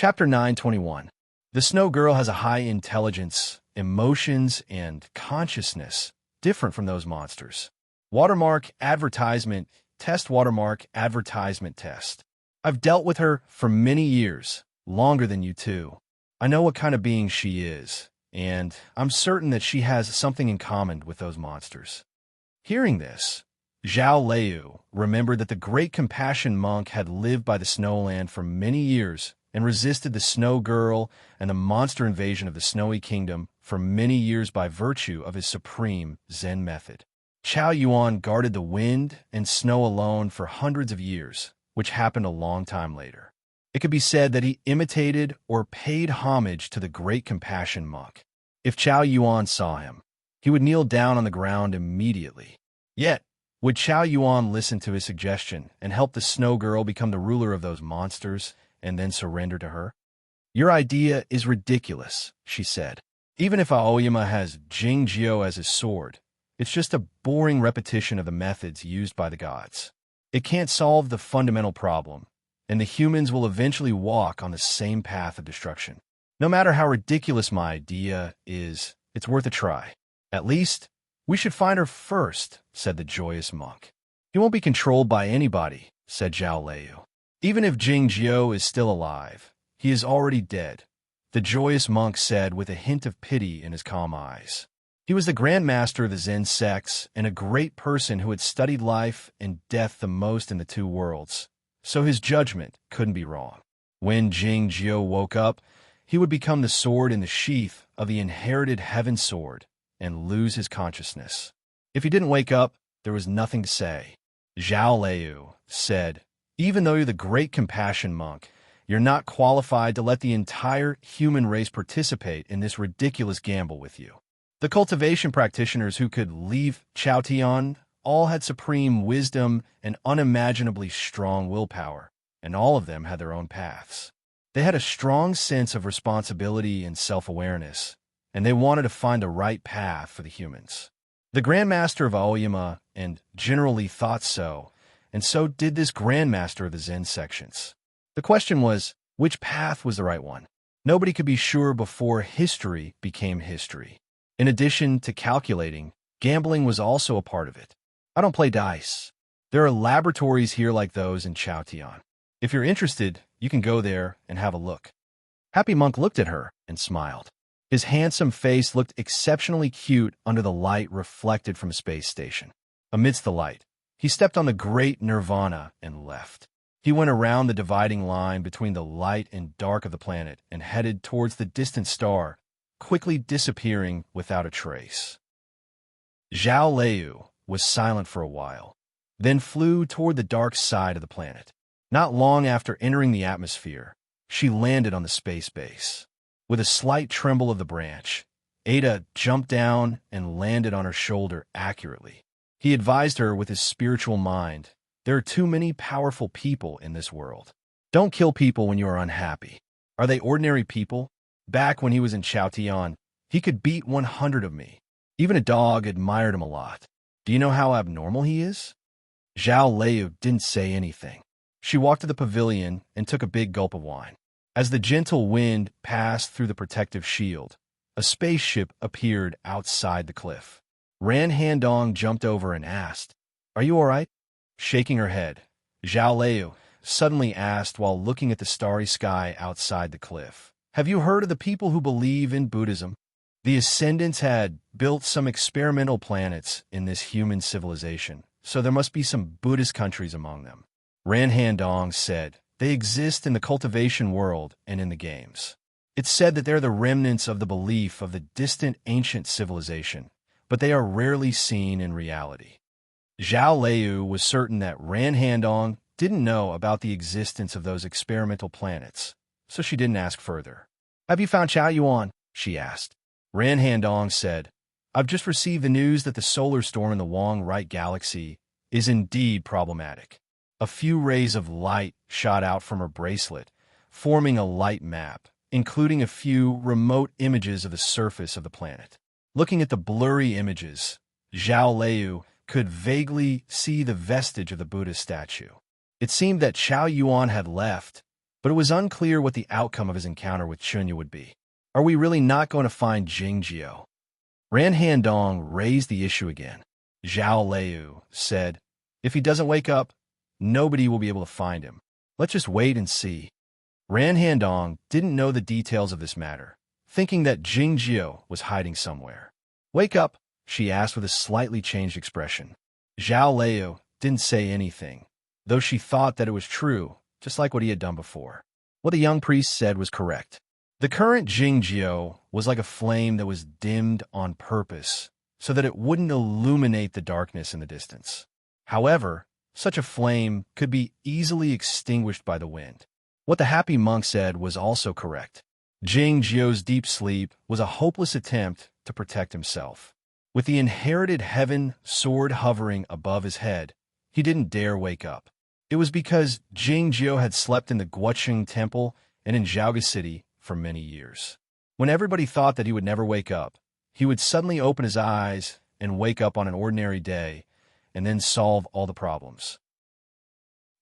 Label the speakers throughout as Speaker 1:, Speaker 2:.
Speaker 1: Chapter 921. The Snow Girl has a high intelligence, emotions, and consciousness, different from those monsters. Watermark advertisement test. Watermark advertisement test. I've dealt with her for many years, longer than you two. I know what kind of being she is, and I'm certain that she has something in common with those monsters. Hearing this, Zhao Liu remembered that the great compassion monk had lived by the snowland for many years and resisted the Snow Girl and the monster invasion of the Snowy Kingdom for many years by virtue of his supreme Zen method. Chao Yuan guarded the wind and snow alone for hundreds of years, which happened a long time later. It could be said that he imitated or paid homage to the great compassion monk. If Chao Yuan saw him, he would kneel down on the ground immediately. Yet, would Chao Yuan listen to his suggestion and help the Snow Girl become the ruler of those monsters and then surrender to her? Your idea is ridiculous, she said. Even if Aoyama has Jingjiu as his sword, it's just a boring repetition of the methods used by the gods. It can't solve the fundamental problem, and the humans will eventually walk on the same path of destruction. No matter how ridiculous my idea is, it's worth a try. At least, we should find her first, said the joyous monk. He won't be controlled by anybody, said Zhao Liu. Even if Jingjiu is still alive, he is already dead, the joyous monk said with a hint of pity in his calm eyes. He was the Grand Master of the Zen sects and a great person who had studied life and death the most in the two worlds, so his judgment couldn't be wrong. When Jingjiu woke up, he would become the sword in the sheath of the inherited heaven sword and lose his consciousness. If he didn't wake up, there was nothing to say. Zhao Liu said, even though you're the great compassion monk, you're not qualified to let the entire human race participate in this ridiculous gamble with you. The cultivation practitioners who could leave Chaotian all had supreme wisdom and unimaginably strong willpower, and all of them had their own paths. They had a strong sense of responsibility and self-awareness, and they wanted to find the right path for the humans. The Grand Master of Aoyama and generally thought so, and so did this Grand Master of the Zen sections. The question was, which path was the right one? Nobody could be sure before history became history. In addition to calculating, gambling was also a part of it. I don't play dice. There are laboratories here like those in Chaotian. If you're interested, you can go there and have a look. Happy Monk looked at her and smiled. His handsome face looked exceptionally cute under the light reflected from a space station. Amidst the light, he stepped on the great nirvana and left. He went around the dividing line between the light and dark of the planet and headed towards the distant star, quickly disappearing without a trace. Zhao Liu was silent for a while, then flew toward the dark side of the planet. Not long after entering the atmosphere, she landed on the space base. With a slight tremble of the branch, Ada jumped down and landed on her shoulder accurately. He advised her with his spiritual mind, there are too many powerful people in this world. Don't kill people when you are unhappy. Are they ordinary people? Back when he was in Chaotian, he could beat 100 of me. Even a dog admired him a lot. Do you know how abnormal he is? Zhao Liu didn't say anything. She walked to the pavilion and took a big gulp of wine. As the gentle wind passed through the protective shield, a spaceship appeared outside the cliff. Ran Handong jumped over and asked, "Are you all right?" Shaking her head, Zhao Liu suddenly asked while looking at the starry sky outside the cliff, "Have you heard of the people who believe in Buddhism? The Ascendants had built some experimental planets in this human civilization, so there must be some Buddhist countries among them." Ran Handong said, "They exist in the cultivation world and in the games. It's said that they're the remnants of the belief of the distant ancient civilization, but they are rarely seen in reality." Zhao Liu was certain that Ran Handong didn't know about the existence of those experimental planets, so she didn't ask further. "Have you found Chao Yuan?" she asked. Ran Handong said, "I've just received the news that the solar storm in the Wang-Right galaxy is indeed problematic." A few rays of light shot out from her bracelet, forming a light map, including a few remote images of the surface of the planet. Looking at the blurry images, Zhao Liu could vaguely see the vestige of the Buddha statue. It seemed that Chao Yuan had left, but it was unclear what the outcome of his encounter with Chunya would be. Are we really not going to find Jingjio? Ran Handong raised the issue again. Zhao Liu said, if he doesn't wake up, nobody will be able to find him. Let's just wait and see. Ran Handong didn't know the details of this matter, thinking that Jingjio was hiding somewhere. Wake up, she asked with a slightly changed expression. Zhao Liu didn't say anything, though she thought that it was true, just like what he had done before. What the young priest said was correct. The current Jingjio was like a flame that was dimmed on purpose, so that it wouldn't illuminate the darkness in the distance. However, such a flame could be easily extinguished by the wind. What the happy monk said was also correct. Jingjio's deep sleep was a hopeless attempt to protect himself. With the inherited heaven sword hovering above his head, he didn't dare wake up. It was because Jingjio had slept in the Guoqing Temple and in Zhaoga City for many years. When everybody thought that he would never wake up, he would suddenly open his eyes and wake up on an ordinary day, and then solve all the problems.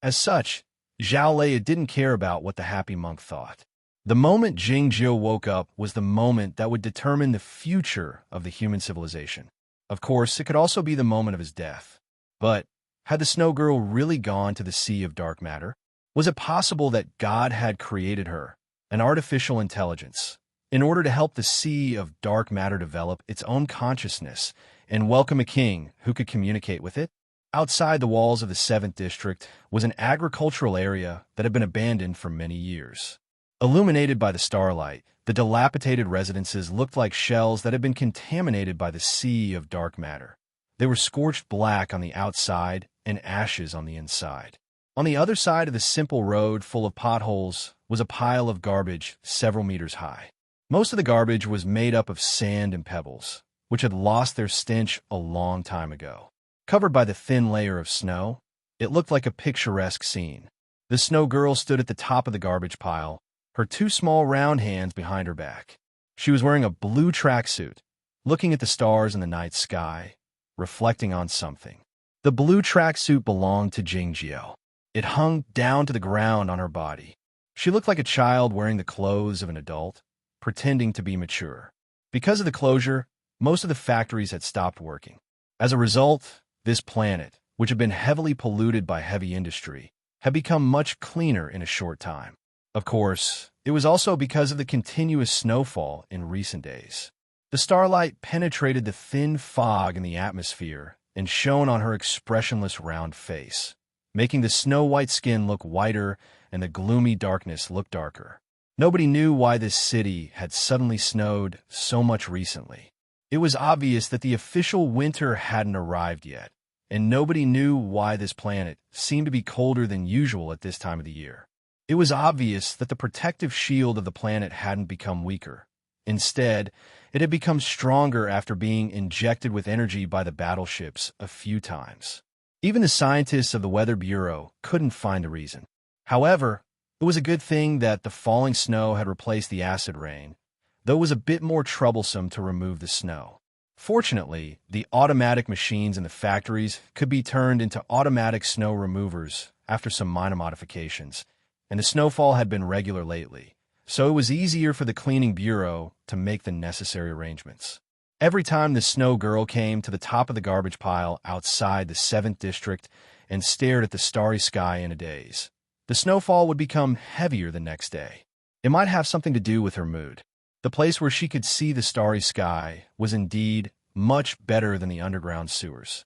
Speaker 1: As such, Zhao Liu didn't care about what the happy monk thought. The moment Jingjio woke up was the moment that would determine the future of the human civilization. Of course, it could also be the moment of his death. But had the Snow Girl really gone to the Sea of Dark Matter? Was it possible that God had created her, an artificial intelligence, in order to help the Sea of Dark Matter develop its own consciousness and welcome a king who could communicate with it? Outside the walls of the 7th District was an agricultural area that had been abandoned for many years. Illuminated by the starlight, the dilapidated residences looked like shells that had been contaminated by the Sea of Dark Matter. They were scorched black on the outside and ashes on the inside. On the other side of the simple road full of potholes was a pile of garbage several meters high. Most of the garbage was made up of sand and pebbles, which had lost their stench a long time ago. Covered by the thin layer of snow, it looked like a picturesque scene. The Snow Girl stood at the top of the garbage pile, her two small round hands behind her back. She was wearing a blue tracksuit, looking at the stars in the night sky, reflecting on something. The blue tracksuit belonged to Jingjio. It hung down to the ground on her body. She looked like a child wearing the clothes of an adult, pretending to be mature. Because of the closure, most of the factories had stopped working. As a result, this planet, which had been heavily polluted by heavy industry, had become much cleaner in a short time. Of course, it was also because of the continuous snowfall in recent days. The starlight penetrated the thin fog in the atmosphere and shone on her expressionless round face, making the snow-white skin look whiter and the gloomy darkness look darker. Nobody knew why this city had suddenly snowed so much recently. It was obvious that the official winter hadn't arrived yet, and nobody knew why this planet seemed to be colder than usual at this time of the year. It was obvious that the protective shield of the planet hadn't become weaker. Instead, it had become stronger after being injected with energy by the battleships a few times. Even the scientists of the Weather Bureau couldn't find the reason. However, it was a good thing that the falling snow had replaced the acid rain, though it was a bit more troublesome to remove the snow. Fortunately, the automatic machines in the factories could be turned into automatic snow removers after some minor modifications, and the snowfall had been regular lately, so it was easier for the cleaning bureau to make the necessary arrangements. Every time the Snow Girl came to the top of the garbage pile outside the 7th District and stared at the starry sky in a daze, the snowfall would become heavier the next day. It might have something to do with her mood. The place where she could see the starry sky was indeed much better than the underground sewers.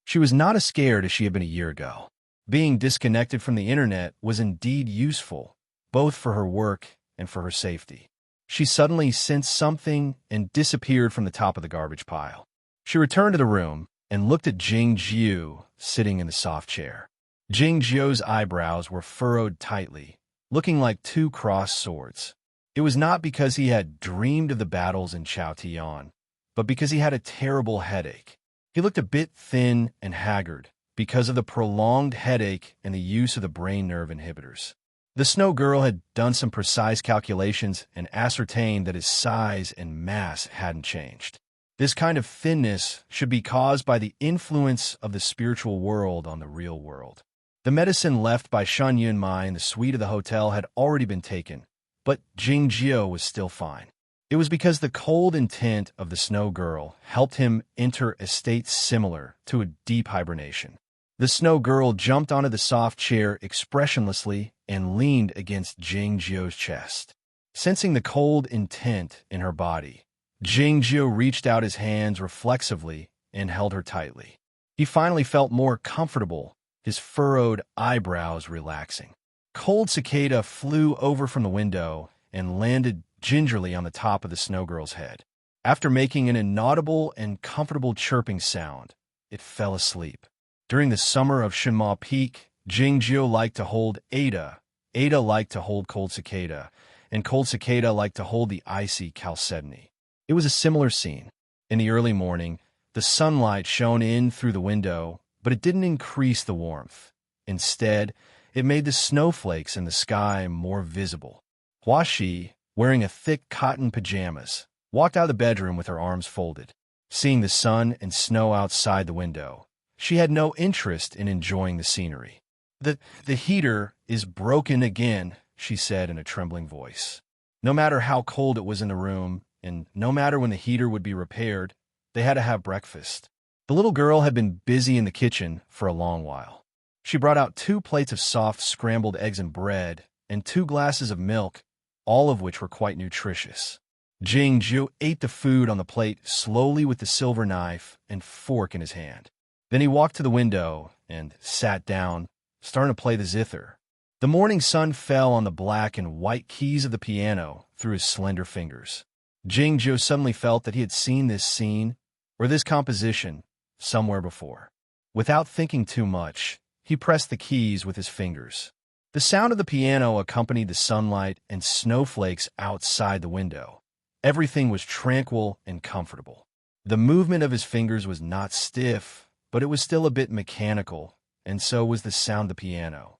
Speaker 1: She was not as scared as she had been a year ago. Being disconnected from the internet was indeed useful, both for her work and for her safety. She suddenly sensed something and disappeared from the top of the garbage pile. She returned to the room and looked at Jingjiu sitting in the soft chair. Jingjiu's eyebrows were furrowed tightly, looking like two crossed swords. It was not because he had dreamed of the battles in Chaotian, but because he had a terrible headache. He looked a bit thin and haggard because of the prolonged headache and the use of the brain nerve inhibitors. The Snow Girl had done some precise calculations and ascertained that his size and mass hadn't changed. This kind of thinness should be caused by the influence of the spiritual world on the real world. The medicine left by Shan Yunmai in the suite of the hotel had already been taken, but Jing Jiao was still fine. It was because the cold intent of the snow girl helped him enter a state similar to a deep hibernation. The snow girl jumped onto the soft chair expressionlessly and leaned against Jing Jiao's chest. Sensing the cold intent in her body, Jing Jiao reached out his hands reflexively and held her tightly. He finally felt more comfortable, his furrowed eyebrows relaxing. Cold cicada flew over from the window and landed gingerly on the top of the snow girl's head. After making an inaudible and comfortable chirping sound, it fell asleep. During the summer of Shinma Peak, Jing Jiao liked to hold Ada. Ada liked to hold Cold Cicada, and Cold Cicada liked to hold the icy Chalcedony. It was a similar scene. In the early morning, the sunlight shone in through the window, but it didn't increase the warmth. Instead, it made the snowflakes in the sky more visible. Hua Shi, wearing a thick cotton pajamas, walked out of the bedroom with her arms folded. Seeing the sun and snow outside the window, she had no interest in enjoying the scenery. The heater is broken again, she said in a trembling voice. No matter how cold it was in the room, and no matter when the heater would be repaired, they had to have breakfast. The little girl had been busy in the kitchen for a long while. She brought out 2 plates of soft scrambled eggs and bread, and 2 glasses of milk, all of which were quite nutritious. Jing Jiao ate the food on the plate slowly with the silver knife and fork in his hand. Then he walked to the window and sat down, starting to play the zither. The morning sun fell on the black and white keys of the piano through his slender fingers. Jing Jiao suddenly felt that he had seen this scene, or this composition, somewhere before. Without thinking too much, he pressed the keys with his fingers. The sound of the piano accompanied the sunlight and snowflakes outside the window. Everything was tranquil and comfortable. The movement of his fingers was not stiff, but it was still a bit mechanical, and so was the sound of the piano.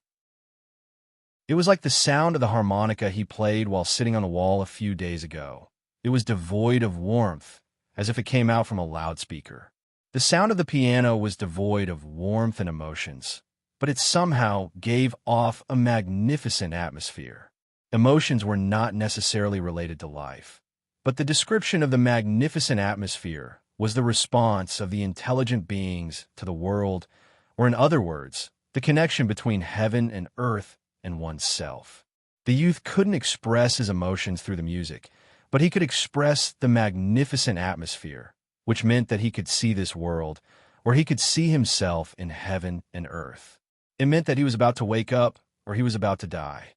Speaker 1: It was like the sound of the harmonica he played while sitting on the wall a few days ago. It was devoid of warmth, as if it came out from a loudspeaker. The sound of the piano was devoid of warmth and emotions, but it somehow gave off a magnificent atmosphere. Emotions were not necessarily related to life, but the description of the magnificent atmosphere was the response of the intelligent beings to the world, or in other words, the connection between heaven and earth and oneself. The youth couldn't express his emotions through the music, but he could express the magnificent atmosphere, which meant that he could see this world, or he could see himself in heaven and earth. It meant that he was about to wake up, or he was about to die.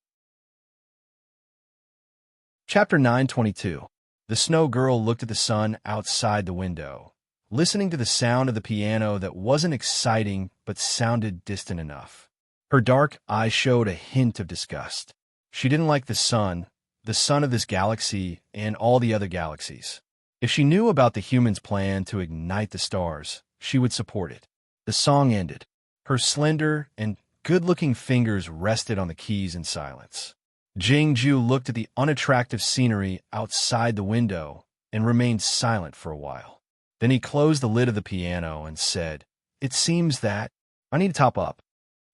Speaker 1: Chapter 922. The snow girl looked at the sun outside the window, listening to the sound of the piano that wasn't exciting but sounded distant enough. Her dark eyes showed a hint of disgust. She didn't like the sun of this galaxy and all the other galaxies. If she knew about the humans' plan to ignite the stars, she would support it. The song ended. Her slender and good-looking fingers rested on the keys in silence. Jing Jiao looked at the unattractive scenery outside the window and remained silent for a while. Then he closed the lid of the piano and said, "It seems that I need to top up.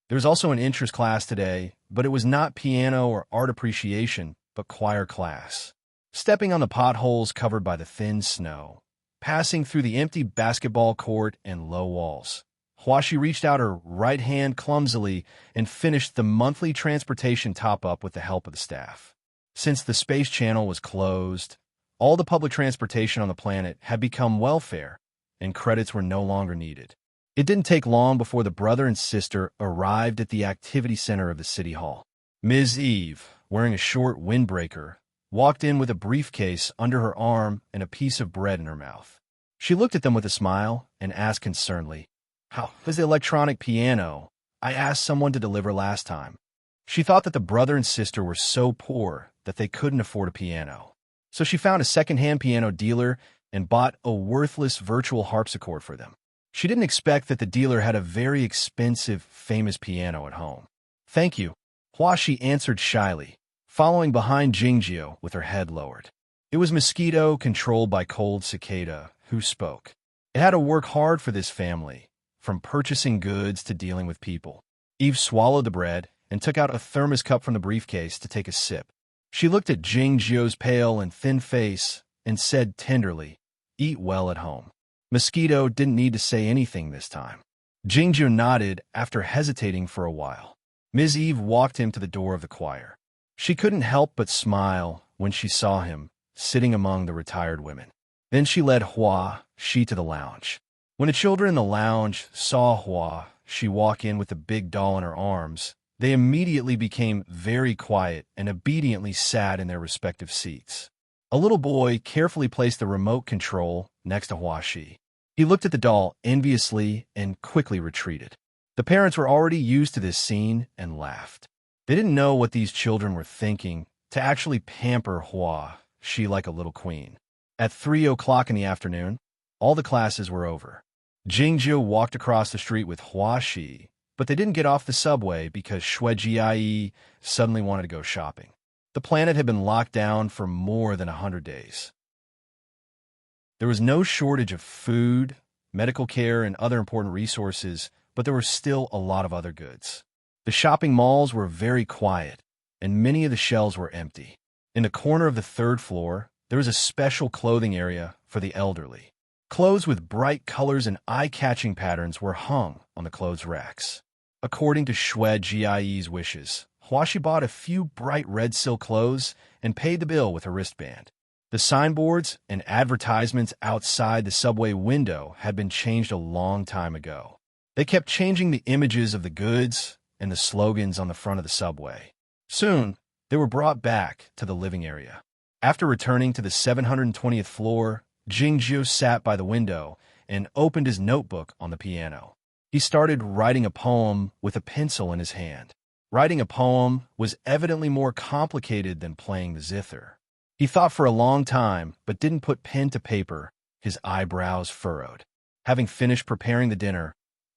Speaker 1: There was also an interest class today, but it was not piano or art appreciation, but choir class." Stepping on the potholes covered by the thin snow, passing through the empty basketball court and low walls, Hua Shi reached out her right hand clumsily and finished the monthly transportation top-up with the help of the staff. Since the space channel was closed, all the public transportation on the planet had become welfare, and credits were no longer needed. It didn't take long before the brother and sister arrived at the activity center of the city hall. Ms. Eve, wearing a short windbreaker, walked in with a briefcase under her arm and a piece of bread in her mouth. She looked at them with a smile and asked concernedly, "How is the electronic piano I asked someone to deliver last time?" She thought that the brother and sister were so poor that they couldn't afford a piano. So she found a second-hand piano dealer and bought a worthless virtual harpsichord for them. She didn't expect that the dealer had a very expensive, famous piano at home. "Thank you," Hua Shi answered shyly, following behind Jing Jiao with her head lowered. It was Mosquito, controlled by Cold Cicada, who spoke. It had to work hard for this family, from purchasing goods to dealing with people. Eve swallowed the bread and took out a thermos cup from the briefcase to take a sip. She looked at Jingzhou's pale and thin face and said tenderly, "Eat well at home." Mosquito didn't need to say anything this time. Jingzhou nodded after hesitating for a while. Ms. Eve walked him to the door of the choir. She couldn't help but smile when she saw him sitting among the retired women. Then she led Hua Shi to the lounge. When the children in the lounge saw Hua Shi walk in with the big doll in her arms, they immediately became very quiet and obediently sat in their respective seats. A little boy carefully placed the remote control next to Hua Shi. He looked at the doll enviously and quickly retreated. The parents were already used to this scene and laughed. They didn't know what these children were thinking to actually pamper Hua Shi like a little queen. At 3 o'clock in the afternoon, all the classes were over. Jingzhou walked across the street with Hua Shi, but they didn't get off the subway because Shui Jiai suddenly wanted to go shopping. The planet had been locked down for more than 100 days. There was no shortage of food, medical care, and other important resources, but there were still a lot of other goods. The shopping malls were very quiet, and many of the shelves were empty. In the corner of the third floor, there was a special clothing area for the elderly. Clothes with bright colors and eye-catching patterns were hung on the clothes racks. According to Shui Jiai's wishes, Hua Shi bought a few bright red silk clothes and paid the bill with her wristband. The signboards and advertisements outside the subway window had been changed a long time ago. They kept changing the images of the goods and the slogans on the front of the subway. Soon, they were brought back to the living area. After returning to the 720th floor, Jingzhou sat by the window and opened his notebook on the piano. He started writing a poem with a pencil in his hand. Writing a poem was evidently more complicated than playing the zither. He thought for a long time, but didn't put pen to paper, his eyebrows furrowed. Having finished preparing the dinner,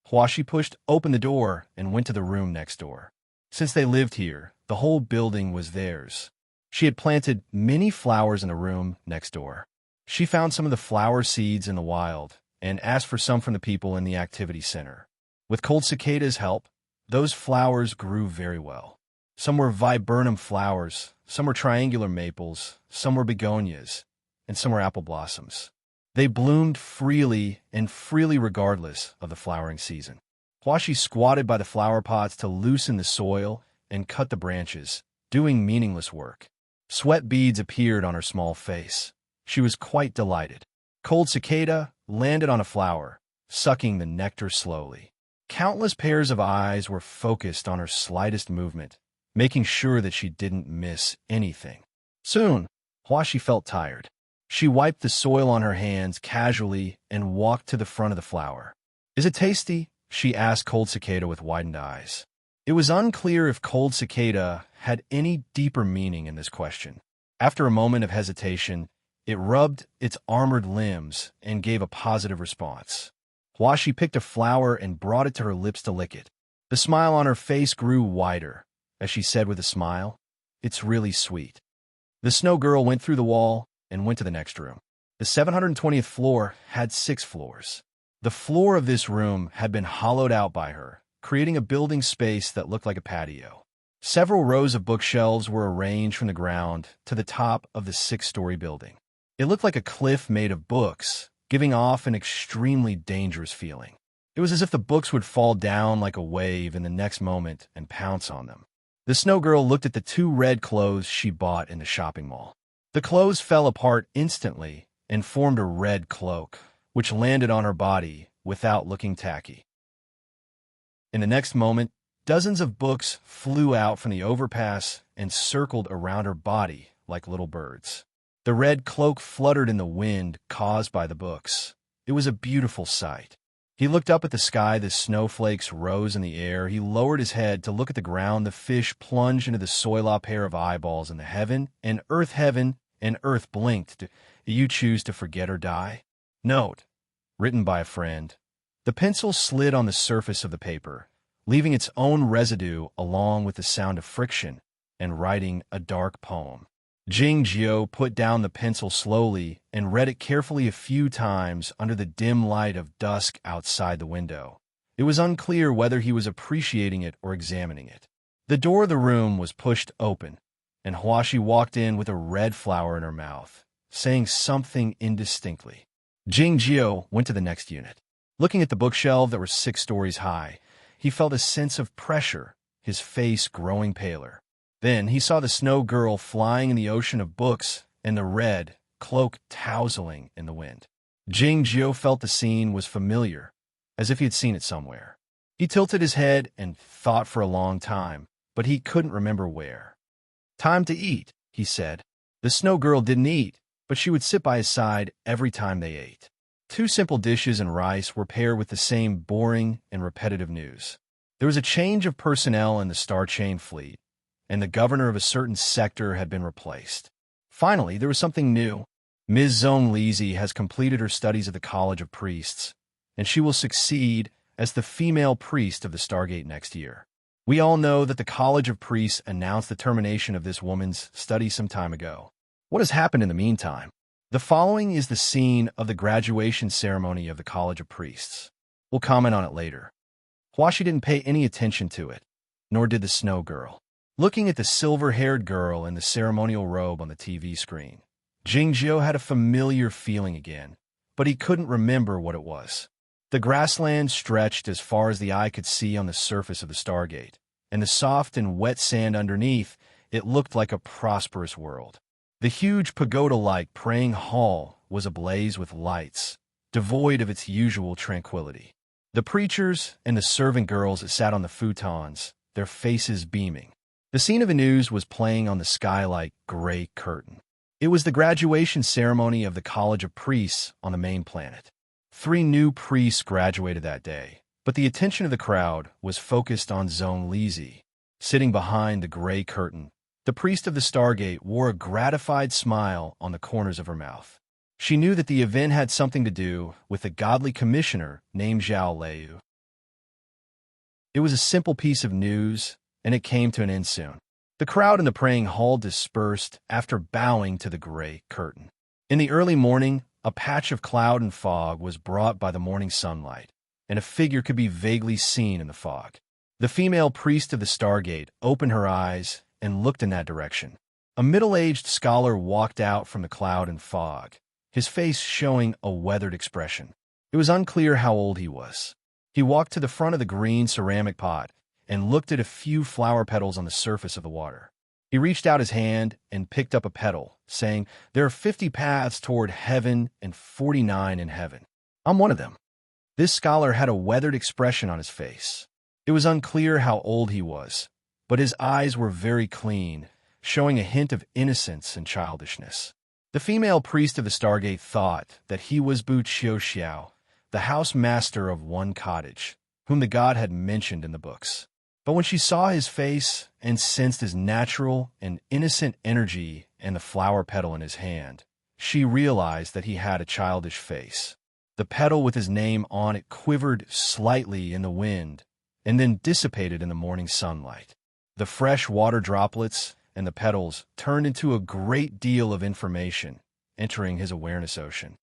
Speaker 1: Hua Shi pushed open the door and went to the room next door. Since they lived here, the whole building was theirs. She had planted many flowers in the room next door. She found some of the flower seeds in the wild and asked for some from the people in the activity center. With Cold Cicada's help, those flowers grew very well. Some were viburnum flowers, some were triangular maples, some were begonias, and some were apple blossoms. They bloomed freely and freely regardless of the flowering season. Hua Shi squatted by the flower pots to loosen the soil and cut the branches, doing meaningless work. Sweat beads appeared on her small face. She was quite delighted. Cold Cicada landed on a flower, sucking the nectar slowly. Countless pairs of eyes were focused on her slightest movement, making sure that she didn't miss anything. Soon, Hua Shi felt tired. She wiped the soil on her hands casually and walked to the front of the flower. "Is it tasty?" she asked Cold Cicada with widened eyes. It was unclear if Cold Cicada had any deeper meaning in this question. After a moment of hesitation, it rubbed its armored limbs and gave a positive response. Hua Shi picked a flower and brought it to her lips to lick it. The smile on her face grew wider as she said with a smile, "It's really sweet." The snow girl went through the wall and went to the next room. The 720th floor had 6 floors. The floor of this room had been hollowed out by her, creating a building space that looked like a patio. Several rows of bookshelves were arranged from the ground to the top of the 6-story building. It looked like a cliff made of books, giving off an extremely dangerous feeling. It was as if the books would fall down like a wave in the next moment and pounce on them. The snow girl looked at the 2 red clothes she bought in the shopping mall. The clothes fell apart instantly and formed a red cloak, which landed on her body without looking tacky. In the next moment, dozens of books flew out from the overpass and circled around her body like little birds. The red cloak fluttered in the wind caused by the books. It was a beautiful sight. He looked up at the sky. The snowflakes rose in the air. He lowered his head to look at the ground. The fish plunged into the soil pair of eyeballs in the heaven, and Earth blinked. "Do you choose to forget or die?" Note, written by a friend. The pencil slid on the surface of the paper, leaving its own residue along with the sound of friction, and writing a dark poem. Jingzhou put down the pencil slowly and read it carefully a few times under the dim light of dusk outside the window. It was unclear whether he was appreciating it or examining it. The door of the room was pushed open, and Huashi walked in with a red flower in her mouth, saying something indistinctly. Jing Jiao went to the next unit. Looking at the bookshelf that were 6 stories high, he felt a sense of pressure, his face growing paler. Then he saw the snow girl flying in the ocean of books and the red cloak tousling in the wind. Jing Jiao felt the scene was familiar, as if he had seen it somewhere. He tilted his head and thought for a long time, but he couldn't remember where. "Time to eat," he said. The snow girl didn't eat, but she would sit by his side every time they ate. 2 simple dishes and rice were paired with the same boring and repetitive news. There was a change of personnel in the Star Chain fleet, and the governor of a certain sector had been replaced. Finally, there was something new. Ms. Zhong Lizi has completed her studies at the College of Priests, and she will succeed as the female priest of the Stargate next year. We all know that the College of Priests announced the termination of this woman's study some time ago. What has happened in the meantime? The following is the scene of the graduation ceremony of the College of Priests. We'll comment on it later. Huashi didn't pay any attention to it, nor did the snow girl. Looking at the silver-haired girl in the ceremonial robe on the TV screen, Jing Jiao had a familiar feeling again, but he couldn't remember what it was. The grassland stretched as far as the eye could see on the surface of the Stargate, and the soft and wet sand underneath, it looked like a prosperous world. The huge pagoda-like praying hall was ablaze with lights, devoid of its usual tranquility. The preachers and the servant girls that sat on the futons, their faces beaming. The scene of the news was playing on the sky-like gray curtain. It was the graduation ceremony of the College of Priests on the main planet. 3 new priests graduated that day, but the attention of the crowd was focused on Zhong Lizi. Sitting behind the gray curtain, the priest of the Stargate wore a gratified smile on the corners of her mouth. She knew that the event had something to do with the godly commissioner named Zhao Liu. It was a simple piece of news, and it came to an end soon. The crowd in the praying hall dispersed after bowing to the gray curtain. In the early morning, a patch of cloud and fog was brought by the morning sunlight, and a figure could be vaguely seen in the fog. The female priest of the Stargate opened her eyes and looked in that direction. A middle-aged scholar walked out from the cloud and fog, his face showing a weathered expression. It was unclear how old he was. He walked to the front of the green ceramic pot and looked at a few flower petals on the surface of the water. He reached out his hand and picked up a petal, saying, "There are 50 paths toward heaven and 49 in heaven. I'm one of them." This scholar had a weathered expression on his face. It was unclear how old he was, but his eyes were very clean, showing a hint of innocence and childishness. The female priest of the Stargate thought that he was Bu Xiao, the house master of one cottage, whom the god had mentioned in the books. But when she saw his face and sensed his natural and innocent energy and the flower petal in his hand, she realized that he had a childish face. The petal with his name on it quivered slightly in the wind and then dissipated in the morning sunlight. The fresh water droplets and the petals turned into a great deal of information entering his awareness ocean.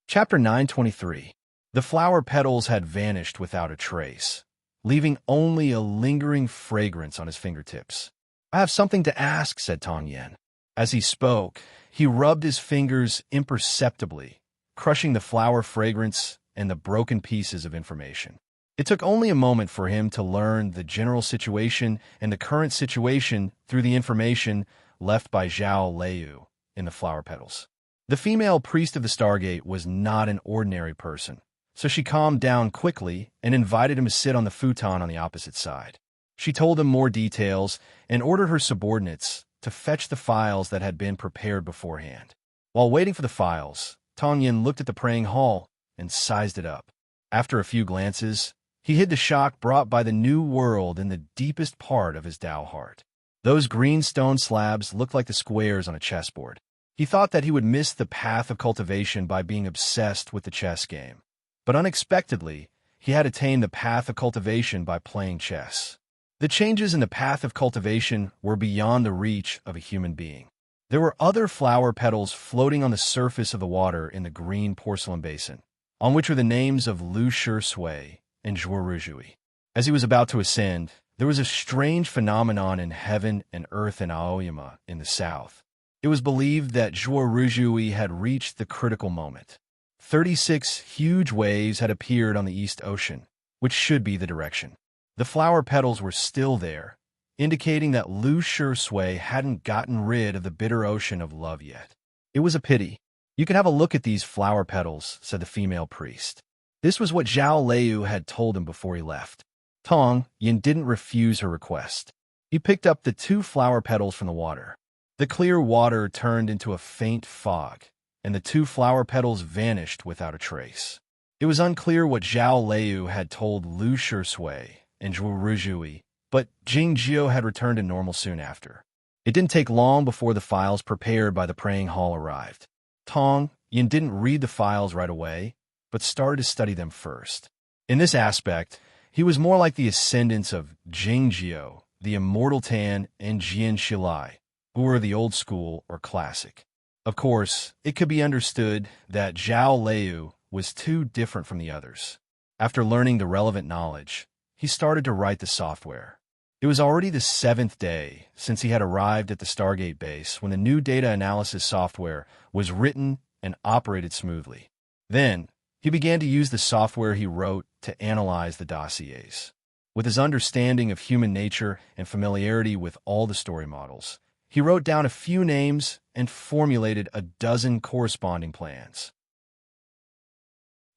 Speaker 1: Chapter 923. The flower petals had vanished without a trace, leaving only a lingering fragrance on his fingertips. "I have something to ask," said Tong Yen. As he spoke, he rubbed his fingers imperceptibly, crushing the flower fragrance and the broken pieces of information. It took only a moment for him to learn the general situation and the current situation through the information left by Zhao Liu in the flower petals. The female priest of the Stargate was not an ordinary person, so she calmed down quickly and invited him to sit on the futon on the opposite side. She told him more details and ordered her subordinates to fetch the files that had been prepared beforehand. While waiting for the files, Tong Yin looked at the praying hall and sized it up. After a few glances, he hid the shock brought by the new world in the deepest part of his Tao heart. Those green stone slabs looked like the squares on a chessboard. He thought that he would miss the path of cultivation by being obsessed with the chess game. But unexpectedly, he had attained the path of cultivation by playing chess. The changes in the path of cultivation were beyond the reach of a human being. There were other flower petals floating on the surface of the water in the green porcelain basin, on which were the names of Lu Shui and Zhuo Ruzhui. As he was about to ascend, there was a strange phenomenon in heaven and earth in Aoyama in the south. It was believed that Zhuo Ruzhui had reached the critical moment. 36 huge waves had appeared on the East Ocean, which should be the direction. The flower petals were still there, indicating that Lu Shui hadn't gotten rid of the bitter ocean of love yet. It was a pity. You can have a look at these flower petals, said the female priest. This was what Zhao Liu had told him before he left. Tong Yin didn't refuse her request. He picked up the 2 flower petals from the water. The clear water turned into a faint fog, and the 2 flower petals vanished without a trace. It was unclear what Zhao Liu had told Lu Shui and Zhuo Ruzhui, but Jing Jiu had returned to normal soon after. It didn't take long before the files prepared by the praying hall arrived. Tong Yin didn't read the files right away, but started to study them first. In this aspect, he was more like the ascendants of Jing Jiu, the immortal Tan, and Jian Shilai, who were the old school or classic. Of course, it could be understood that Zhao Liu was too different from the others. After learning the relevant knowledge, he started to write the software. It was already the 7th day since he had arrived at the Stargate base when the new data analysis software was written and operated smoothly. Then, he began to use the software he wrote to analyze the dossiers. With his understanding of human nature and familiarity with all the story models, he wrote down a few names and formulated a dozen corresponding plans.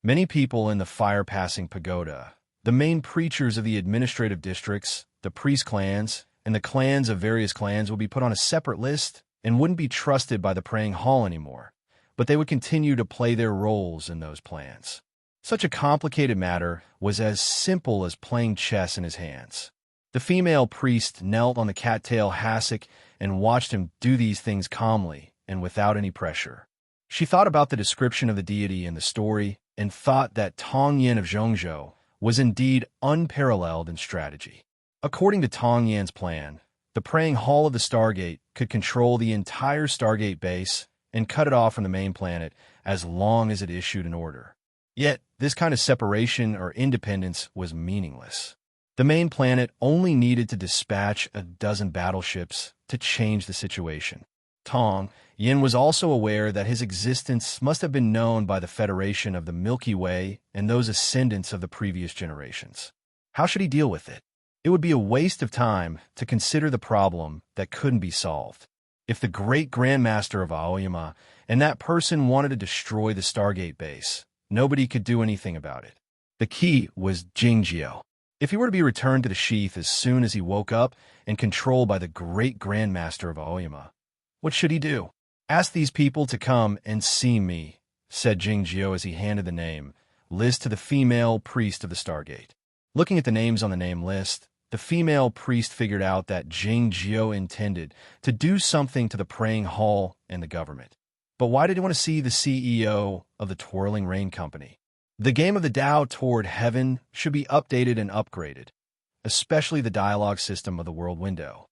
Speaker 1: Many people in the fire-passing pagoda, the main preachers of the administrative districts, the priest clans, and the clans of various clans would be put on a separate list and wouldn't be trusted by the praying hall anymore, but they would continue to play their roles in those plans. Such a complicated matter was as simple as playing chess in his hands. The female priest knelt on the cattail hassock and watched him do these things calmly and without any pressure. She thought about the description of the deity in the story and thought that Tong Yin of Zhongzhou was indeed unparalleled in strategy. According to Tong Yin's plan, the praying hall of the Stargate could control the entire Stargate base and cut it off from the main planet as long as it issued an order. Yet, this kind of separation or independence was meaningless. The main planet only needed to dispatch a dozen battleships to change the situation. Tong Yin was also aware that his existence must have been known by the Federation of the Milky Way and those ascendants of the previous generations. How should he deal with it? It would be a waste of time to consider the problem that couldn't be solved. If the great Grandmaster of Aoyama and that person wanted to destroy the Stargate base, nobody could do anything about it. The key was Jingjiu. If he were to be returned to the sheath as soon as he woke up and controlled by the great Grandmaster of Aoyama, what should he do? Ask these people to come and see me, said Jingjiu as he handed the name list to the female priest of the Stargate. Looking at the names on the name list, the female priest figured out that Jingjiu intended to do something to the praying hall and the government. But why did he want to see the CEO of the Twirling Rain Company? The game of the Tao toward heaven should be updated and upgraded, especially the dialogue system of the world window.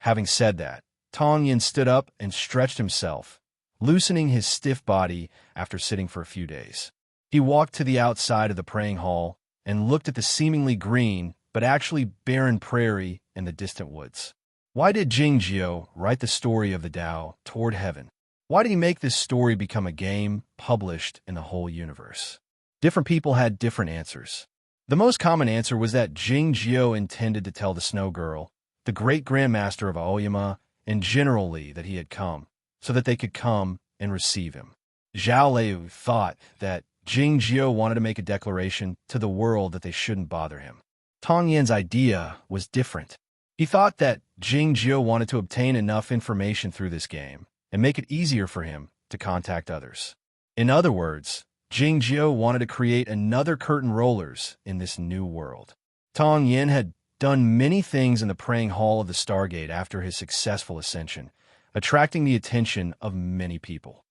Speaker 1: Having said that, Tong Yin stood up and stretched himself, loosening his stiff body after sitting for a few days. He walked to the outside of the praying hall and looked at the seemingly green but actually barren prairie in the distant woods. Why did Jingjiu write the story of the Tao toward heaven? Why did he make this story become a game published in the whole universe? Different people had different answers. The most common answer was that Jingjiu intended to tell the Snow Girl, the great Grandmaster of Aoyama, and generally that he had come, so that they could come and receive him. Zhao Liu thought that Jingjiu wanted to make a declaration to the world that they shouldn't bother him. Tong Yin's idea was different. He thought that Jingjiu wanted to obtain enough information through this game and make it easier for him to contact others. In other words, Jingjiu wanted to create another curtain rollers in this new world. Tong Yin had done many things in the praying hall of the Stargate after his successful ascension, attracting the attention of many people.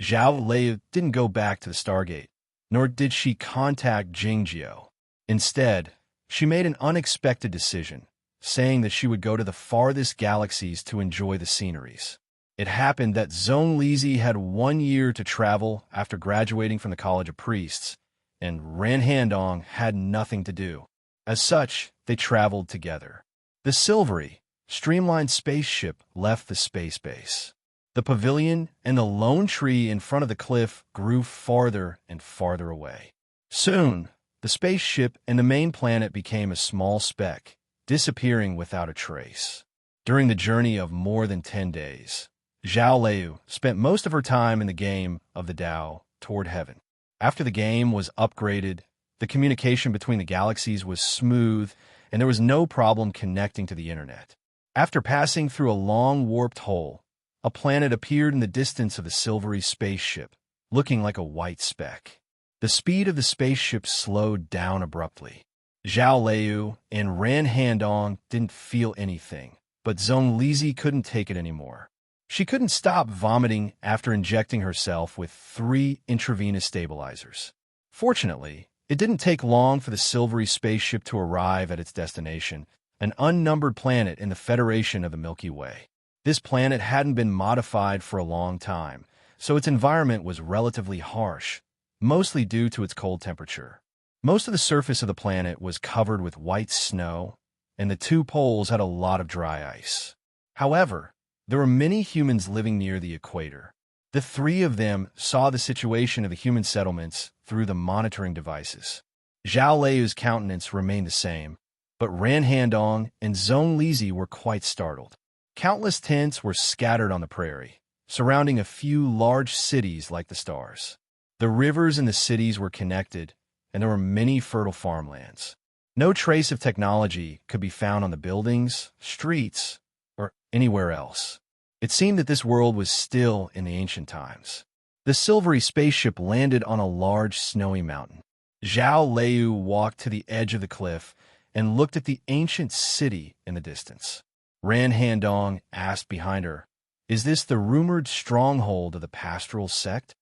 Speaker 1: Zhao Liu didn't go back to the Stargate, nor did she contact Jingjiu. Instead, she made an unexpected decision, saying that she would go to the farthest galaxies to enjoy the sceneries. It happened that Zonglizi had 1 year to travel after graduating from the College of Priests, and Ranhandong had nothing to do. As such, they traveled together. The silvery, streamlined spaceship left the space base. The pavilion and the lone tree in front of the cliff grew farther and farther away. Soon, the spaceship and the main planet became a small speck, disappearing without a trace. During the journey of more than 10 days, Zhao Liu spent most of her time in the game of the Tao toward heaven. After the game was upgraded, the communication between the galaxies was smooth, and there was no problem connecting to the internet. After passing through a long warped hole, a planet appeared in the distance of the silvery spaceship, looking like a white speck. The speed of the spaceship slowed down abruptly. Zhao Liu and Ranhandong didn't feel anything, but Zonglizi couldn't take it anymore. She couldn't stop vomiting after injecting herself with 3 intravenous stabilizers. Fortunately, it didn't take long for the silvery spaceship to arrive at its destination, an unnumbered planet in the Federation of the Milky Way. This planet hadn't been modified for a long time, so its environment was relatively harsh, mostly due to its cold temperature. Most of the surface of the planet was covered with white snow, and the 2 poles had a lot of dry ice. However, there were many humans living near the equator. The 3 of them saw the situation of the human settlements through the monitoring devices. Zhao Liu's countenance remained the same, but Ranhandong and Zonglizi were quite startled. Countless tents were scattered on the prairie, surrounding a few large cities like the stars. The rivers in the cities were connected, and there were many fertile farmlands. No trace of technology could be found on the buildings, streets, or anywhere else. It seemed that this world was still in the ancient times. The silvery spaceship landed on a large snowy mountain. Zhao Liu walked to the edge of the cliff and looked at the ancient city in the distance. Ranhandong asked behind her, "Is this the rumored stronghold of the pastoral sect?"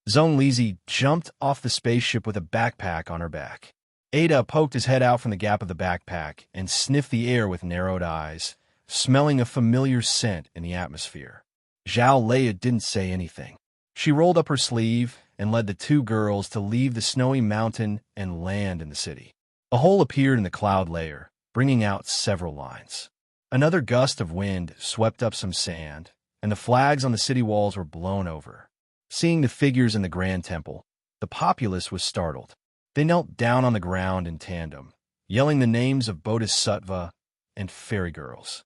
Speaker 1: Zonglizi jumped off the spaceship with a backpack on her back. Ada poked his head out from the gap of the backpack and sniffed the air with narrowed eyes, smelling a familiar scent in the atmosphere. Zhao Liu didn't say anything. She rolled up her sleeve and led the 2 girls to leave the snowy mountain and land in the city. A hole appeared in the cloud layer, bringing out several lines. Another gust of wind swept up some sand, and the flags on the city walls were blown over. Seeing the figures in the grand temple, the populace was startled. They knelt down on the ground in tandem, yelling the names of Bodhisattva and fairy girls.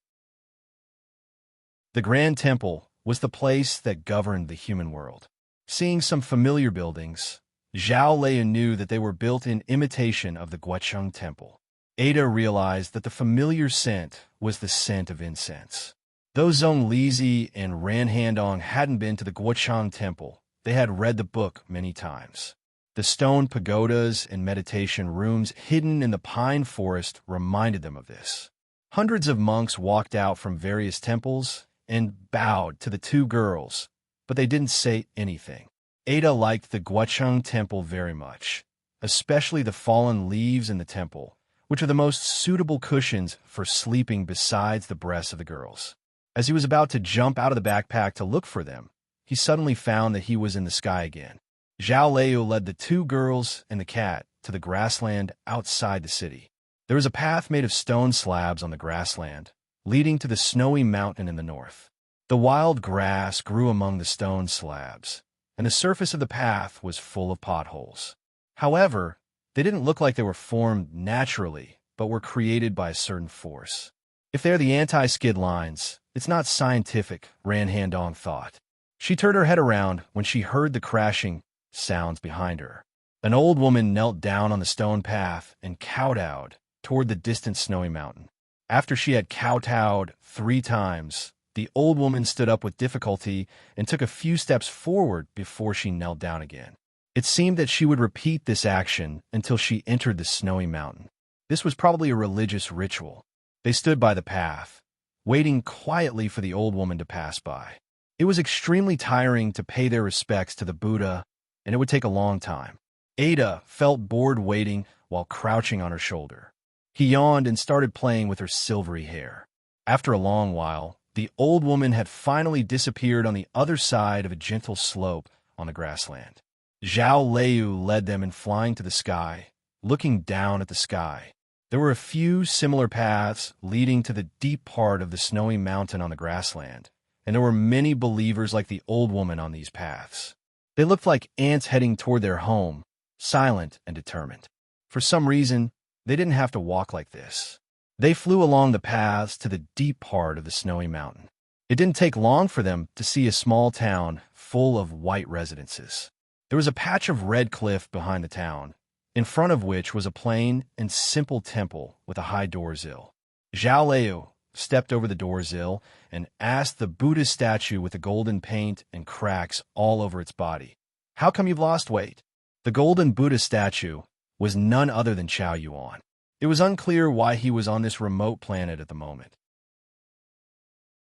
Speaker 1: The grand temple was the place that governed the human world. Seeing some familiar buildings, Zhao Liu knew that they were built in imitation of the Guocheng temple. Ada realized that the familiar scent was the scent of incense. Though Zonglizi and Ranhandong hadn't been to the Guocheng temple, they had read the book many times. The stone pagodas and meditation rooms hidden in the pine forest reminded them of this. Hundreds of monks walked out from various temples and bowed to the 2 girls, but they didn't say anything. Ada liked the Guocheng temple very much, especially the fallen leaves in the temple, which are the most suitable cushions for sleeping besides the breasts of the girls. As he was about to jump out of the backpack to look for them, he suddenly found that he was in the sky again. Zhao Liu led the 2 girls and the cat to the grassland outside the city. There was a path made of stone slabs on the grassland, leading to the snowy mountain in the north. The wild grass grew among the stone slabs, and the surface of the path was full of potholes. However, they didn't look like they were formed naturally, but were created by a certain force. If they're the anti-skid lines, it's not scientific, Ranhandong thought. She turned her head around when she heard the crashing sounds behind her. An old woman knelt down on the stone path and kowtowed toward the distant snowy mountain. After she had kowtowed 3 times, the old woman stood up with difficulty and took a few steps forward before she knelt down again. It seemed that she would repeat this action until she entered the snowy mountain. This was probably a religious ritual. They stood by the path, waiting quietly for the old woman to pass by. It was extremely tiring to pay their respects to the Buddha, and it would take a long time. Ada felt bored waiting while crouching on her shoulder. He yawned and started playing with her silvery hair. After a long while, The old woman had finally disappeared on the other side of a gentle slope on the grassland. Zhao Liu led them in flying to the sky, looking down at the sky. There were a few similar paths leading to the deep part of the snowy mountain on the grassland, and there were many believers like the old woman on these paths. They looked like ants heading toward their home, silent and determined. For some reason, they didn't have to walk like this. They flew along the paths to the deep part of the snowy mountain. It didn't take long for them to see a small town full of white residences. There was a patch of red cliff behind the town, in front of which was a plain and simple temple with a high door-sill. Zhao Liu stepped over the door-sill and asked the Buddha statue with the golden paint and cracks all over its body, "How come you've lost weight?" The golden Buddha statue was none other than Chao Yuan. It was unclear why he was on this remote planet at the moment.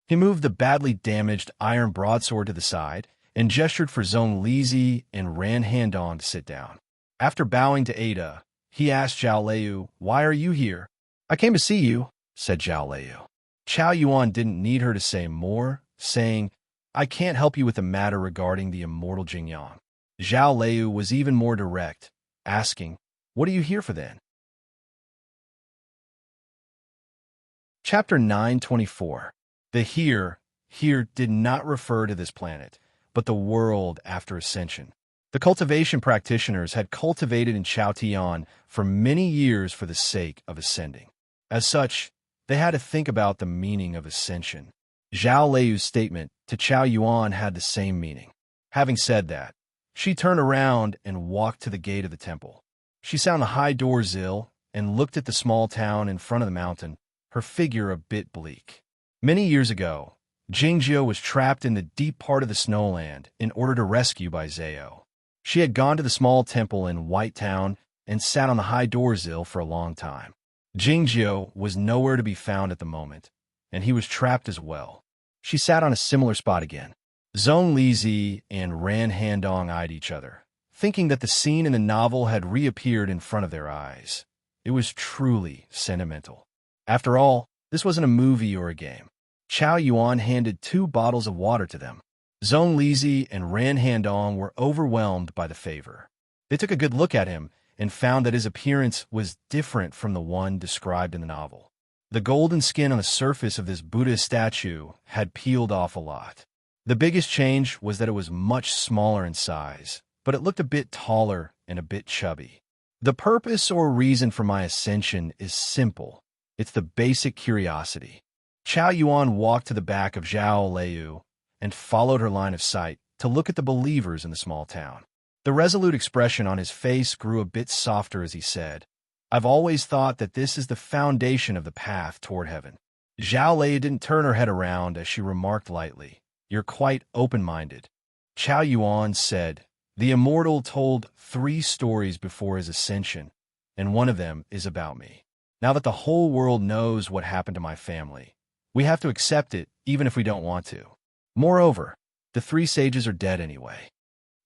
Speaker 1: He moved the badly damaged iron broadsword to the side and gestured for Zhong Lizi and ran hand-on to sit down. After bowing to Ada, he asked Zhao Liu, "Why are you here?" "I came to see you," said Zhao Liu. Chao Yuan didn't need her to say more, saying, "I can't help you with the matter regarding the immortal Jingyang." Zhao Liu was even more direct, asking, "What are you here for then?" Chapter 924. The here did not refer to this planet, but the world after ascension. The cultivation practitioners had cultivated in Chaotian for many years for the sake of ascending. As such, they had to think about the meaning of ascension. Zhao Liu's statement to Chao Yuan had the same meaning. Having said that, she turned around and walked to the gate of the temple. She sat on the high door-sill and looked at the small town in front of the mountain, her figure a bit bleak. Many years ago, Jingjiu was trapped in the deep part of the snowland in order to rescue by Zhao. She had gone to the small temple in White Town and sat on the high door-sill for a long time. Jingjiu was nowhere to be found at the moment, and he was trapped as well. She sat on a similar spot again. Zhong Lizi and Ran Handong eyed each other, thinking that the scene in the novel had reappeared in front of their eyes. It was truly sentimental. After all, this wasn't a movie or a game. Chao Yuan handed 2 bottles of water to them. Zhong Lizi and Ran Handong were overwhelmed by the favor. They took a good look at him and found that his appearance was different from the one described in the novel. The golden skin on the surface of this Buddha statue had peeled off a lot. The biggest change was that it was much smaller in size, but it looked a bit taller and a bit chubby. The purpose or reason for my ascension is simple. It's the basic curiosity. Chao Yuan walked to the back of Zhao Liu and followed her line of sight to look at the believers in the small town. The resolute expression on his face grew a bit softer as he said, "I've always thought that this is the foundation of the path toward heaven." Zhao Liu didn't turn her head around as she remarked lightly, "You're quite open-minded." Chao Yuan said, "The immortal told 3 stories before his ascension, and one of them is about me. Now that the whole world knows what happened to my family, we have to accept it even if we don't want to. Moreover, the 3 sages are dead anyway."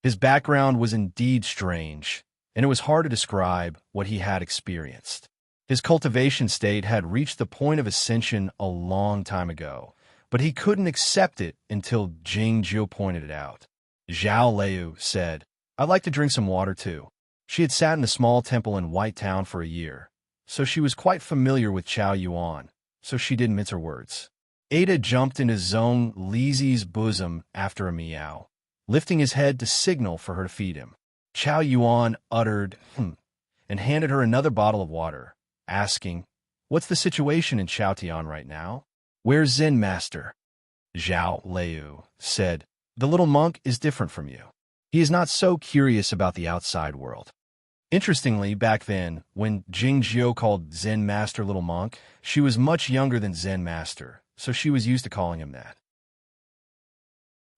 Speaker 1: His background was indeed strange, and it was hard to describe what he had experienced. His cultivation state had reached the point of ascension a long time ago, but he couldn't accept it until Jingjiu pointed it out. Zhao Liu said, "I'd like to drink some water too." She had sat in the small temple in White Town for a year, so she was quite familiar with Chao Yuan, so she didn't mince her words. Ada jumped into Zhong Lizi's bosom after a meow, lifting his head to signal for her to feed him. Chao Yuan uttered, and handed her another bottle of water, asking, "What's the situation in Chaotian right now? Where's Zen Master?" Zhao Liu said, "The little monk is different from you. He is not so curious about the outside world." Interestingly, back then, when Jingjiu called Zen Master Little Monk, she was much younger than Zen Master, so she was used to calling him that.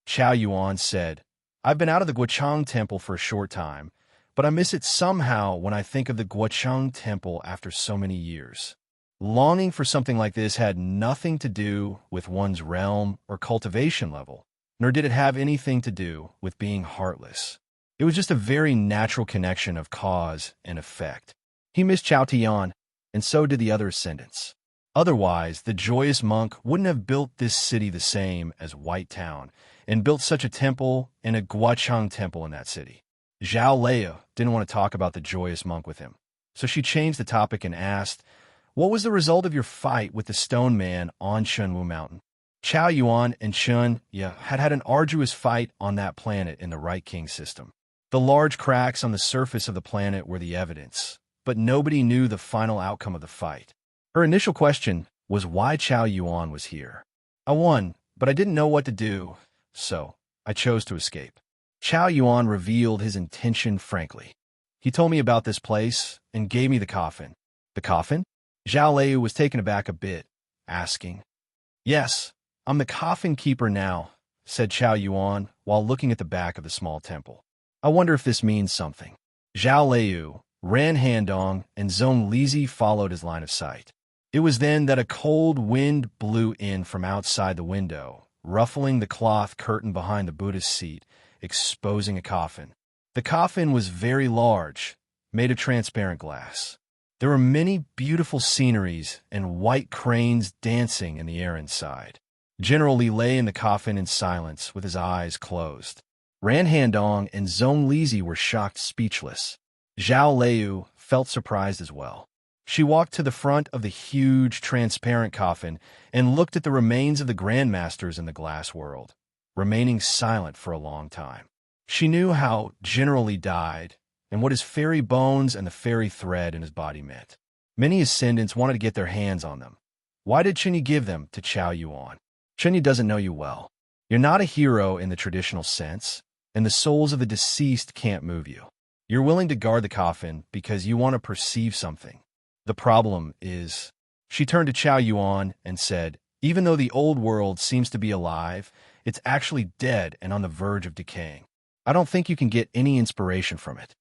Speaker 1: Chao Yuan said, "I've been out of the Guochang Temple for a short time, but I miss it somehow when I think of the Guochang Temple after so many years." Longing for something like this had nothing to do with one's realm or cultivation level, nor did it have anything to do with being heartless. It was just a very natural connection of cause and effect. He missed Chao Tian, and so did the other ascendants. Otherwise, the joyous monk wouldn't have built this city the same as White Town and built such a temple and a Guachang temple in that city. Zhao Lei didn't want to talk about the joyous monk with him, so she changed the topic and asked, "What was the result of your fight with the stone man on Chunwu Mountain?" Chao Yuan and Chun had an arduous fight on that planet in the Right King system. The large cracks on the surface of the planet were the evidence, but nobody knew the final outcome of the fight. Her initial question was why Chao Yuan was here. "I won, but I didn't know what to do, so I chose to escape." Chao Yuan revealed his intention frankly. "He told me about this place and gave me the coffin." "The coffin?" Zhao Lei was taken aback a bit, asking. "Yes, I'm the coffin keeper now," said Chao Yuan while looking at the back of the small temple. "I wonder if this means something." Zhao Lei, Ran Handong, and Zhong Lizi followed his line of sight. It was then that a cold wind blew in from outside the window, ruffling the cloth curtain behind the Buddhist seat, exposing a coffin. The coffin was very large, made of transparent glass. There were many beautiful sceneries and white cranes dancing in the air inside. General Li lay in the coffin in silence with his eyes closed. Ran Handong and Zhong Lizi were shocked speechless. Zhao Lei felt surprised as well. She walked to the front of the huge, transparent coffin and looked at the remains of the grandmasters in the glass world, remaining silent for a long time. She knew how General Li died and what his fairy bones and the fairy thread in his body meant. Many ascendants wanted to get their hands on them. Why did Chunyi give them to Chao Yuan? Chunyi doesn't know you well. You're not a hero in the traditional sense, and the souls of the deceased can't move you. You're willing to guard the coffin because you want to perceive something. The problem is, she turned to Chao Yuan and said, "Even though the old world seems to be alive, it's actually dead and on the verge of decaying. I don't think you can get any inspiration from it.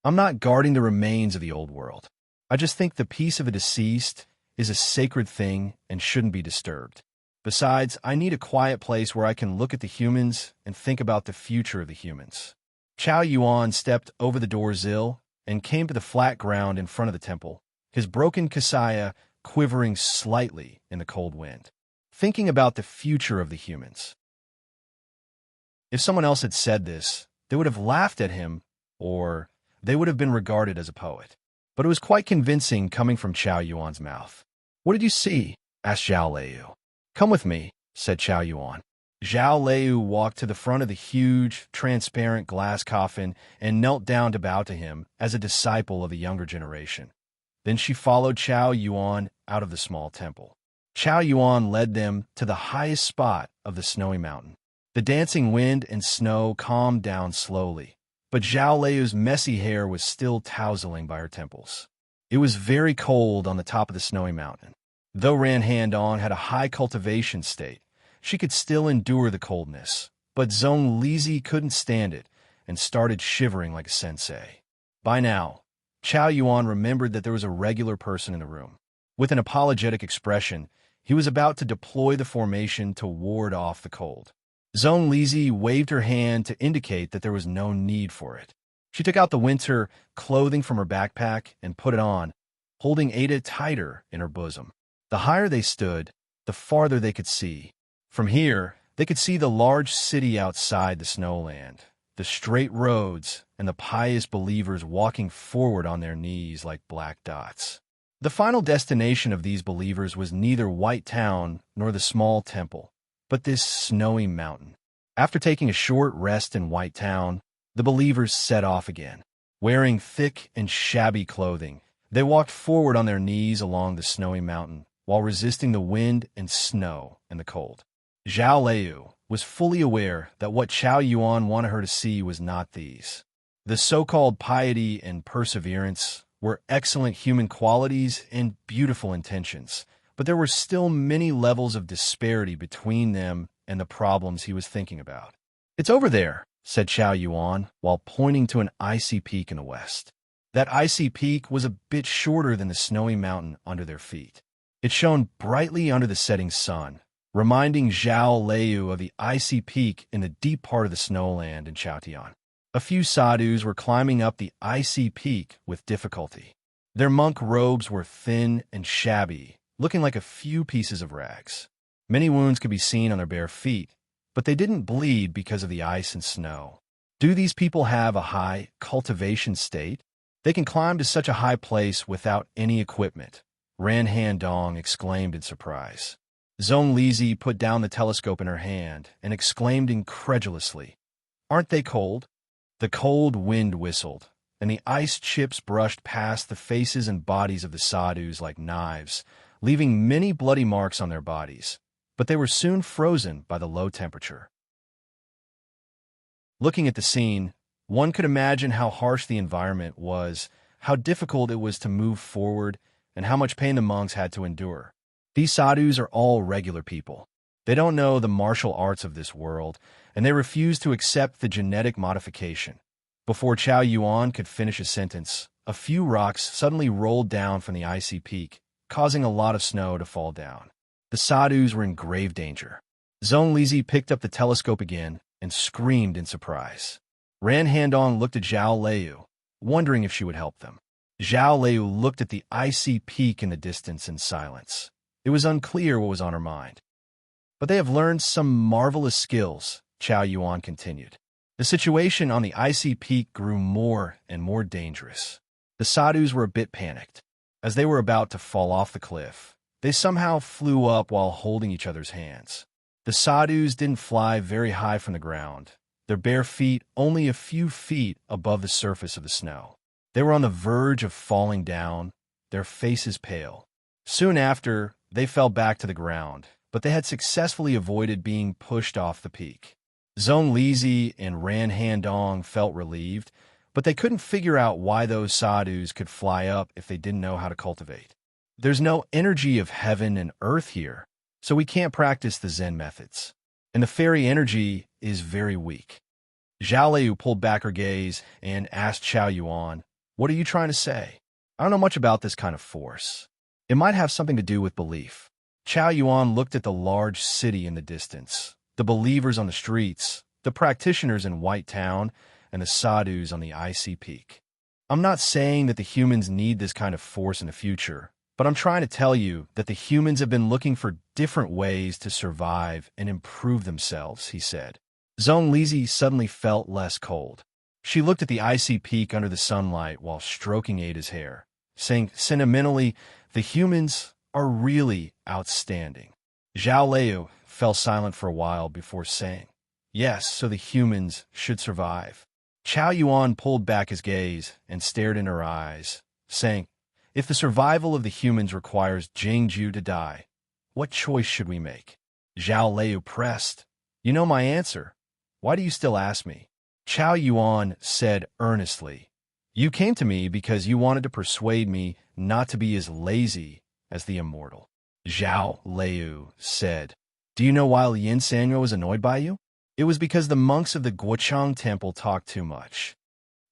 Speaker 1: I'm not guarding the remains of the old world. I just think the peace of a deceased is a sacred thing and shouldn't be disturbed. Besides, I need a quiet place where I can look at the humans and think about the future of the humans." Chao Yuan stepped over the door sill and came to the flat ground in front of the temple, his broken kasaya quivering slightly in the cold wind, thinking about the future of the humans. If someone else had said this, they would have laughed at him, or they would have been regarded as a poet. But it was quite convincing coming from Chao Yuan's mouth. "What did you see?" asked Zhao Lei. "Come with me," said Chao Yuan. Zhao Lei walked to the front of the huge, transparent glass coffin and knelt down to bow to him as a disciple of the younger generation. Then she followed Chao Yuan out of the small temple. Chao Yuan led them to the highest spot of the snowy mountain. The dancing wind and snow calmed down slowly, but Zhao Lei's messy hair was still tousling by her temples. It was very cold on the top of the snowy mountain. Though Ran Handong had a high cultivation state, she could still endure the coldness, but Zhong Lizi couldn't stand it and started shivering like a sensei. By now, Chao Yuan remembered that there was a regular person in the room. With an apologetic expression, he was about to deploy the formation to ward off the cold. Zhong Lizi waved her hand to indicate that there was no need for it. She took out the winter clothing from her backpack and put it on, holding Ada tighter in her bosom. The higher they stood, the farther they could see. From here, they could see the large city outside the snowland, the straight roads, and the pious believers walking forward on their knees like black dots. The final destination of these believers was neither White Town nor the small temple, but this snowy mountain. After taking a short rest in White Town, the believers set off again. Wearing thick and shabby clothing, they walked forward on their knees along the snowy mountain while resisting the wind and snow and the cold. Zhao Lei was fully aware that what Chao Yuan wanted her to see was not these. The so-called piety and perseverance were excellent human qualities and beautiful intentions, but there were still many levels of disparity between them and the problems he was thinking about. "It's over there," said Chao Yuan while pointing to an icy peak in the west. That icy peak was a bit shorter than the snowy mountain under their feet. It shone brightly under the setting sun, reminding Zhao Lei of the icy peak in the deep part of the snowland in Chaotian. A few sadhus were climbing up the icy peak with difficulty. Their monk robes were thin and shabby, looking like a few pieces of rags. Many wounds could be seen on their bare feet, but they didn't bleed because of the ice and snow. Do these people have a high cultivation state? They can climb to such a high place without any equipment, Ran Han Dong exclaimed in surprise. Zhong Lizi put down the telescope in her hand and exclaimed incredulously, "Aren't they cold?" The cold wind whistled, and the ice chips brushed past the faces and bodies of the sadhus like knives, leaving many bloody marks on their bodies, but they were soon frozen by the low temperature. Looking at the scene, one could imagine how harsh the environment was, how difficult it was to move forward, and how much pain the monks had to endure. These sadhus are all regular people. They don't know the martial arts of this world, and they refuse to accept the genetic modification. Before Chow Yuan could finish a sentence, a few rocks suddenly rolled down from the icy peak, causing a lot of snow to fall down. The sadhus were in grave danger. Zhong Lizi picked up the telescope again and screamed in surprise. Ran Handong looked at Zhao Liu, wondering if she would help them. Zhao Liu looked at the icy peak in the distance in silence. It was unclear what was on her mind. "But they have learned some marvelous skills," Chow Yuan continued. The situation on the icy peak grew more and more dangerous. The sadhus were a bit panicked. As they were about to fall off the cliff, they somehow flew up while holding each other's hands. The sadhus didn't fly very high from the ground, their bare feet only a few feet above the surface of the snow. They were on the verge of falling down, their faces pale. Soon after, they fell back to the ground, but they had successfully avoided being pushed off the peak. Zhong Lizi and Ran Handong felt relieved, but they couldn't figure out why those sadhus could fly up if they didn't know how to cultivate. "There's no energy of heaven and earth here, so we can't practice the Zen methods. And the fairy energy is very weak." Zhao Liu pulled back her gaze and asked Chow Yuan, "What are you trying to say? I don't know much about this kind of force. It might have something to do with belief." Chow Yuan looked at the large city in the distance, the believers on the streets, the practitioners in White Town, and the sadhus on the icy peak. "I'm not saying that the humans need this kind of force in the future, but I'm trying to tell you that the humans have been looking for different ways to survive and improve themselves," he said. Zhong Lizi suddenly felt less cold. She looked at the icy peak under the sunlight while stroking Ada's hair, saying sentimentally, "The humans are really outstanding." Zhao Liu fell silent for a while before saying, "Yes, so the humans should survive." Chow Yuan pulled back his gaze and stared in her eyes, saying, "If the survival of the humans requires Jingju to die, what choice should we make?" Zhao Liu pressed, "You know my answer. Why do you still ask me?" Chow Yuan said earnestly, "You came to me because you wanted to persuade me not to be as lazy as the immortal." Zhao Liu said, "Do you know why Yin Sanyo was annoyed by you? It was because the monks of the Guochang Temple talked too much."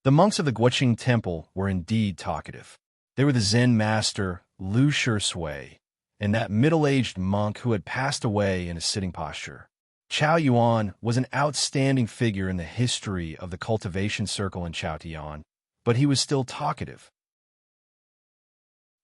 Speaker 1: The monks of the Guochang Temple were indeed talkative. They were the Zen master Lu Shui and that middle-aged monk who had passed away in a sitting posture. Chow Yuan was an outstanding figure in the history of the cultivation circle in Chaotian, but he was still talkative.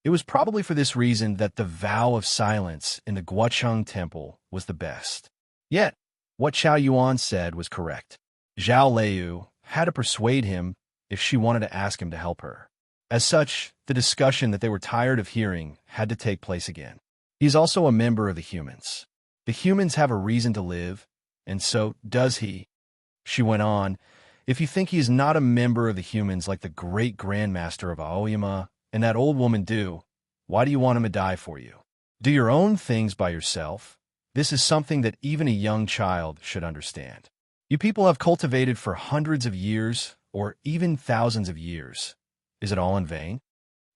Speaker 1: It was probably for this reason that the vow of silence in the Guochang Temple was the best. Yet, what Chow Yuan said was correct. Zhao Liu had to persuade him if she wanted to ask him to help her. As such, the discussion that they were tired of hearing had to take place again. He is also a member of the humans. The humans have a reason to live, and so does he. She went on, "If you think he is not a member of the humans like the great grandmaster of Aoyama and that old woman do, why do you want him to die for you? Do your own things by yourself. This is something that even a young child should understand. You people have cultivated for hundreds of years, or even thousands of years. Is it all in vain?"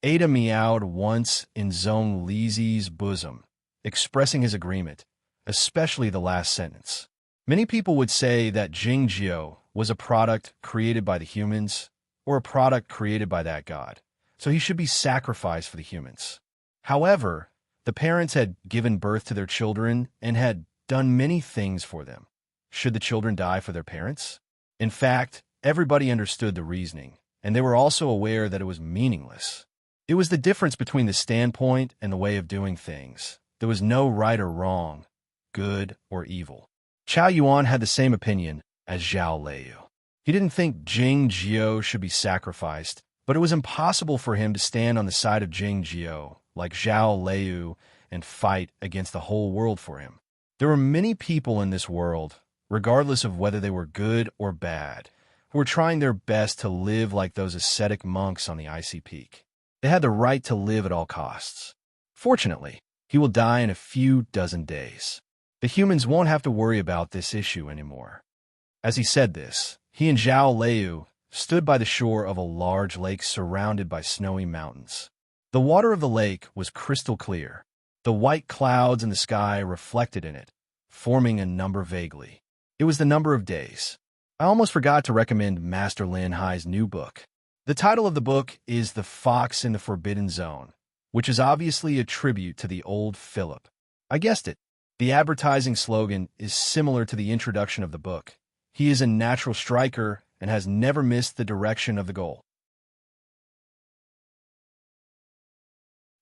Speaker 1: Ada meowed once in Zhong Lizi's bosom, expressing his agreement, especially the last sentence. Many people would say that Jingjiu was a product created by the humans, or a product created by that god, so he should be sacrificed for the humans. However, the parents had given birth to their children and had done many things for them. Should the children die for their parents? In fact, everybody understood the reasoning, and they were also aware that it was meaningless. It was the difference between the standpoint and the way of doing things. There was no right or wrong, good or evil. Chao Yuan had the same opinion as Zhao Liu. He didn't think Jing Jiao should be sacrificed, but it was impossible for him to stand on the side of Jing Jiao, like Zhao Liu, and fight against the whole world for him. There were many people in this world, regardless of whether they were good or bad, who were trying their best to live like those ascetic monks on the icy peak. They had the right to live at all costs. Fortunately, he will die in a few dozen days. The humans won't have to worry about this issue anymore. As he said this, he and Zhao Liu stood by the shore of a large lake surrounded by snowy mountains. The water of the lake was crystal clear. The white clouds in the sky reflected in it, forming a number vaguely. It was the number of days. I almost forgot to recommend Master Lin Hai's new book. The title of the book is The Fox in the Forbidden Zone, which is obviously a tribute to the old Philip. I guessed it. The advertising slogan is similar to the introduction of the book. He is a natural striker and has never missed the direction of the goal.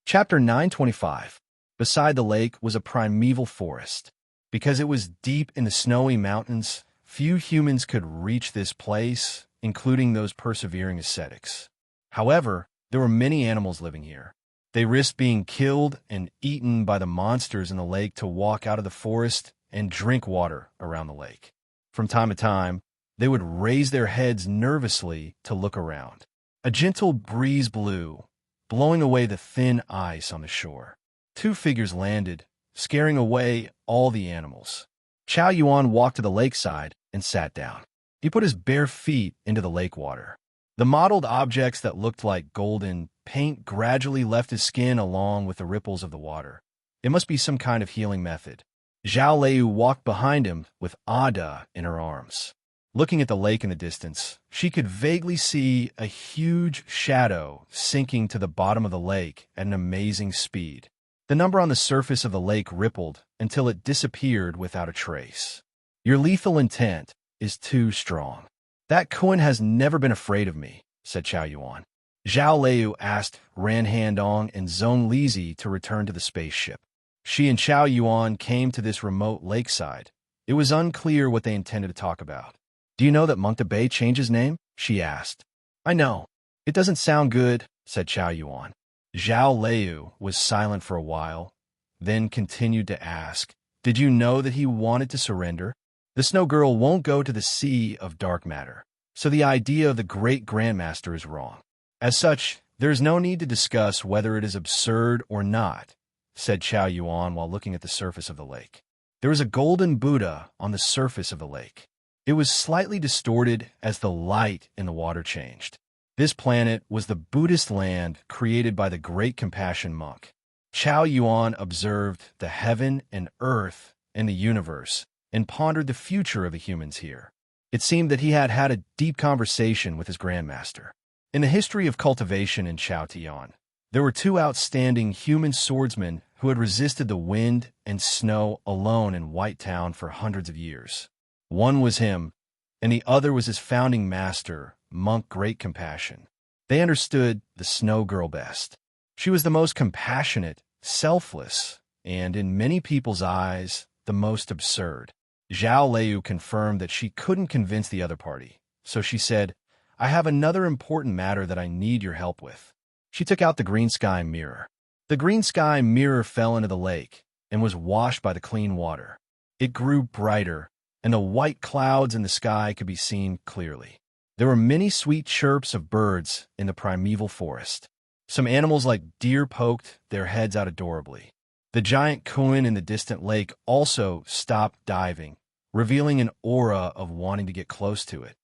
Speaker 1: Chapter 925. Beside the lake was a primeval forest. Because it was deep in the snowy mountains, few humans could reach this place, including those persevering ascetics. However, there were many animals living here. They risked being killed and eaten by the monsters in the lake to walk out of the forest and drink water around the lake. From time to time, they would raise their heads nervously to look around. A gentle breeze blew, blowing away the thin ice on the shore. Two figures landed, scaring away all the animals. Chao Yuan walked to the lakeside and sat down. He put his bare feet into the lake water. The mottled objects that looked like golden paint gradually left his skin along with the ripples of the water. It must be some kind of healing method. Zhao Liu walked behind him with Ada in her arms. Looking at the lake in the distance, she could vaguely see a huge shadow sinking to the bottom of the lake at an amazing speed. The number on the surface of the lake rippled until it disappeared without a trace. Your lethal intent is too strong. That Kun has never been afraid of me, said Chao Yuan. Zhao Liu asked Ran Handong and Zhong Lizi to return to the spaceship. She and Chao Yuan came to this remote lakeside. It was unclear what they intended to talk about. Do you know that Monk Bay changed his name? She asked. I know. It doesn't sound good, said Chao Yuan. Zhao Liu was silent for a while, then continued to ask, did you know that he wanted to surrender? The Snow Girl won't go to the sea of dark matter, so the idea of the great Grandmaster is wrong. As such, there is no need to discuss whether it is absurd or not, said Chao Yuan while looking at the surface of the lake. There is a golden Buddha on the surface of the lake. It was slightly distorted as the light in the water changed. This planet was the Buddhist land created by the Great Compassion monk. Chao Yuan observed the heaven and earth and the universe and pondered the future of the humans here. It seemed that he had had a deep conversation with his grandmaster. In the history of cultivation in Chaotian, there were two outstanding human swordsmen who had resisted the wind and snow alone in White Town for hundreds of years. One was him, and the other was his founding master, Monk Great Compassion. They understood the Snow Girl best. She was the most compassionate, selfless, and, in many people's eyes, the most absurd. Zhao Liu confirmed that she couldn't convince the other party, so she said, I have another important matter that I need your help with. She took out the green sky mirror. The green sky mirror fell into the lake and was washed by the clean water. It grew brighter, and the white clouds in the sky could be seen clearly. There were many sweet chirps of birds in the primeval forest. Some animals like deer poked their heads out adorably. The giant Kuin in the distant lake also stopped diving, revealing an aura of wanting to get close to it.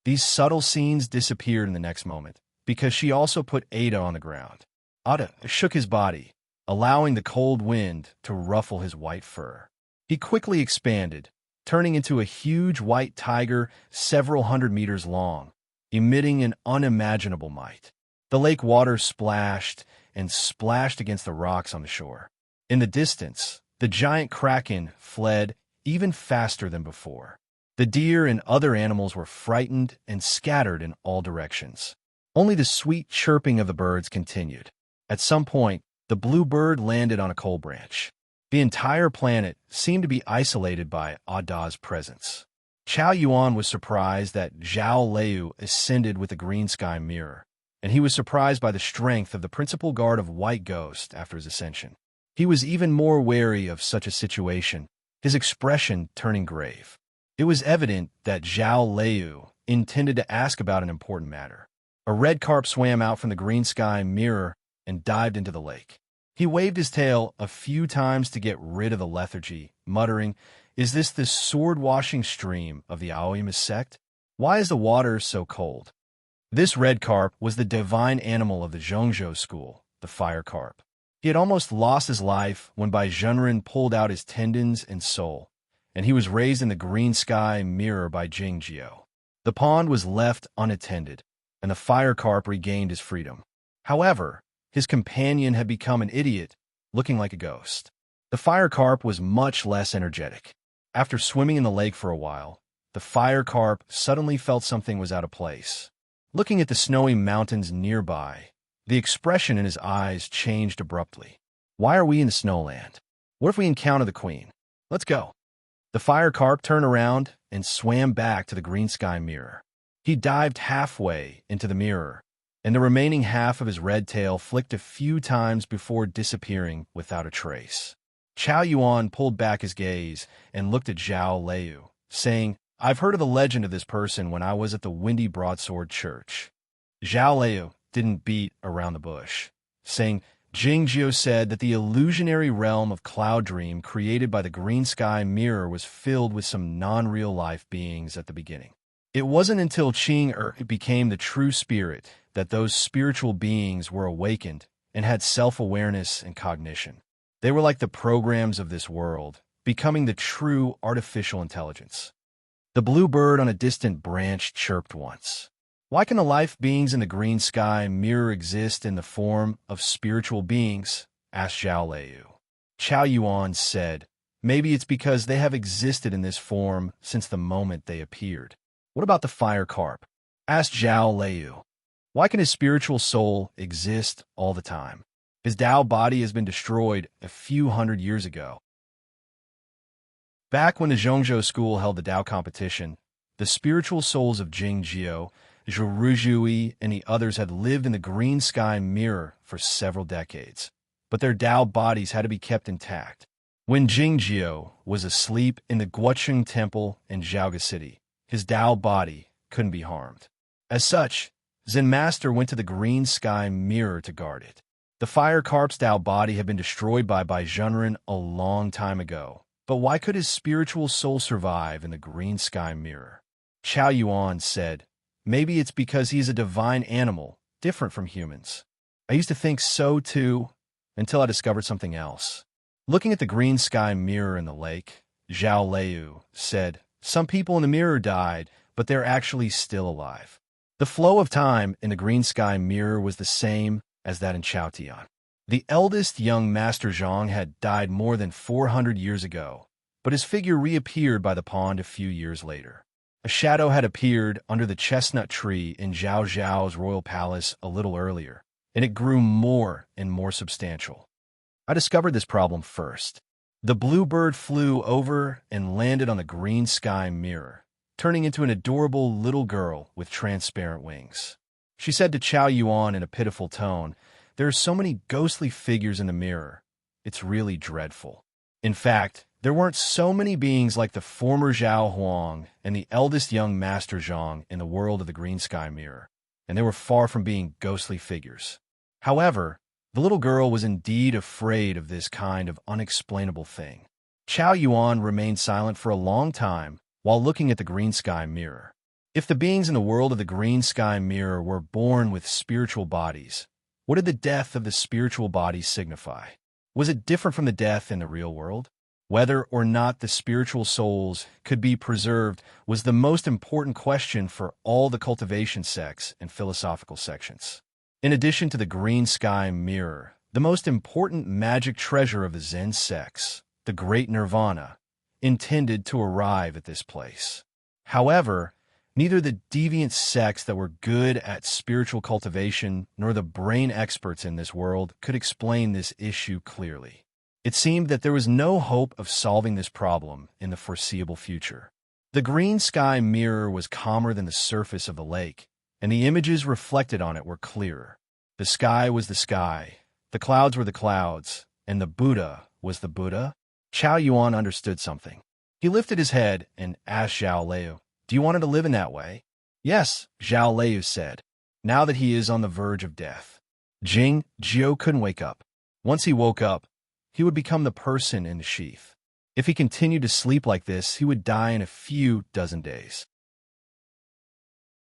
Speaker 1: These subtle scenes disappeared in the next moment, because she also put Ada on the ground. Ada shook his body, allowing the cold wind to ruffle his white fur. He quickly expanded, turning into a huge white tiger several hundred meters long, emitting an unimaginable might. The lake water splashed and splashed against the rocks on the shore. In the distance, the giant kraken fled even faster than before. The deer and other animals were frightened and scattered in all directions. Only the sweet chirping of the birds continued. At some point, the bluebird landed on a coal branch. The entire planet seemed to be isolated by Ada's presence. Chao Yuan was surprised that Zhao Liu ascended with the green sky mirror, and he was surprised by the strength of the principal guard of White Ghost after his ascension. He was even more wary of such a situation, his expression turning grave. It was evident that Zhao Liu intended to ask about an important matter. A red carp swam out from the green sky mirror and dived into the lake. He waved his tail a few times to get rid of the lethargy, muttering, "Is this the sword-washing stream of the Aoyama sect? Why is the water so cold?" This red carp was the divine animal of the Zhongzhou school, the fire carp. He had almost lost his life when Bai Zhenren pulled out his tendons and soul, and he was raised in the green sky mirror by Jingjiu. The pond was left unattended, and the fire carp regained his freedom. However, his companion had become an idiot, looking like a ghost. The fire carp was much less energetic. After swimming in the lake for a while, the fire carp suddenly felt something was out of place. Looking at the snowy mountains nearby, the expression in his eyes changed abruptly. "Why are we in the snowland? What if we encounter the queen? Let's go." The fire carp turned around and swam back to the green sky mirror. He dived halfway into the mirror, and the remaining half of his red tail flicked a few times before disappearing without a trace. Chao Yuan pulled back his gaze and looked at Zhao Liu, saying, "I've heard of the legend of this person when I was at the Windy Broadsword Church." Zhao Liu didn't beat around the bush, saying, "Jingjiu said that the illusionary realm of Cloud Dream created by the green sky mirror was filled with some non-real life beings at the beginning. It wasn't until Qing became the true spirit that those spiritual beings were awakened and had self-awareness and cognition. They were like the programs of this world, becoming the true artificial intelligence." The bluebird on a distant branch chirped once. "Why can the life beings in the green sky mirror exist in the form of spiritual beings?" asked Zhao Liu. Chao Yuan said, "Maybe it's because they have existed in this form since the moment they appeared." "What about the fire carp?" asked Zhao Liu. "Why can his spiritual soul exist all the time? His Tao body has been destroyed a few hundred years ago." Back when the Zhongzhou school held the Tao competition, the spiritual souls of Jingjiu, Zhuruzhui, and the others had lived in the green sky mirror for several decades, but their Tao bodies had to be kept intact. When Jingjiu was asleep in the Guocheng Temple in Zhaoga City, his Tao body couldn't be harmed. As such, Zen Master went to the green sky mirror to guard it. The fire carp's Tao body had been destroyed by Bai Zhenren a long time ago, but why could his spiritual soul survive in the green sky mirror? Chao Yuan said, "Maybe it's because he's a divine animal, different from humans." I used to think so too, until I discovered something else. Looking at the green sky mirror in the lake, Zhao Liu said, "Some people in the mirror died, but they're actually still alive." The flow of time in the green sky mirror was the same as that in Chaotian. The eldest young Master Zhang had died more than 400 years ago, but his figure reappeared by the pond a few years later. A shadow had appeared under the chestnut tree in Zhao Zhao's royal palace a little earlier, and it grew more and more substantial. I discovered this problem first. The bluebird flew over and landed on the green sky mirror, turning into an adorable little girl with transparent wings. She said to Chao Yuan in a pitiful tone, "There are so many ghostly figures in the mirror. It's really dreadful." In fact, there weren't so many beings like the former Zhao Huang and the eldest young Master Zhang in the world of the green sky mirror, and they were far from being ghostly figures. However, the little girl was indeed afraid of this kind of unexplainable thing. Chao Yuan remained silent for a long time while looking at the green sky mirror. If the beings in the world of the green sky mirror were born with spiritual bodies, what did the death of the spiritual bodies signify? Was it different from the death in the real world? Whether or not the spiritual souls could be preserved was the most important question for all the cultivation sects and philosophical sections. In addition to the green sky mirror, the most important magic treasure of the Zen sects, the Great Nirvana, intended to arrive at this place. However, Neither the deviant sects that were good at spiritual cultivation nor the brain experts in this world could explain this issue clearly. It seemed that there was no hope of solving this problem in the foreseeable future. The green sky mirror was calmer than the surface of the lake, and the images reflected on it were clearer. The sky was the sky, the clouds were the clouds, and the Buddha was the Buddha. Chao Yuan understood something. He lifted his head and asked Zhao Liu, "Do you want it to live in that way?" "Yes," Zhao Liu said, "now that he is on the verge of death." Jing Jiu couldn't wake up. Once he woke up, he would become the person in the sheath. If he continued to sleep like this, he would die in a few dozen days.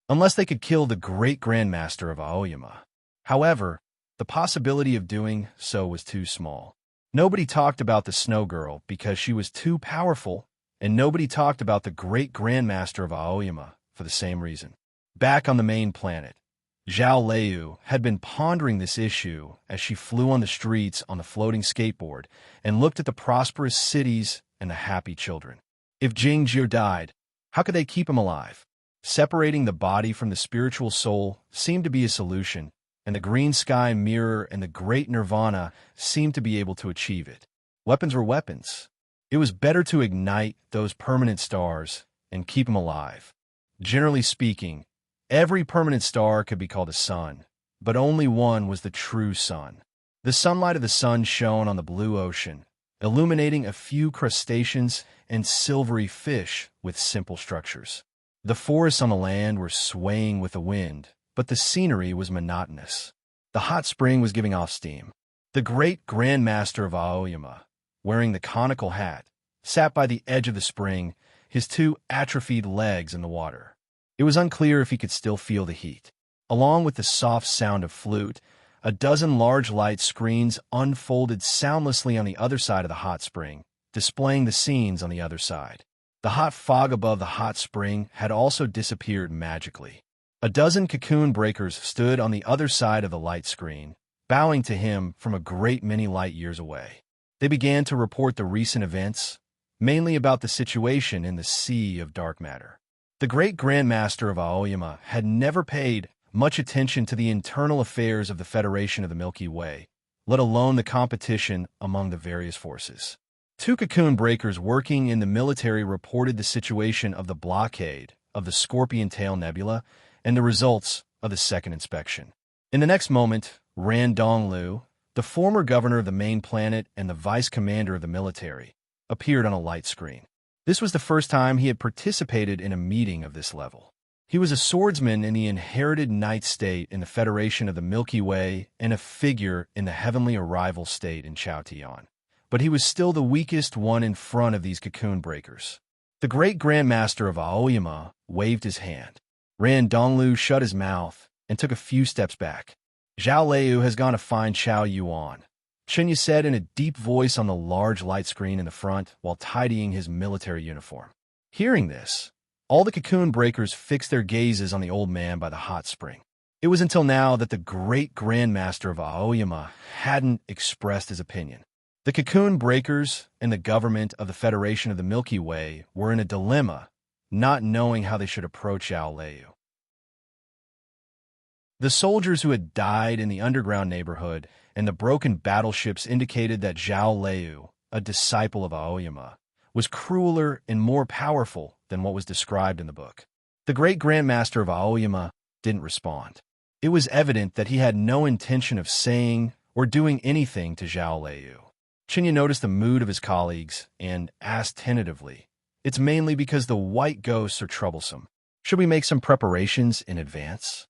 Speaker 1: Unless they could kill the great grandmaster of Aoyama. However, the possibility of doing so was too small. Nobody talked about the Snow Girl because she was too powerful, and nobody talked about the great grandmaster of Aoyama for the same reason. Back on the main planet, Zhao Liu had been pondering this issue as she flew on the streets on the floating skateboard and looked at the prosperous cities and the happy children. If Jing Jiu died, how could they keep him alive? Separating the body from the spiritual soul seemed to be a solution, and the green sky mirror and the great nirvana seemed to be able to achieve it. Weapons were weapons. It was better to ignite those permanent stars and keep them alive. Generally speaking, every permanent star could be called a sun, but only one was the true sun. The sunlight of the sun shone on the blue ocean, illuminating a few crustaceans and silvery fish with simple structures. The forests on the land were swaying with the wind, but the scenery was monotonous. The hot spring was giving off steam. The great grandmaster of Aoyama, wearing the conical hat, sat by the edge of the spring, his two atrophied legs in the water. It was unclear if he could still feel the heat. Along with the soft sound of flute, a dozen large light screens unfolded soundlessly on the other side of the hot spring, displaying the scenes on the other side. The hot fog above the hot spring had also disappeared magically. A dozen cocoon breakers stood on the other side of the light screen, bowing to him from a great many light years away. They began to report the recent events, mainly about the situation in the sea of dark matter. The great grandmaster of Aoyama had never paid much attention to the internal affairs of the Federation of the Milky Way, let alone the competition among the various forces. Two cocoon breakers working in the military reported the situation of the blockade of the Scorpion Tail Nebula and the results of the second inspection. In the next moment, Ran Donglu, the former governor of the main planet and the vice commander of the military, appeared on a light screen. This was the first time he had participated in a meeting of this level. He was a swordsman in the inherited knight state in the Federation of the Milky Way and a figure in the heavenly arrival state in Chaotian. But he was still the weakest one in front of these cocoon breakers. The great grandmaster of Aoyama waved his hand. Ran Donglu shut his mouth and took a few steps back. "Zhao Liu has gone to find Chao Yuan," Chen said in a deep voice on the large light screen in the front while tidying his military uniform. Hearing this, all the cocoon breakers fixed their gazes on the old man by the hot spring. It was until now that the great grandmaster of Aoyama hadn't expressed his opinion. The cocoon breakers and the government of the Federation of the Milky Way were in a dilemma, not knowing how they should approach Zhao Liu. The soldiers who had died in the underground neighborhood and the broken battleships indicated that Zhao Liu, a disciple of Aoyama, was crueler and more powerful than what was described in the book. The great grandmaster of Aoyama didn't respond. It was evident that he had no intention of saying or doing anything to Zhao Liu. Chinya noticed the mood of his colleagues and asked tentatively, "It's mainly because the white ghosts are troublesome. Should we make some preparations in advance?"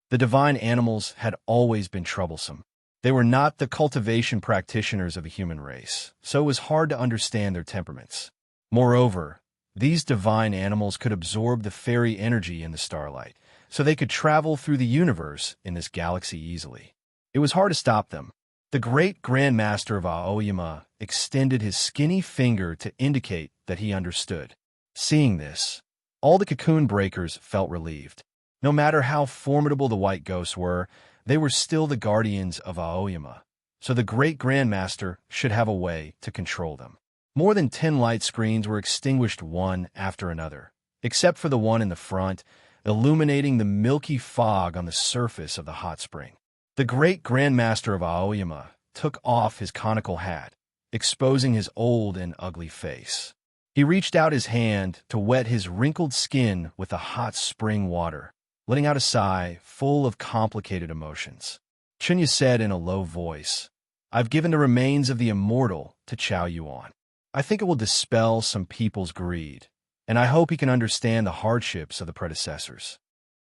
Speaker 1: The divine animals had always been troublesome. They were not the cultivation practitioners of the human race, so it was hard to understand their temperaments. Moreover, these divine animals could absorb the fairy energy in the starlight, so they could travel through the universe in this galaxy easily. It was hard to stop them. The great grandmaster of Aoyama extended his skinny finger to indicate that he understood. Seeing this, all the cocoon breakers felt relieved. No matter how formidable the white ghosts were, they were still the guardians of Aoyama, so the great grandmaster should have a way to control them. More than 10 light screens were extinguished one after another, except for the one in the front, illuminating the milky fog on the surface of the hot spring. The great Grandmaster of Aoyama took off his conical hat, exposing his old and ugly face. He reached out his hand to wet his wrinkled skin with the hot spring water, letting out a sigh full of complicated emotions. Chunya said in a low voice, "I've given the remains of the immortal to Chow Yuan. I think it will dispel some people's greed, and I hope he can understand the hardships of the predecessors."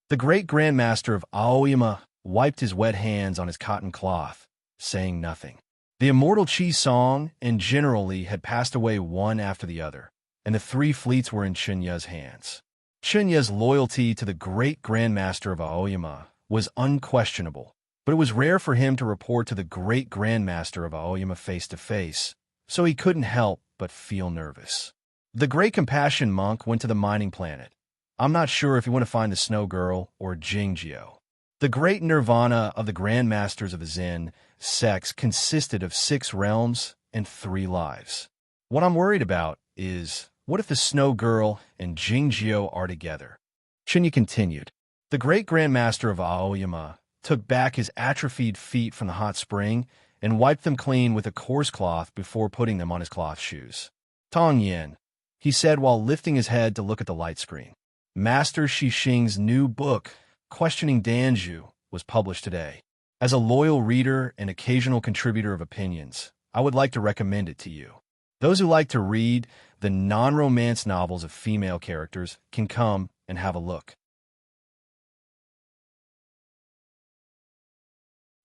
Speaker 1: The great Grandmaster of Aoyama wiped his wet hands on his cotton cloth, saying nothing. The immortal Chi Song and General Li had passed away one after the other, and the three fleets were in Chunya's hands. Chunya's loyalty to the great Grandmaster of Aoyama was unquestionable, but it was rare for him to report to the great Grandmaster of Aoyama face to face, so he couldn't help but feel nervous. The great Compassion Monk went to the mining planet. I'm not sure if you want to find the Snow Girl or Jingjio. The great Nirvana of the Grandmasters of the Zen sects consisted of 6 realms and 3 lives. What I'm worried about is, what if the Snow Girl and Jingjio are together? Chunya continued. The great Grandmaster of Aoyama took back his atrophied feet from the hot spring and wiped them clean with a coarse cloth before putting them on his cloth shoes. Tong Yin, he said while lifting his head to look at the light screen. Master Shixing's new book, Questioning Danju, was published today. As a loyal reader and occasional contributor of opinions, I would like to recommend it to you. Those who like to read the non-romance novels of female characters can come and have a look.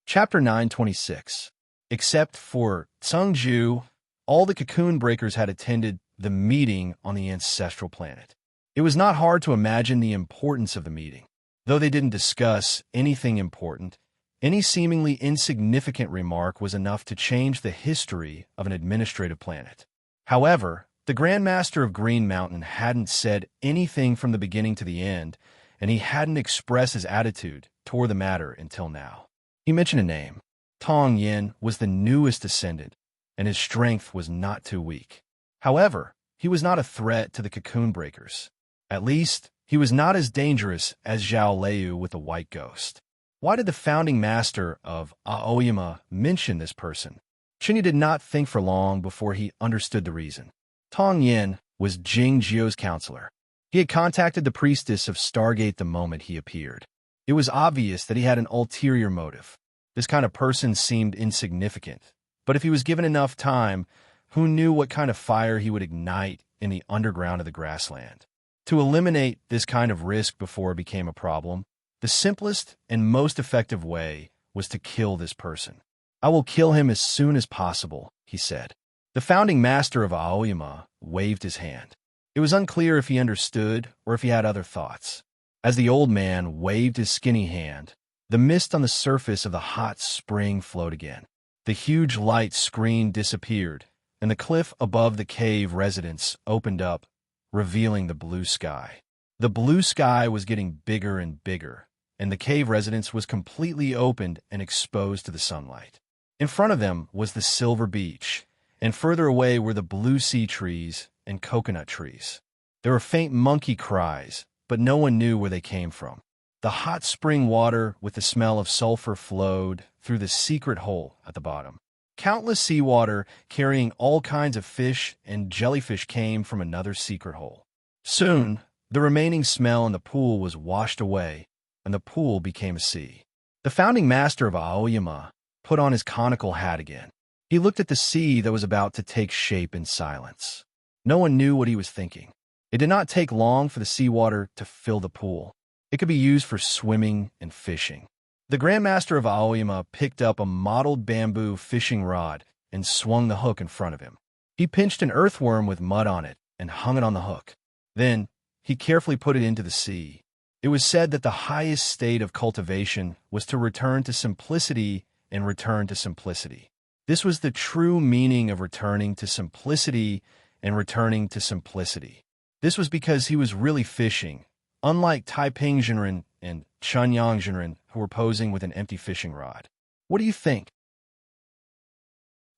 Speaker 1: Chapter 926. Except for Tsungju, all the cocoon breakers had attended the meeting on the ancestral planet. It was not hard to imagine the importance of the meeting. Though they didn't discuss anything important, any seemingly insignificant remark was enough to change the history of an administrative planet. However, the Grandmaster of Green Mountain hadn't said anything from the beginning to the end, and he hadn't expressed his attitude toward the matter until now. He mentioned a name. Tong Yin was the newest ascendant, and his strength was not too weak. However, he was not a threat to the cocoon breakers. At least, he was not as dangerous as Zhao Liu with the White Ghost. Why did the founding master of Aoyama mention this person? Chunya did not think for long before he understood the reason. Tong Yin was Jing Jio's counselor. He had contacted the priestess of Stargate the moment he appeared. It was obvious that he had an ulterior motive. This kind of person seemed insignificant, but if he was given enough time, who knew what kind of fire he would ignite in the underground of the grassland? To eliminate this kind of risk before it became a problem, the simplest and most effective way was to kill this person. I will kill him as soon as possible, he said. The founding master of Aoyama waved his hand. It was unclear if he understood or if he had other thoughts. As the old man waved his skinny hand, the mist on the surface of the hot spring flowed again. The huge light screen disappeared, and the cliff above the cave residence opened up, revealing the blue sky. The blue sky was getting bigger and bigger, and the cave residence was completely opened and exposed to the sunlight. In front of them was the silver beach, and further away were the blue sea trees and coconut trees. There were faint monkey cries, but no one knew where they came from. The hot spring water with the smell of sulfur flowed through the secret hole at the bottom. Countless seawater carrying all kinds of fish and jellyfish came from another secret hole. Soon, the remaining smell in the pool was washed away, and the pool became a sea. The founding master of Aoyama put on his conical hat again. He looked at the sea that was about to take shape in silence. No one knew what he was thinking. It did not take long for the seawater to fill the pool. It could be used for swimming and fishing. The Grandmaster of Aoyama picked up a mottled bamboo fishing rod and swung the hook in front of him. He pinched an earthworm with mud on it and hung it on the hook. Then, he carefully put it into the sea. It was said that the highest state of cultivation was to return to simplicity and return to simplicity. This was the true meaning of returning to simplicity and returning to simplicity. This was because he was really fishing, unlike Taiping Jinren and Chunyang Jinren, who were posing with an empty fishing rod. What do you think?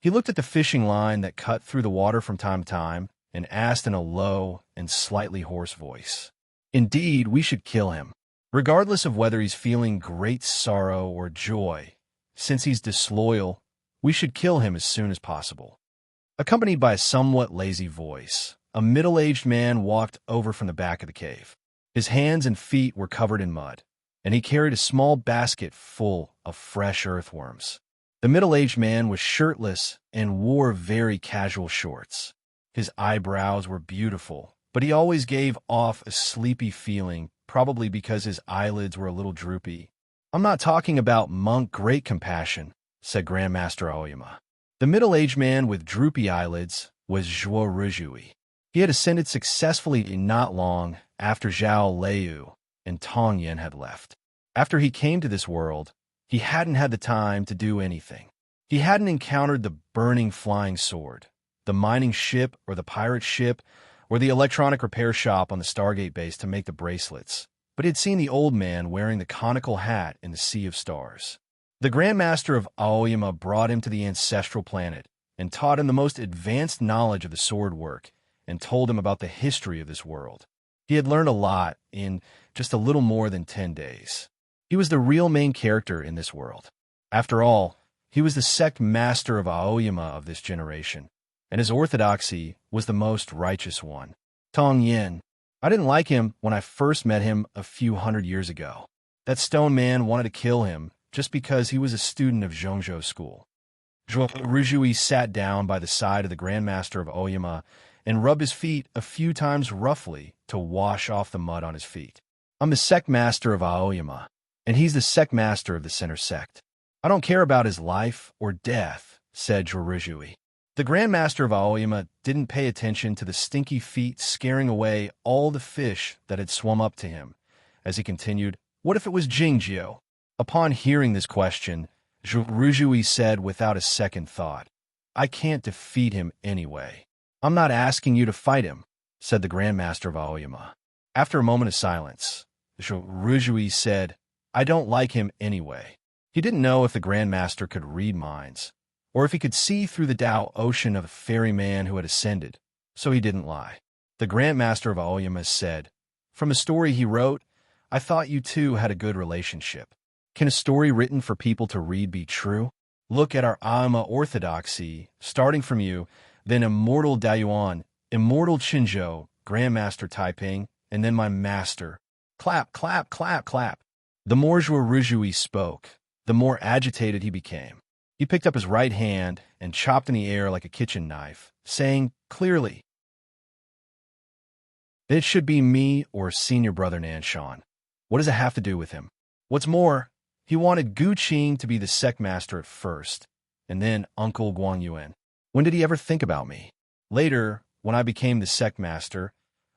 Speaker 1: He looked at the fishing line that cut through the water from time to time and asked in a low and slightly hoarse voice. Indeed, we should kill him, regardless of whether he's feeling great sorrow or joy. Since he's disloyal, we should kill him as soon as possible. Accompanied by a somewhat lazy voice, a middle-aged man walked over from the back of the cave. His hands and feet were covered in mud, and he carried a small basket full of fresh earthworms. The middle-aged man was shirtless and wore very casual shorts. His eyebrows were beautiful, but he always gave off a sleepy feeling, probably because his eyelids were a little droopy. "I'm not talking about monk great compassion," said Grandmaster Aoyama. The middle-aged man with droopy eyelids was Zhuo Ruzhui. He had ascended successfully not long after Zhao Liu and Tong Yin had left. After he came to this world, he hadn't had the time to do anything. He hadn't encountered the burning flying sword, the mining ship or the pirate ship, or the electronic repair shop on the Stargate base to make the bracelets, but he had seen the old man wearing the conical hat in the Sea of Stars. The Grandmaster of Aoyama brought him to the ancestral planet and taught him the most advanced knowledge of the sword work and told him about the history of this world. He had learned a lot in just a little more than 10 days. He was the real main character in this world. After all, he was the sect master of Aoyama of this generation, and his orthodoxy was the most righteous one. Tong Yin. I didn't like him when I first met him a few hundred years ago. That stone man wanted to kill him just because he was a student of Zhongzhou school. Zhuo Ruzhui sat down by the side of the Grandmaster of Aoyama and rubbed his feet a few times roughly to wash off the mud on his feet. "I'm the sect master of Aoyama, and he's the sect master of the center sect. I don't care about his life or death," said Zhuo Ruzhui. The Grandmaster of Aoyama didn't pay attention to the stinky feet scaring away all the fish that had swum up to him, as he continued, "What if it was Jingjiu?" Upon hearing this question, Zhuo Ruzhui said without a second thought, "I can't defeat him anyway." "I'm not asking you to fight him," said the Grandmaster of Aoyama. After a moment of silence, Zhuo Ruzhui said, "I don't like him anyway." He didn't know if the Grandmaster could read minds, or if he could see through the Tao ocean of a ferryman who had ascended, so he didn't lie. The Grandmaster of Aoyama said, "From a story he wrote, I thought you two had a good relationship. Can a story written for people to read be true? Look at our Aoyama orthodoxy, starting from you, then Immortal Dayuan, Immortal Qinzhou, Grandmaster Taiping, and then my master." Clap, clap, clap, clap. The more Zhuo Ruzhui spoke, the more agitated he became. He picked up his right hand and chopped in the air like a kitchen knife, saying clearly, "It should be me or senior brother Nanshan. What does it have to do with him? What's more, he wanted Gu Qing to be the sect master at first, and then Uncle Guang Yuan. When did he ever think about me? Later, when I became the sect master,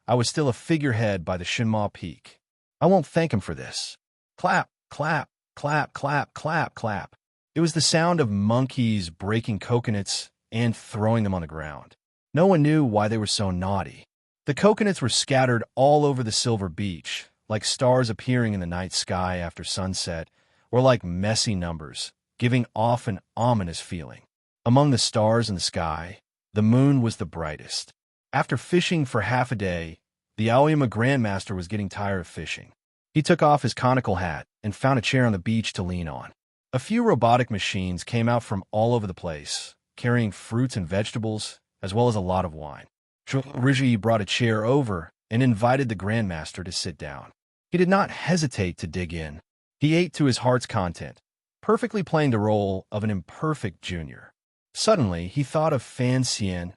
Speaker 1: I was still a figurehead by the Shinma Peak. I won't thank him for this." Clap, clap, clap, clap, clap, clap. It was the sound of monkeys breaking coconuts and throwing them on the ground. No one knew why they were so naughty. The coconuts were scattered all over the silver beach, like stars appearing in the night sky after sunset, or like messy numbers, giving off an ominous feeling. Among the stars in the sky, the moon was the brightest. After fishing for half a day, the Aoyama Grandmaster was getting tired of fishing. He took off his conical hat and found a chair on the beach to lean on. A few robotic machines came out from all over the place, carrying fruits and vegetables, as well as a lot of wine. Ruzhui brought a chair over and invited the Grandmaster to sit down. He did not hesitate to dig in. He ate to his heart's content, perfectly playing the role of an imperfect junior. Suddenly, he thought of Fan Xian.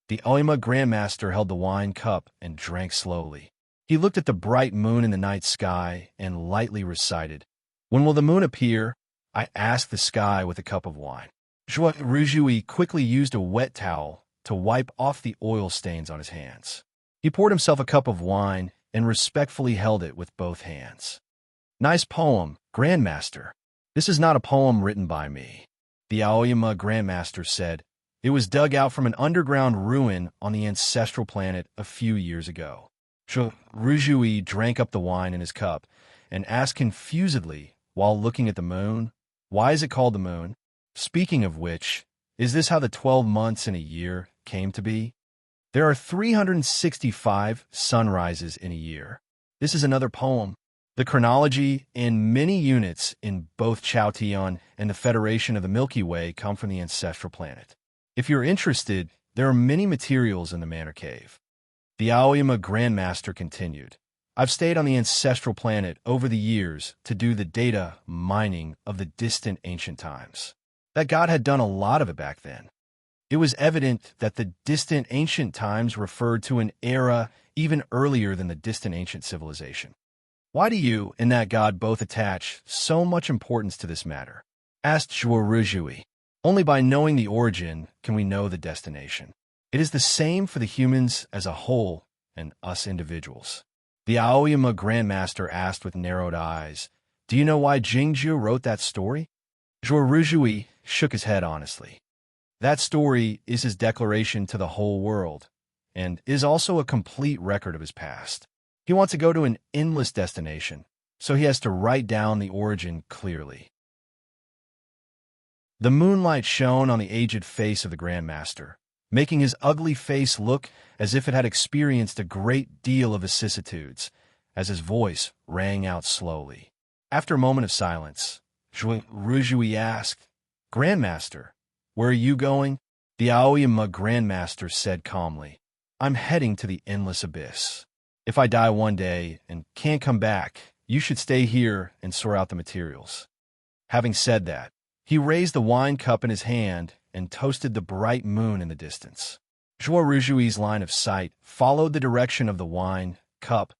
Speaker 1: The Aoyama Grandmaster held the wine cup and drank slowly. He looked at the bright moon in the night sky and lightly recited, "When will the moon appear? I asked the sky with a cup of wine." Zhuo Ruzhui quickly used a wet towel to wipe off the oil stains on his hands. He poured himself a cup of wine and respectfully held it with both hands. "Nice poem, Grandmaster. This is not a poem written by me," the Aoyama Grandmaster said. "It was dug out from an underground ruin on the ancestral planet a few years ago." Zhuo Ruzhui drank up the wine in his cup and asked confusedly while looking at the moon, "Why is it called the moon? Speaking of which, is this how the 12 months in a year came to be? There are 365 sunrises in a year. This is another poem. The chronology and many units in both Chowtian and the Federation of the Milky Way come from the ancestral planet. If you're interested, there are many materials in the Manor Cave. The Aoyama Grandmaster continued. I've stayed on the ancestral planet over the years to do the data mining of the distant ancient times. That God had done a lot of it back then. It was evident that the distant ancient times referred to an era even earlier than the distant ancient civilization. Why do you and that God both attach so much importance to this matter? Asked Zhuoruzhui. Only by knowing the origin can we know the destination. It is the same for the humans as a whole and us individuals. The Aoyama Grandmaster asked with narrowed eyes, do you know why Jingzhu wrote that story? Zhuoruzhui shook his head honestly. That story is his declaration to the whole world, and is also a complete record of his past. He wants to go to an endless destination, so he has to write down the origin clearly. The moonlight shone on the aged face of the Grandmaster, making his ugly face look as if it had experienced a great deal of vicissitudes, as his voice rang out slowly. After a moment of silence, Zhuoruzhui asked, Grandmaster, where are you going? The Aoyama Grandmaster said calmly, I'm heading to the endless abyss. If I die one day and can't come back, you should stay here and sort out the materials. Having said that, he raised the wine cup in his hand and toasted the bright moon in the distance. Zhuoruzhui's line of sight followed the direction of the wine cup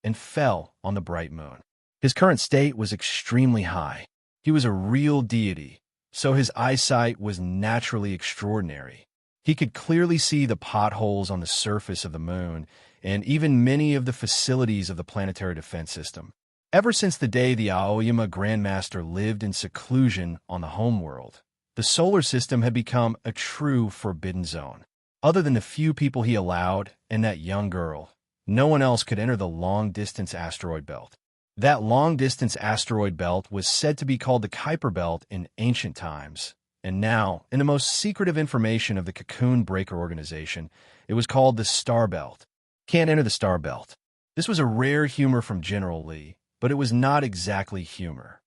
Speaker 1: and fell on the bright moon. His current state was extremely high. He was a real deity, so his eyesight was naturally extraordinary. He could clearly see the potholes on the surface of the moon and even many of the facilities of the planetary defense system. Ever since the day the Aoyama Grandmaster lived in seclusion on the homeworld, the solar system had become a true forbidden zone. Other than the few people he allowed and that young girl, no one else could enter the long-distance asteroid belt. That long-distance asteroid belt was said to be called the Kuiper Belt in ancient times, and now, in the most secretive information of the Cocoon Breaker organization, it was called the Star Belt. Can't enter the Star Belt. This was a rare humor from General Lee, but it was not exactly humor.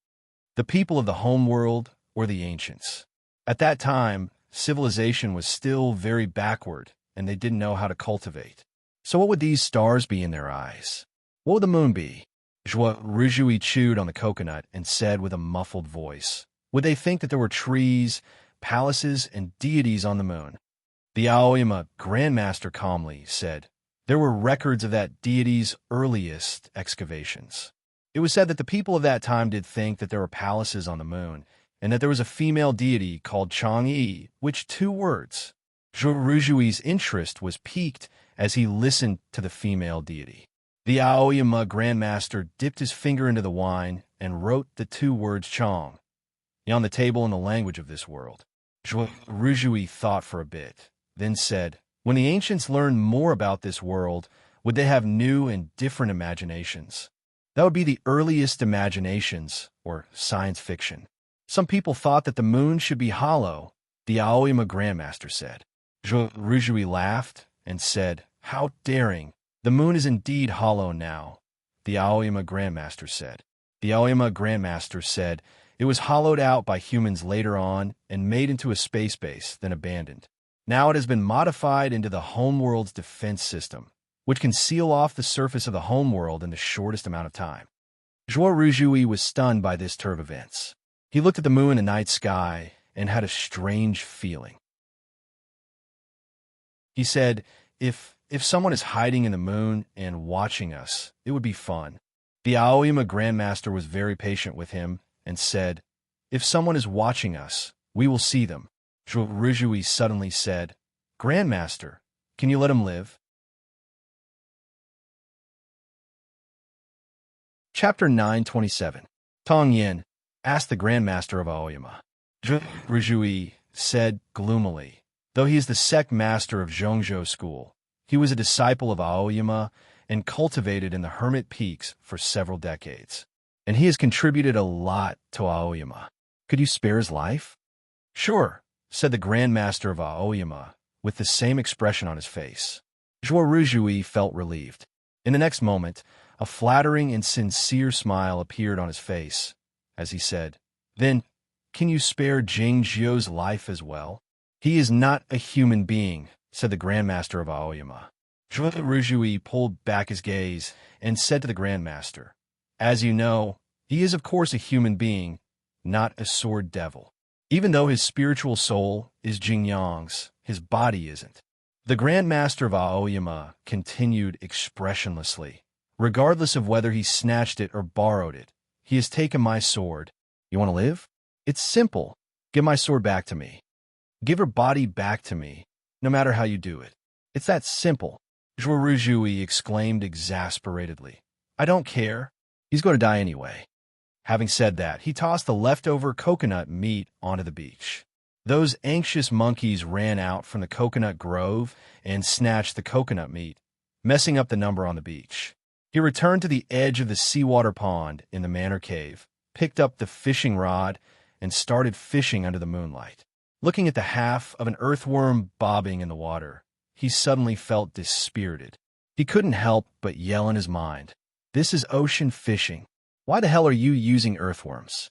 Speaker 1: The people of the homeworld or the ancients. At that time, civilization was still very backward, and they didn't know how to cultivate. So what would these stars be in their eyes? What would the moon be? Zhuoruzhui chewed on the coconut and said with a muffled voice, would they think that there were trees, palaces, and deities on the moon? The Aoyama Grandmaster calmly said, there were records of that deity's earliest excavations. It was said that the people of that time did think that there were palaces on the moon, and that there was a female deity called Chang'e, which two words. Zhuoruzhui's interest was piqued as he listened to the female deity. The Aoyama Grandmaster dipped his finger into the wine and wrote the two words Chang on the table in the language of this world. Zhuoruzhui thought for a bit, then said, when the ancients learned more about this world, would they have new and different imaginations? That would be the earliest imaginations, or science fiction. Some people thought that the moon should be hollow, the Aoyama Grandmaster said. Zhuoruzhui laughed and said, how daring! The moon is indeed hollow now, the Aoyama Grandmaster said. The Aoyama Grandmaster said it was hollowed out by humans later on and made into a space base, then abandoned. Now it has been modified into the homeworld's defense system, which can seal off the surface of the homeworld in the shortest amount of time. Zhuoruzhui was stunned by this turn of events. He looked at the moon and night sky and had a strange feeling. He said, if someone is hiding in the moon and watching us, it would be fun. The Aoyama Grandmaster was very patient with him and said, if someone is watching us, we will see them. Zhuoruzhui suddenly said, Grandmaster, can you let him live? Chapter 927. Tong Yin asked the Grandmaster of Aoyama. Zhuoruzhui said gloomily, though he is the sect master of Zhongzhou School, he was a disciple of Aoyama and cultivated in the Hermit Peaks for several decades, and he has contributed a lot to Aoyama. Could you spare his life? Sure, said the Grandmaster of Aoyama, with the same expression on his face. Zhuoruzhui felt relieved. In the next moment, A flattering and sincere smile appeared on his face as he said, "Then, can you spare Jing Jiu's life as well?" "He is not a human being," said the Grandmaster of Aoyama. Zhuo Ruzhui pulled back his gaze and said to the Grandmaster, "As you know, he is of course a human being, not a sword devil. Even though his spiritual soul is Jingyang's, his body isn't." The Grandmaster of Aoyama continued expressionlessly. "Regardless of whether he snatched it or borrowed it, he has taken my sword. You want to live? It's simple. Give my sword back to me. Give her body back to me, no matter how you do it. It's that simple." Zhuo Ruzhui exclaimed exasperatedly, "I don't care. He's going to die anyway." Having said that, he tossed the leftover coconut meat onto the beach. Those anxious monkeys ran out from the coconut grove and snatched the coconut meat, messing up the number on the beach. He returned to the edge of the seawater pond in the manor cave, picked up the fishing rod, and started fishing under the moonlight. Looking at the half of an earthworm bobbing in the water, he suddenly felt dispirited. He couldn't help but yell in his mind, "This is ocean fishing. Why the hell are you using earthworms?"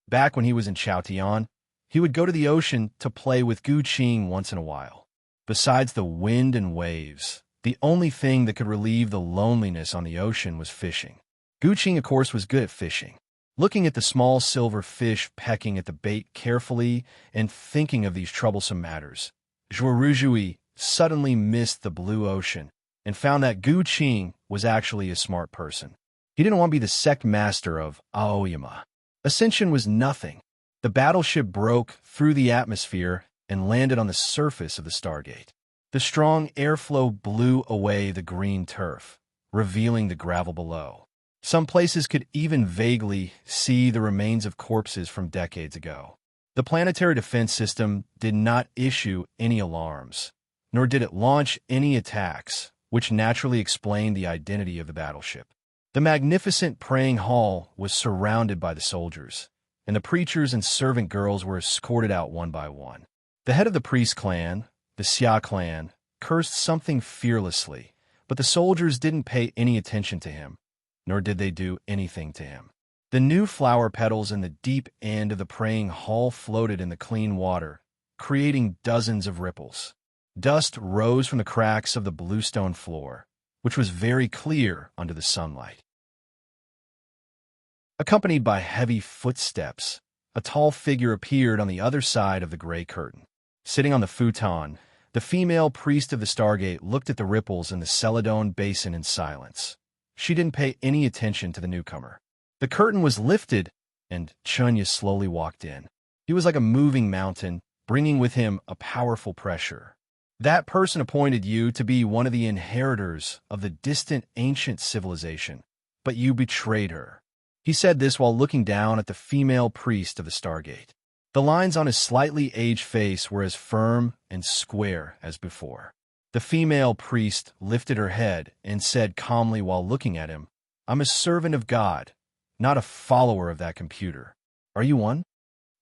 Speaker 1: Back when he was in Chaotian, he would go to the ocean to play with Gu Qing once in a while. Besides the wind and waves, the only thing that could relieve the loneliness on the ocean was fishing. Gu Qing, of course, was good at fishing. Looking at the small silver fish pecking at the bait carefully and thinking of these troublesome matters, Zhuo Ruzhui suddenly missed the blue ocean and found that Gu Qing was actually a smart person. He didn't want to be the sect master of Aoyama. Ascension was nothing. The battleship broke through the atmosphere and landed on the surface of the Stargate. The strong airflow blew away the green turf, revealing the gravel below. Some places could even vaguely see the remains of corpses from decades ago. The planetary defense system did not issue any alarms, nor did it launch any attacks, which naturally explained the identity of the battleship. The magnificent praying hall was surrounded by the soldiers, and the preachers and servant girls were escorted out one by one. The head of the priest clan, the Xia clan, cursed something fearlessly, but the soldiers didn't pay any attention to him, nor did they do anything to him. The new flower petals in the deep end of the praying hall floated in the clean water, creating dozens of ripples. Dust rose from the cracks of the bluestone floor, which was very clear under the sunlight. Accompanied by heavy footsteps, a tall figure appeared on the other side of the gray curtain. Sitting on the futon, the female priest of the Stargate looked at the ripples in the Celadon basin in silence. She didn't pay any attention to the newcomer. The curtain was lifted, and Chunya slowly walked in. He was like a moving mountain, bringing with him a powerful pressure. That person appointed you to be one of the inheritors of the distant ancient civilization, but you betrayed her. He said this while looking down at the female priest of the Stargate. The lines on his slightly aged face were as firm and square as before. The female priest lifted her head and said calmly while looking at him, "I'm a servant of God, not a follower of that computer. Are you one?"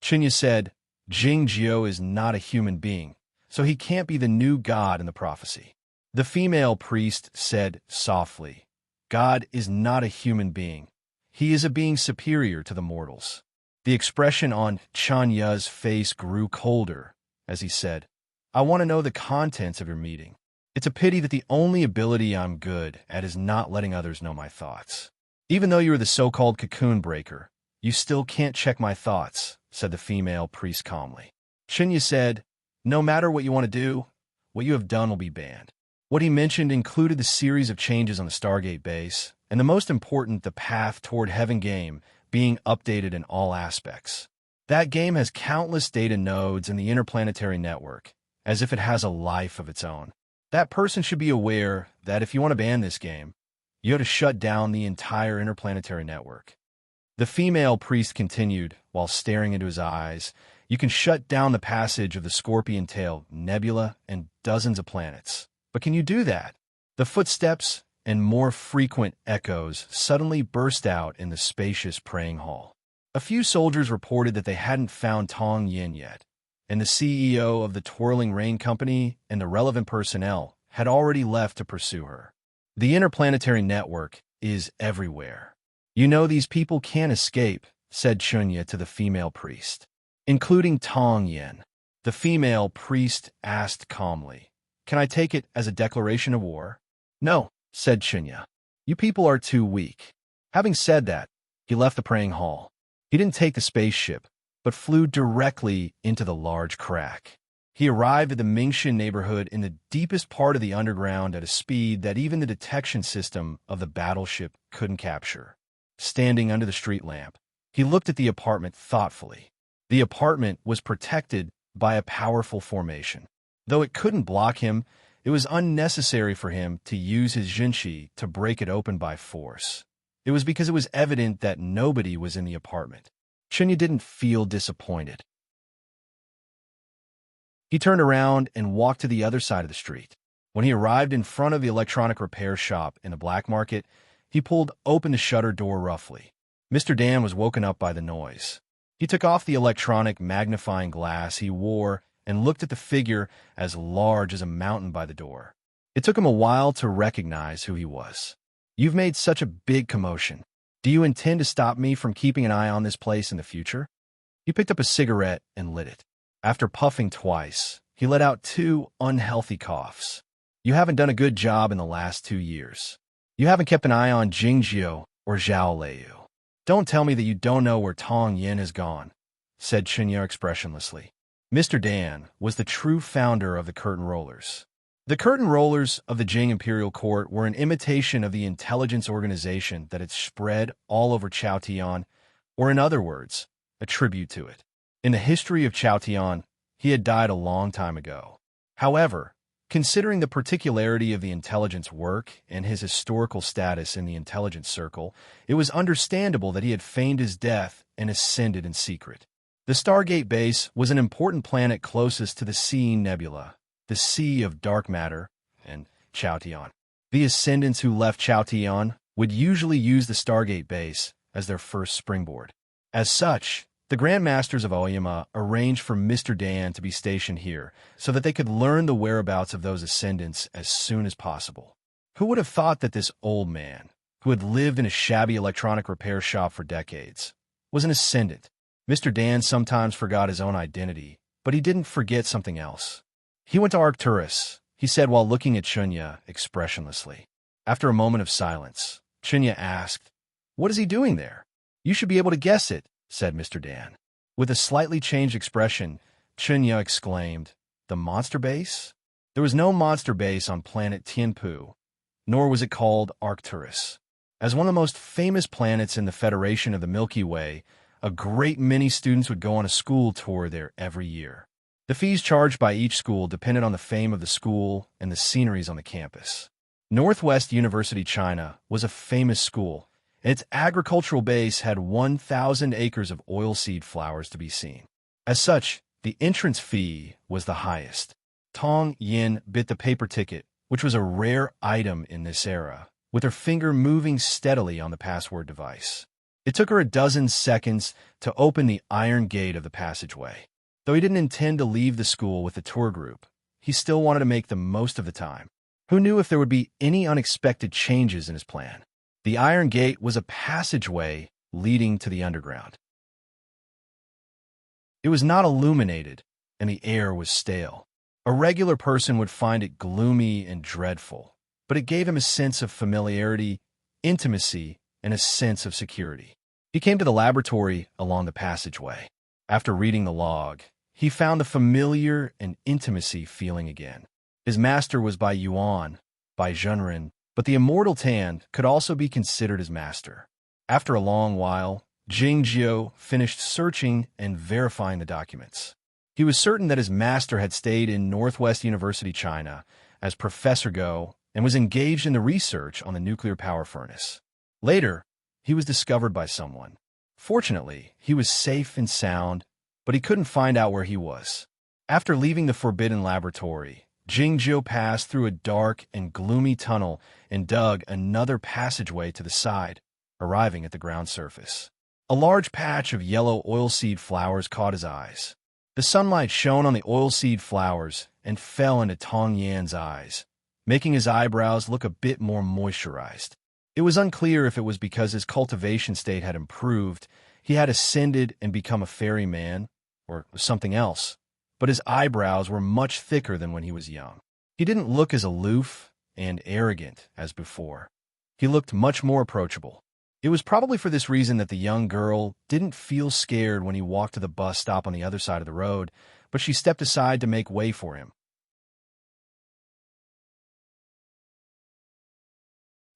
Speaker 1: Chunya said, "Jing Jiu is not a human being, so he can't be the new god in the prophecy." The female priest said softly, "God is not a human being. He is a being superior to the mortals." The expression on Chanya's face grew colder as he said, "I want to know the contents of your meeting. It's a pity that the only ability I'm good at is not letting others know my thoughts. Even though you're the so-called cocoon breaker, you still can't check my thoughts," said the female priest calmly. Chunya said, "No matter what you want to do, what you have done will be banned." What he mentioned included the series of changes on the Stargate base, and the most important, the path toward Heaven game being updated in all aspects. That game has countless data nodes in the interplanetary network, as if it has a life of its own. That person should be aware that if you want to ban this game, you have to shut down the entire interplanetary network. The female priest continued, while staring into his eyes, "You can shut down the passage of the Scorpion Tail Nebula and dozens of planets. But can you do that?" The footsteps and more frequent echoes suddenly burst out in the spacious praying hall. A few soldiers reported that they hadn't found Tong Yin yet, and the CEO of the Twirling Rain Company and the relevant personnel had already left to pursue her. The interplanetary network is everywhere. You know these people can't escape, said Chunya to the female priest, including Tong Yin. The female priest asked calmly, "Can I take it as a declaration of war?" "No," said Chunya. "You people are too weak." Having said that, he left the praying hall. He didn't take the spaceship, but flew directly into the large crack. He arrived at the Mingshan neighborhood in the deepest part of the underground at a speed that even the detection system of the battleship couldn't capture. Standing under the street lamp, he looked at the apartment thoughtfully. The apartment was protected by a powerful formation. Though it couldn't block him, it was unnecessary for him to use his Jinshi to break it open by force. It was because it was evident that nobody was in the apartment. Chunya didn't feel disappointed. He turned around and walked to the other side of the street. When he arrived in front of the electronic repair shop in the black market, he pulled open the shutter door roughly. Mr. Dan was woken up by the noise. He took off the electronic magnifying glass he wore and looked at the figure as large as a mountain by the door. It took him a while to recognize who he was. "You've made such a big commotion. Do you intend to stop me from keeping an eye on this place in the future?" He picked up a cigarette and lit it. After puffing twice, he let out 2 unhealthy coughs. "You haven't done a good job in the last 2 years. You haven't kept an eye on Jingjiu or Zhao Leiyu. Don't tell me that you don't know where Tong Yin has gone," said Chunya expressionlessly. Mr. Dan was the true founder of the curtain rollers. The curtain rollers of the Jing imperial court were an imitation of the intelligence organization that had spread all over Chaotian, or in other words, a tribute to it. In the history of Chaotian, he had died a long time ago. However, considering the particularity of the intelligence work and his historical status in the intelligence circle, it was understandable that he had feigned his death and ascended in secret. The Stargate base was an important planet closest to the Seeing Nebula, the Sea of Dark Matter, and Chaotian. The ascendants who left Chaotian would usually use the Stargate base as their first springboard. As such, the Grand Masters of Oyama arranged for Mr. Dan to be stationed here so that they could learn the whereabouts of those ascendants as soon as possible. Who would have thought that this old man, who had lived in a shabby electronic repair shop for decades, was an ascendant? Mr. Dan sometimes forgot his own identity, but he didn't forget something else. "He went to Arcturus," he said while looking at Chunya expressionlessly. After a moment of silence, Chunya asked, "What is he doing there?" "You should be able to guess it," said Mr. Dan. With a slightly changed expression, Chunya exclaimed, "The monster base?" There was no monster base on planet Tianpu, nor was it called Arcturus. As one of the most famous planets in the Federation of the Milky Way, a great many students would go on a school tour there every year. The fees charged by each school depended on the fame of the school and the sceneries on the campus. Northwest University China was a famous school. Its agricultural base had 1,000 acres of oilseed flowers to be seen. As such, the entrance fee was the highest. Tong Yin bit the paper ticket, which was a rare item in this era, with her finger moving steadily on the password device. It took her a dozen seconds to open the iron gate of the passageway. Though he didn't intend to leave the school with the tour group, he still wanted to make the most of the time. Who knew if there would be any unexpected changes in his plan? The iron gate was a passageway leading to the underground. It was not illuminated, and the air was stale. A regular person would find it gloomy and dreadful, but it gave him a sense of familiarity, intimacy, and a sense of security. He came to the laboratory along the passageway. After reading the log, he found the familiar and intimacy feeling again. His master was by Yuan, by Zhenren, but the immortal Tan could also be considered his master. After a long while, Jingjiu finished searching and verifying the documents. He was certain that his master had stayed in Northwest University China as Professor Go and was engaged in the research on the nuclear power furnace. Later, he was discovered by someone. Fortunately, he was safe and sound, but he couldn't find out where he was. After leaving the forbidden laboratory, Jingjiu passed through a dark and gloomy tunnel and dug another passageway to the side, arriving at the ground surface. A large patch of yellow oilseed flowers caught his eyes. The sunlight shone on the oilseed flowers and fell into Tong Yan's eyes, making his eyebrows look a bit more moisturized. It was unclear if it was because his cultivation state had improved, he had ascended and become a ferryman, or something else, but his eyebrows were much thicker than when he was young. He didn't look as aloof and arrogant as before. He looked much more approachable. It was probably for this reason that the young girl didn't feel scared when he walked to the bus stop on the other side of the road, but she stepped aside to make way for him.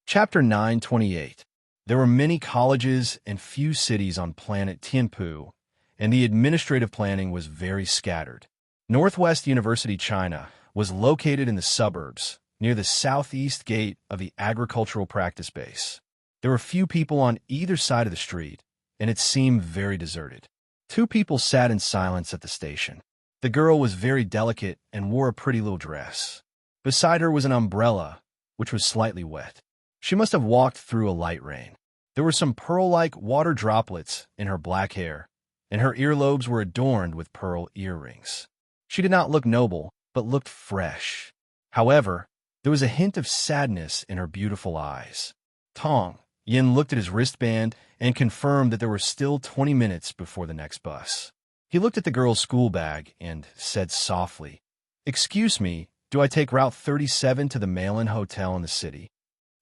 Speaker 1: Chapter 928. There were many colleges and few cities on planet Tianpu, and the administrative planning was very scattered. Northwest University China was located in the suburbs, near the southeast gate of the agricultural practice base. There were few people on either side of the street, and it seemed very deserted. Two people sat in silence at the station. The girl was very delicate and wore a pretty little dress. Beside her was an umbrella, which was slightly wet. She must have walked through a light rain. There were some pearl-like water droplets in her black hair, and her earlobes were adorned with pearl earrings. She did not look noble, but looked fresh. However, there was a hint of sadness in her beautiful eyes. Tong Yin looked at his wristband and confirmed that there were still 20 minutes before the next bus. He looked at the girl's school bag and said softly, "Excuse me, do I take Route 37 to the Mail-In Hotel in the city?"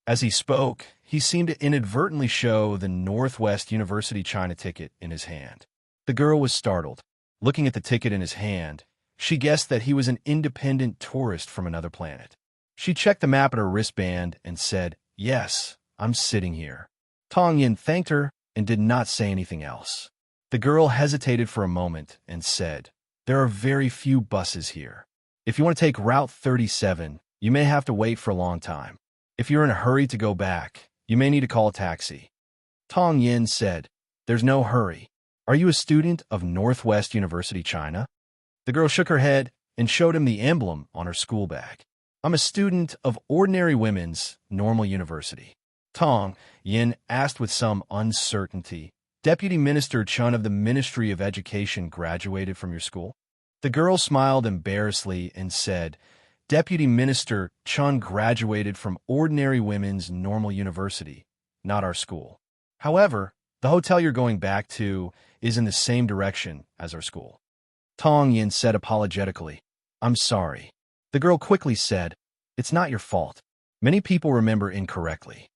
Speaker 1: As he spoke, he seemed to inadvertently show the Northwest University China ticket in his hand. The girl was startled. Looking at the ticket in his hand, she guessed that he was an independent tourist from another planet. She checked the map at her wristband and said, "Yes, I'm sitting here." Tong Yin thanked her and did not say anything else. The girl hesitated for a moment and said, "There are very few buses here. If you want to take Route 37, you may have to wait for a long time. If you're in a hurry to go back, you may need to call a taxi." Tong Yin said, "There's no hurry. Are you a student of Northwest University China?" The girl shook her head and showed him the emblem on her school bag. "I'm a student of Ordinary Women's Normal University." Tong Yin asked with some uncertainty, "Deputy Minister Chun of the Ministry of Education graduated from your school?" The girl smiled embarrassedly and said, "Deputy Minister Chun graduated from Ordinary Women's Normal University, not our school. However, the hotel you're going back to is in the same direction as our school." Tong Yin said apologetically, "I'm sorry." The girl quickly said, "It's not your fault. Many people remember incorrectly."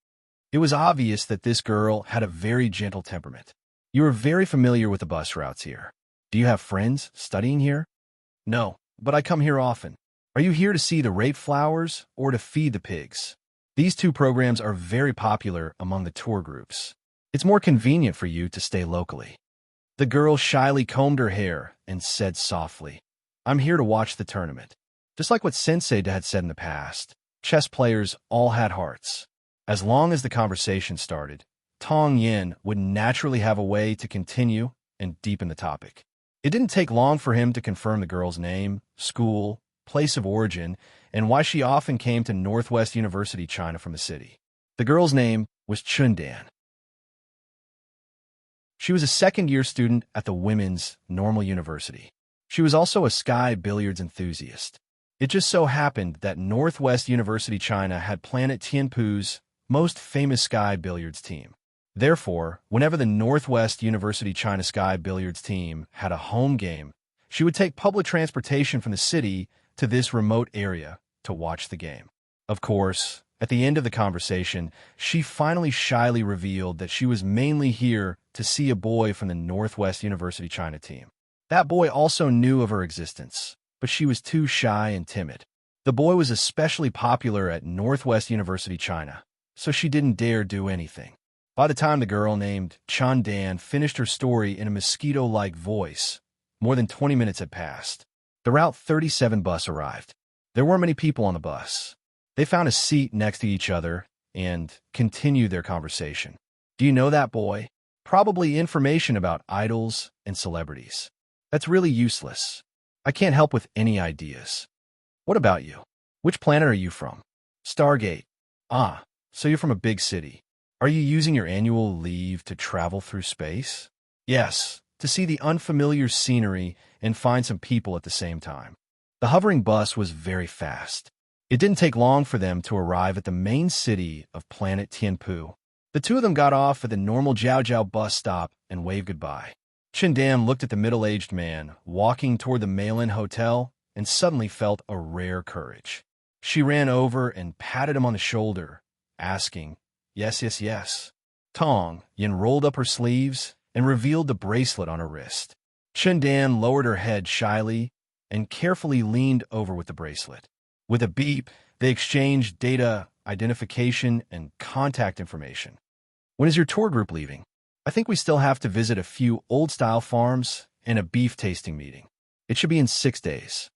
Speaker 1: It was obvious that this girl had a very gentle temperament. "You are very familiar with the bus routes here. Do you have friends studying here?" "No, but I come here often." "Are you here to see the rape flowers or to feed the pigs?" "These two programs are very popular among the tour groups. It's more convenient for you to stay locally." The girl shyly combed her hair and said softly, "I'm here to watch the tournament." Just like what Sensei had said in the past, chess players all had hearts. As long as the conversation started, Tong Yin would naturally have a way to continue and deepen the topic. It didn't take long for him to confirm the girl's name, school, place of origin, and why she often came to Northwest University China from the city. The girl's name was Chundan. She was a second-year student at the Women's Normal University. She was also a sky billiards enthusiast. It just so happened that Northwest University China had Planet Tianpu's most famous sky billiards team. Therefore, whenever the Northwest University China sky billiards team had a home game, she would take public transportation from the city to this remote area to watch the game. Of course, at the end of the conversation, she finally shyly revealed that she was mainly here to see a boy from the Northwest University China team. That boy also knew of her existence, but she was too shy and timid. The boy was especially popular at Northwest University China, so she didn't dare do anything. By the time the girl named Chundan finished her story in a mosquito-like voice, more than 20 minutes had passed. The Route 37 bus arrived. There weren't many people on the bus. They found a seat next to each other and continued their conversation. "Do you know that boy?" "Probably information about idols and celebrities." "That's really useless. I can't help with any ideas." "What about you? Which planet are you from?" "Stargate." "Ah, so you're from a big city. Are you using your annual leave to travel through space?" "Yes, to see the unfamiliar scenery and find some people at the same time." The hovering bus was very fast. It didn't take long for them to arrive at the main city of planet Tianpu. The two of them got off at the normal Jiao Jiao bus stop and waved goodbye. Chindan looked at the middle-aged man walking toward the mail-in hotel and suddenly felt a rare courage. She ran over and patted him on the shoulder, asking, "Yes, yes, yes." Tong Yin rolled up her sleeves and revealed the bracelet on her wrist. Chindan lowered her head shyly and carefully leaned over with the bracelet. With a beep, they exchanged data, identification, and contact information. "When is your tour group leaving?" "I think we still have to visit a few old-style farms and a beef tasting meeting. It should be in 6 days.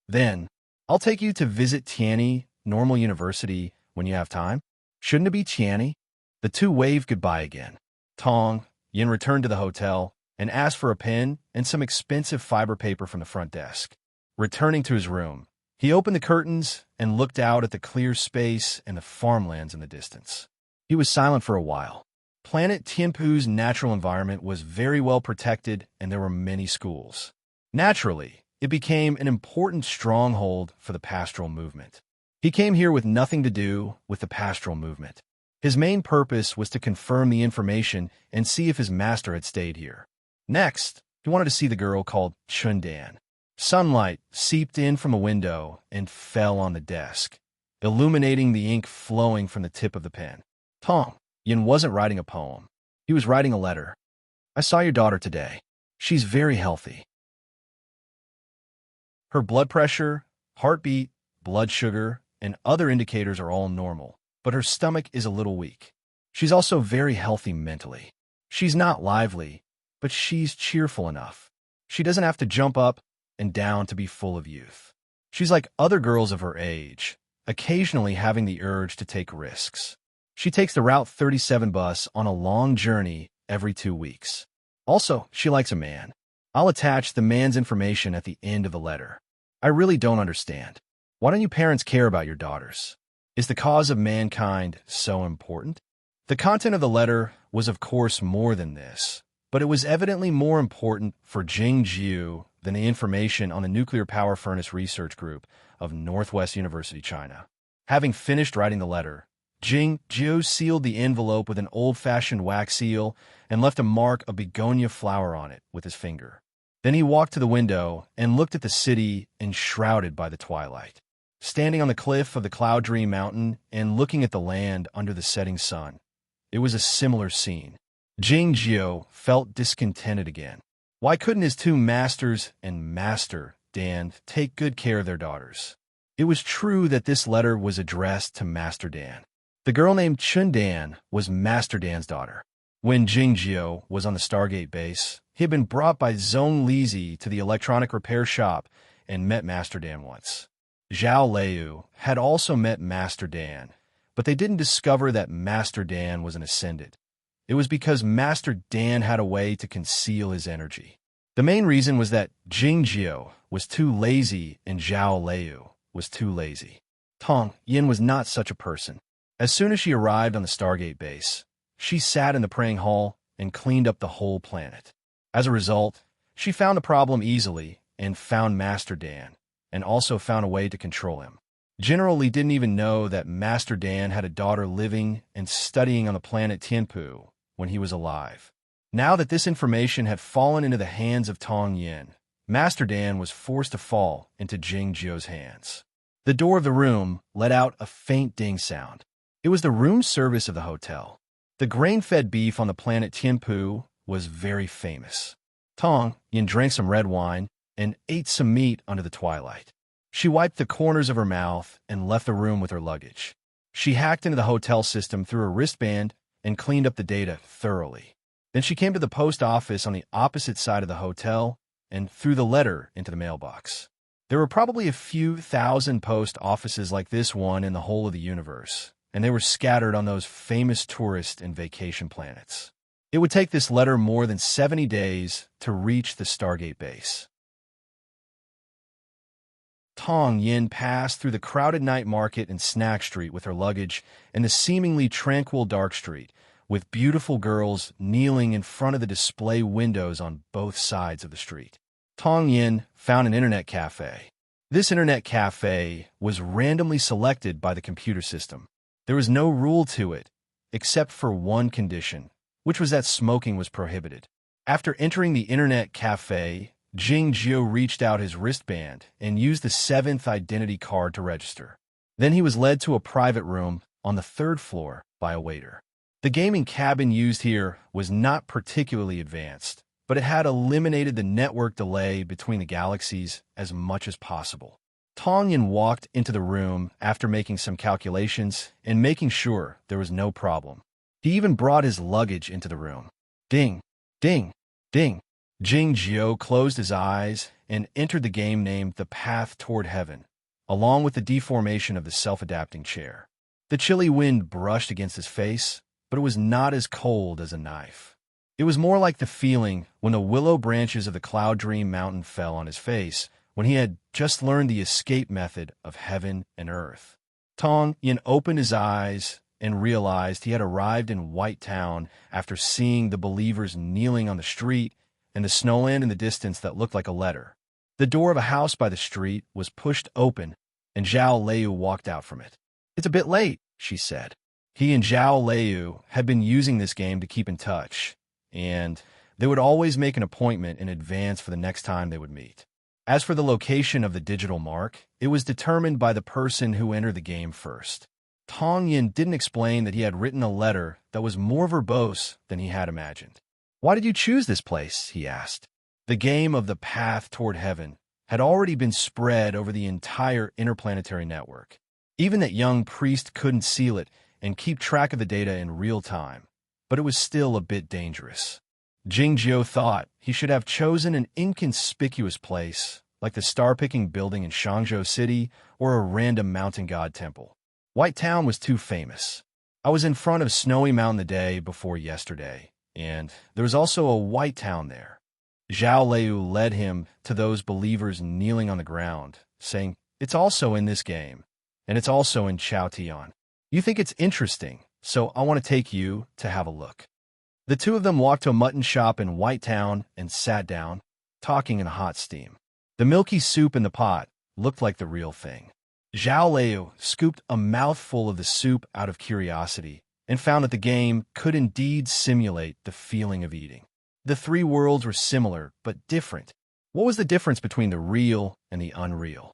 Speaker 1: Then, I'll take you to visit Tianyi Normal University when you have time." "Shouldn't it be Tianyi?" The two waved goodbye again. Tong Yin returned to the hotel and asked for a pen and some expensive fiber paper from the front desk. Returning to his room, he opened the curtains and looked out at the clear space and the farmlands in the distance. He was silent for a while. Planet Tianpu's natural environment was very well protected, and there were many schools. Naturally, it became an important stronghold for the pastoral movement. He came here with nothing to do with the pastoral movement. His main purpose was to confirm the information and see if his master had stayed here. Next, he wanted to see the girl called Chundan. Sunlight seeped in from a window and fell on the desk, illuminating the ink flowing from the tip of the pen. Tong Yin wasn't writing a poem. He was writing a letter. "I saw your daughter today. She's very healthy. Her blood pressure, heartbeat, blood sugar, and other indicators are all normal, but her stomach is a little weak. She's also very healthy mentally. She's not lively, but she's cheerful enough. She doesn't have to jump up and down to be full of youth. She's like other girls of her age, occasionally having the urge to take risks. She takes the Route 37 bus on a long journey every 2 weeks. Also, she likes a man. I'll attach the man's information at the end of the letter. I really don't understand. Why don't you parents care about your daughters? Is the cause of mankind so important?" The content of the letter was of course more than this, but it was evidently more important for Jing Jiu than the information on the nuclear power furnace research group of Northwest University, China. Having finished writing the letter, Jing Jiu sealed the envelope with an old-fashioned wax seal and left a mark of begonia flower on it with his finger. Then he walked to the window and looked at the city enshrouded by the twilight. Standing on the cliff of the Cloud Dream Mountain and looking at the land under the setting sun, it was a similar scene. Jing Jiu felt discontented again. Why couldn't his two masters and Master Dan take good care of their daughters? It was true that this letter was addressed to Master Dan. The girl named Chun Dan was Master Dan's daughter. When Jing Jiu was on the Stargate base, he had been brought by Zhong Lizi to the electronic repair shop and met Master Dan once. Zhao Liu had also met Master Dan, but they didn't discover that Master Dan was an ascendant. It was because Master Dan had a way to conceal his energy. The main reason was that Jing Jiu was too lazy and Zhao Liu was too lazy. Tong Yin was not such a person. As soon as she arrived on the Stargate base, she sat in the praying hall and cleaned up the whole planet. As a result, she found the problem easily and found Master Dan, and also found a way to control him. General Li didn't even know that Master Dan had a daughter living and studying on the planet Tianpu when he was alive. Now that this information had fallen into the hands of Tong Yin, Master Dan was forced to fall into Jing Jiu's hands. The door of the room let out a faint ding sound. It was the room service of the hotel. The grain-fed beef on the planet Tianpu was very famous. Tong Yin drank some red wine and ate some meat under the twilight. She wiped the corners of her mouth and left the room with her luggage. She hacked into the hotel system through her wristband and cleaned up the data thoroughly. Then she came to the post office on the opposite side of the hotel and threw the letter into the mailbox. There were probably a few thousand post offices like this one in the whole of the universe, and they were scattered on those famous tourist and vacation planets. It would take this letter more than 70 days to reach the Stargate base. Tong Yin passed through the crowded night market and snack street with her luggage and the seemingly tranquil dark street, with beautiful girls kneeling in front of the display windows on both sides of the street. Tong Yin found an internet cafe. This internet cafe was randomly selected by the computer system. There was no rule to it, except for one condition, which was that smoking was prohibited. After entering the internet cafe, Jing Jiu reached out his wristband and used the seventh identity card to register. Then he was led to a private room on the third floor by a waiter. The gaming cabin used here was not particularly advanced, but it had eliminated the network delay between the galaxies as much as possible. Tong Yin walked into the room after making some calculations and making sure there was no problem. He even brought his luggage into the room. Ding, ding, ding. Jing Jiu closed his eyes and entered the game named The Path Toward Heaven, along with the deformation of the self-adapting chair. The chilly wind brushed against his face, but it was not as cold as a knife. It was more like the feeling when the willow branches of the Cloud Dream Mountain fell on his face when he had just learned the escape method of heaven and earth. Tong Yin opened his eyes and realized he had arrived in White Town after seeing the believers kneeling on the street and the snowland in the distance that looked like a letter. The door of a house by the street was pushed open, and Zhao Liu walked out from it. "It's a bit late," she said. He and Zhao Liu had been using this game to keep in touch, and they would always make an appointment in advance for the next time they would meet. As for the location of the digital mark, it was determined by the person who entered the game first. Tong Yin didn't explain that he had written a letter that was more verbose than he had imagined. "Why did you choose this place?" he asked. The game of The Path Toward Heaven had already been spread over the entire interplanetary network. Even that young priest couldn't seal it and keep track of the data in real time, but it was still a bit dangerous. Jing Jiu thought he should have chosen an inconspicuous place, like the star-picking building in Shangzhou City or a random mountain god temple. White Town was too famous. I was in front of Snowy Mountain the day before yesterday, and there was also a White Town there. Zhao Liu led him to those believers kneeling on the ground, saying, "It's also in this game, and it's also in Chaotian. You think it's interesting, so I want to take you to have a look." The two of them walked to a mutton shop in White Town and sat down, talking in hot steam. The milky soup in the pot looked like the real thing. Zhao Liu scooped a mouthful of the soup out of curiosity and found that the game could indeed simulate the feeling of eating. The three worlds were similar, but different. What was the difference between the real and the unreal?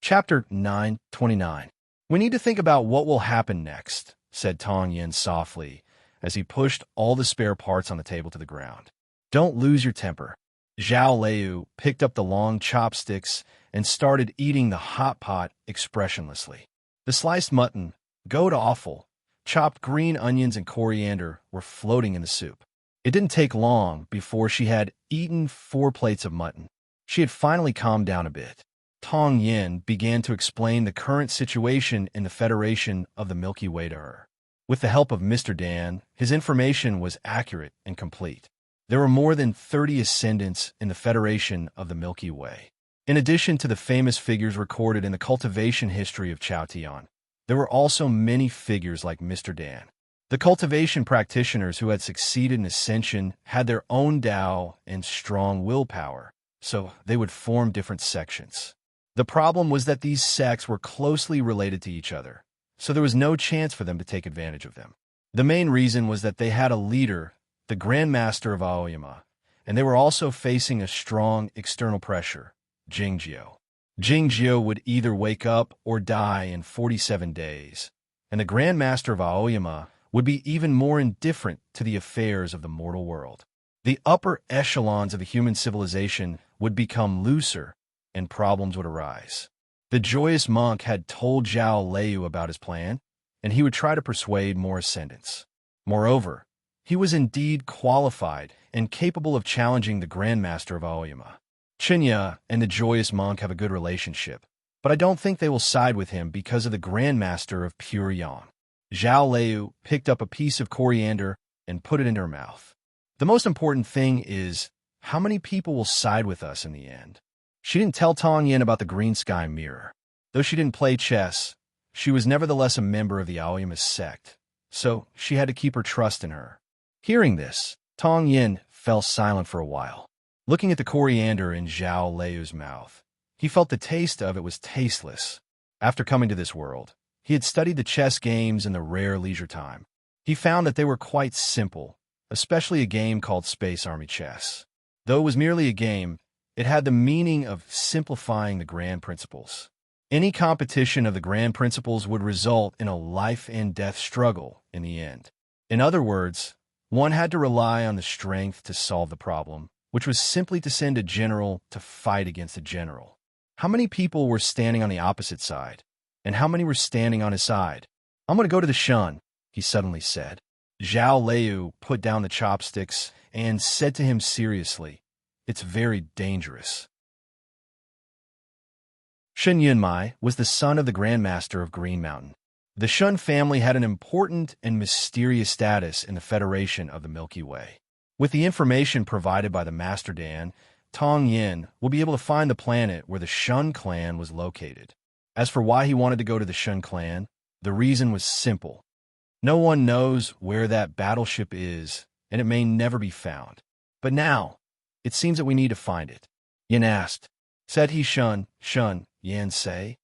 Speaker 1: Chapter 9:29. "We need to think about what will happen next," said Tong Yin softly, as he pushed all the spare parts on the table to the ground. "Don't lose your temper." Zhao Liu picked up the long chopsticks and started eating the hot pot expressionlessly. The sliced mutton, goat offal, chopped green onions and coriander were floating in the soup. It didn't take long before she had eaten 4 plates of mutton. She had finally calmed down a bit. Tong Yin began to explain the current situation in the Federation of the Milky Way to her. With the help of Mr. Dan, his information was accurate and complete. There were more than 30 ascendants in the Federation of the Milky Way. In addition to the famous figures recorded in the cultivation history of Chaotian, there were also many figures like Mr. Dan. The cultivation practitioners who had succeeded in ascension had their own Tao and strong willpower, so they would form different sections. The problem was that these sects were closely related to each other, so there was no chance for them to take advantage of them. The main reason was that they had a leader, the Grand Master of Aoyama, and they were also facing a strong external pressure, Jing Jiu. Jing Jiu would either wake up or die in 47 days, and the Grand Master of Aoyama would be even more indifferent to the affairs of the mortal world. The upper echelons of the human civilization would become looser, and problems would arise. The joyous monk had told Zhao Liu about his plan, and he would try to persuade more ascendants. Moreover, he was indeed qualified and capable of challenging the Grand Master of Aoyama. Chinya and the joyous monk have a good relationship, but I don't think they will side with him because of the Grand Master of Pure Yang. Zhao Liu picked up a piece of coriander and put it into her mouth. The most important thing is, how many people will side with us in the end? She didn't tell Tong Yin about the green sky mirror. Though she didn't play chess, she was nevertheless a member of the Aoyama sect, so she had to keep her trust in her. Hearing this, Tong Yin fell silent for a while. Looking at the coriander in Zhao Liu's mouth, he felt the taste of it was tasteless. After coming to this world, he had studied the chess games in the rare leisure time. He found that they were quite simple, especially a game called Space Army Chess. Though it was merely a game, it had the meaning of simplifying the grand principles. Any competition of the grand principles would result in a life-and-death struggle in the end. In other words, one had to rely on the strength to solve the problem, which was simply to send a general to fight against a general. How many people were standing on the opposite side, and how many were standing on his side? "I'm going to go to the Shun," he suddenly said. Zhao Liu put down the chopsticks and said to him seriously, "It's very dangerous." Shen Yunmai was the son of the Grand Master of Green Mountain. The Shun family had an important and mysterious status in the Federation of the Milky Way. With the information provided by the Master Dan, Tong Yin will be able to find the planet where the Shun clan was located. As for why he wanted to go to the Shun clan, the reason was simple. No one knows where that battleship is, and it may never be found. But now, it seems that we need to find it. Yin asked. Said he Shun, Yin say?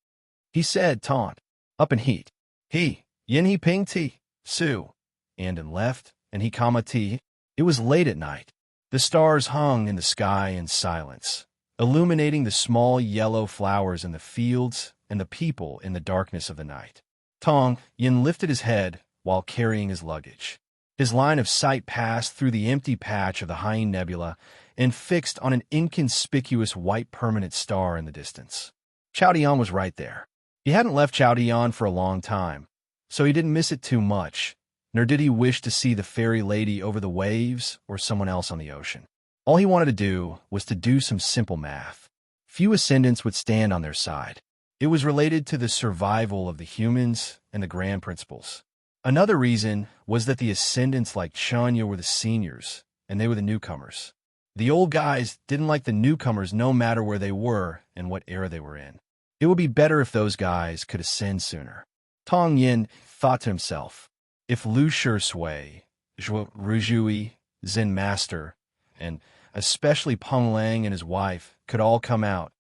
Speaker 1: He said taunt, up in heat. He, Yin he ping ti, su, and in left, and he comma ti. It was late at night. The stars hung in the sky in silence, illuminating the small yellow flowers in the fields and the people in the darkness of the night. Tong Yin lifted his head while carrying his luggage. His line of sight passed through the empty patch of the Hyene Nebula and fixed on an inconspicuous white permanent star in the distance. Chowdian was right there. He hadn't left Chowdian for a long time, so he didn't miss it too much, nor did he wish to see the fairy lady over the waves or someone else on the ocean. All he wanted to do was to do some simple math. Few ascendants would stand on their side. It was related to the survival of the humans and the grand principles. Another reason was that the ascendants like Chanya were the seniors, and they were the newcomers. The old guys didn't like the newcomers no matter where they were and what era they were in. It would be better if those guys could ascend sooner. Tong Yin thought to himself, if Lu Shui, Zhuo Ruzhui, Zen Master, and especially Peng Lang and his wife could all come out,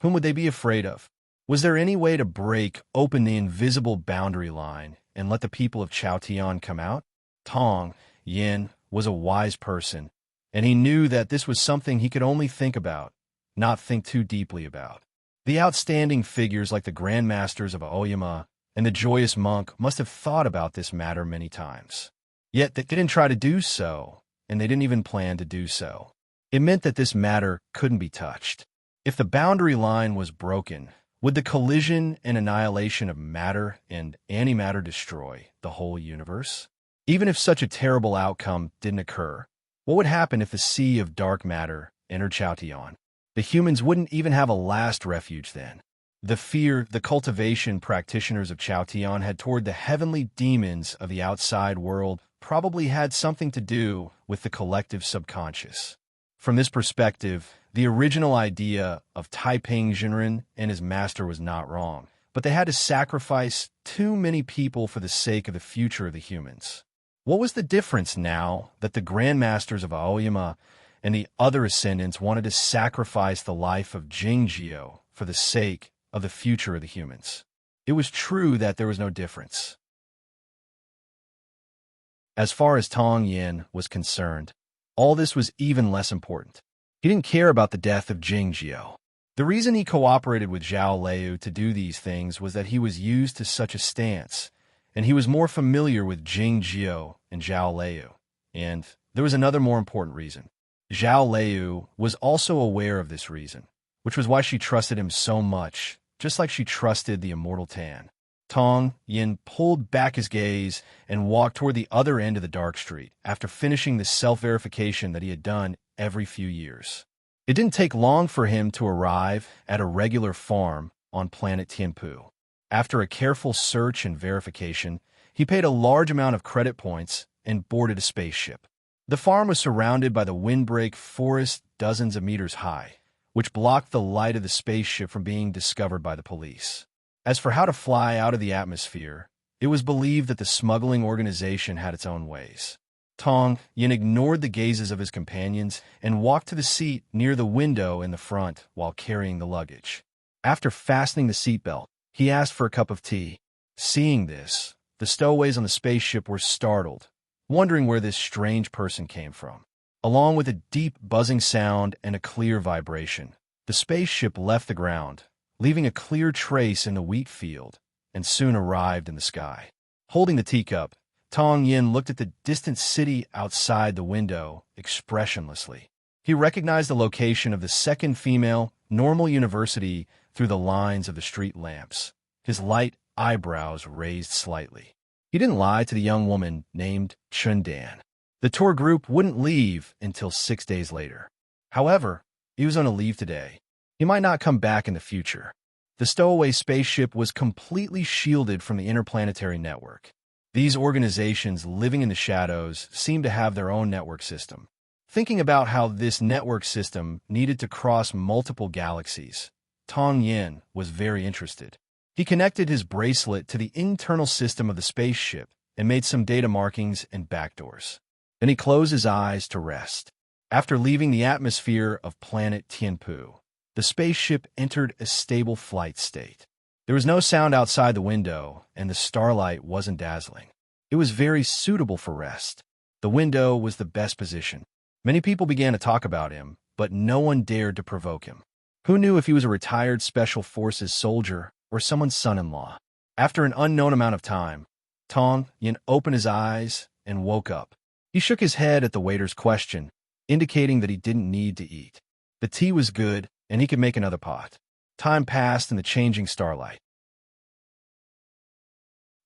Speaker 1: whom would they be afraid of? Was there any way to break open the invisible boundary line and let the people of Chaotian come out? Tong Yin was a wise person, and he knew that this was something he could only think about, not think too deeply about. The outstanding figures like the Grand Masters of Aoyama and the Joyous Monk must have thought about this matter many times. Yet they didn't try to do so, and they didn't even plan to do so. It meant that this matter couldn't be touched. If the boundary line was broken, would the collision and annihilation of matter and antimatter destroy the whole universe? Even if such a terrible outcome didn't occur, what would happen if the sea of dark matter entered Chaotian? The humans wouldn't even have a last refuge then. The fear the cultivation practitioners of Chaotian had toward the heavenly demons of the outside world probably had something to do with the collective subconscious. From this perspective, the original idea of Taiping Jinren and his master was not wrong, but they had to sacrifice too many people for the sake of the future of the humans. What was the difference now that the Grand Masters of Aoyama and the other ascendants wanted to sacrifice the life of Jingjio for the sake of the future of the humans? It was true that there was no difference. As far as Tong Yin was concerned, all this was even less important. He didn't care about the death of Jingjio. The reason he cooperated with Zhao Liu to do these things was that he was used to such a stance, and he was more familiar with Jingjio and Zhao Liu. And there was another more important reason. Zhao Liu was also aware of this reason, which was why she trusted him so much, just like she trusted the immortal Tan. Tong Yin pulled back his gaze and walked toward the other end of the dark street after finishing the self-verification that he had done every few years. It didn't take long for him to arrive at a regular farm on planet Tianpu. After a careful search and verification, he paid a large amount of credit points and boarded a spaceship. The farm was surrounded by the windbreak forest dozens of meters high, which blocked the light of the spaceship from being discovered by the police. As for how to fly out of the atmosphere, it was believed that the smuggling organization had its own ways. Tong Yin ignored the gazes of his companions and walked to the seat near the window in the front while carrying the luggage. After fastening the seatbelt, he asked for a cup of tea. Seeing this, the stowaways on the spaceship were startled, wondering where this strange person came from. Along with a deep buzzing sound and a clear vibration, the spaceship left the ground, leaving a clear trace in the wheat field, and soon arrived in the sky. Holding the teacup, Tong Yin looked at the distant city outside the window expressionlessly. He recognized the location of the second female normal university through the lines of the street lamps. His light eyebrows raised slightly. He didn't lie to the young woman named Chundan. The tour group wouldn't leave until 6 days later. However, he was on a leave today. He might not come back in the future. The stowaway spaceship was completely shielded from the interplanetary network. These organizations living in the shadows seemed to have their own network system. Thinking about how this network system needed to cross multiple galaxies, Tong Yin was very interested. He connected his bracelet to the internal system of the spaceship and made some data markings and backdoors. Then he closed his eyes to rest. After leaving the atmosphere of planet Tianpu, the spaceship entered a stable flight state. There was no sound outside the window, and the starlight wasn't dazzling. It was very suitable for rest. The window was the best position. Many people began to talk about him, but no one dared to provoke him. Who knew if he was a retired Special Forces soldier or someone's son-in-law? After an unknown amount of time, Tong Yin opened his eyes and woke up. He shook his head at the waiter's question, indicating that he didn't need to eat. The tea was good, and he could make another pot. Time passed in the changing starlight.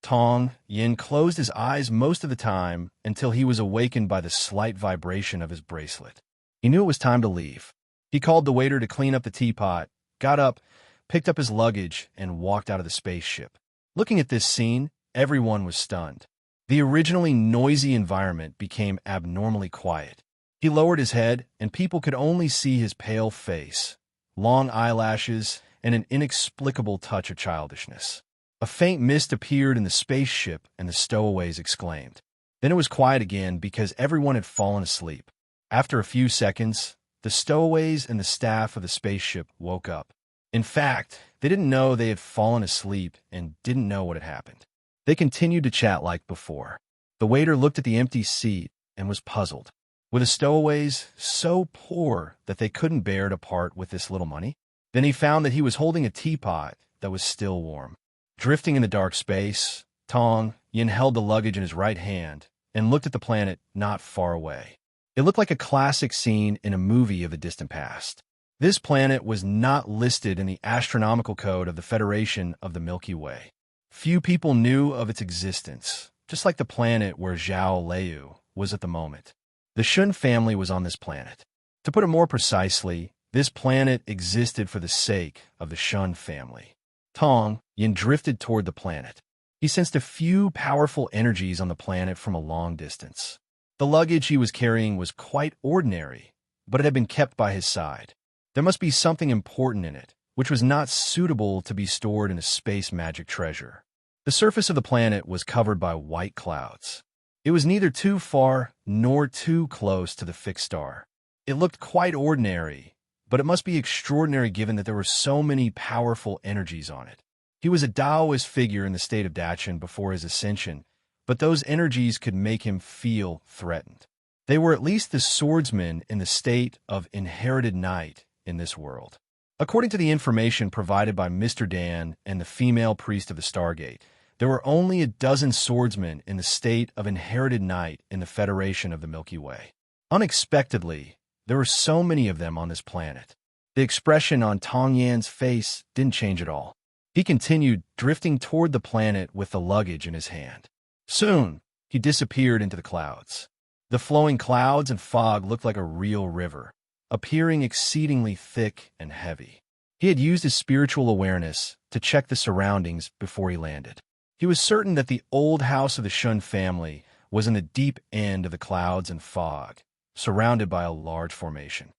Speaker 1: Tong Yin closed his eyes most of the time until he was awakened by the slight vibration of his bracelet. He knew it was time to leave. He called the waiter to clean up the teapot, got up, picked up his luggage, and walked out of the spaceship. Looking at this scene, everyone was stunned. The originally noisy environment became abnormally quiet. He lowered his head, and people could only see his pale face, long eyelashes, and an inexplicable touch of childishness. A faint mist appeared in the spaceship, and the stowaways exclaimed. Then it was quiet again because everyone had fallen asleep. After a few seconds, the stowaways and the staff of the spaceship woke up. In fact, they didn't know they had fallen asleep and didn't know what had happened. They continued to chat like before. The waiter looked at the empty seat and was puzzled. Were the stowaways so poor that they couldn't bear to part with this little money? Then he found that he was holding a teapot that was still warm. Drifting in the dark space, Tong Yin held the luggage in his right hand and looked at the planet not far away. It looked like a classic scene in a movie of the distant past. This planet was not listed in the astronomical code of the Federation of the Milky Way. Few people knew of its existence, just like the planet where Zhao Liu was at the moment. The Shun family was on this planet. To put it more precisely, this planet existed for the sake of the Shun family. Tong Yin drifted toward the planet. He sensed a few powerful energies on the planet from a long distance. The luggage he was carrying was quite ordinary, but it had been kept by his side. There must be something important in it, which was not suitable to be stored in a space magic treasure. The surface of the planet was covered by white clouds. It was neither too far nor too close to the fixed star. It looked quite ordinary, but it must be extraordinary given that there were so many powerful energies on it. He was a Taoist figure in the state of Dachin before his ascension, but those energies could make him feel threatened. They were at least the swordsmen in the state of inherited night in this world. According to the information provided by Mr. Dan and the female priest of the Stargate, there were only a dozen swordsmen in the state of inherited night in the Federation of the Milky Way. Unexpectedly, there were so many of them on this planet. The expression on Tong Yan's face didn't change at all. He continued drifting toward the planet with the luggage in his hand. Soon, he disappeared into the clouds. The flowing clouds and fog looked like a real river, appearing exceedingly thick and heavy. He had used his spiritual awareness to check the surroundings before he landed. He was certain that the old house of the Shun family was in the deep end of the clouds and fog, surrounded by a large formation.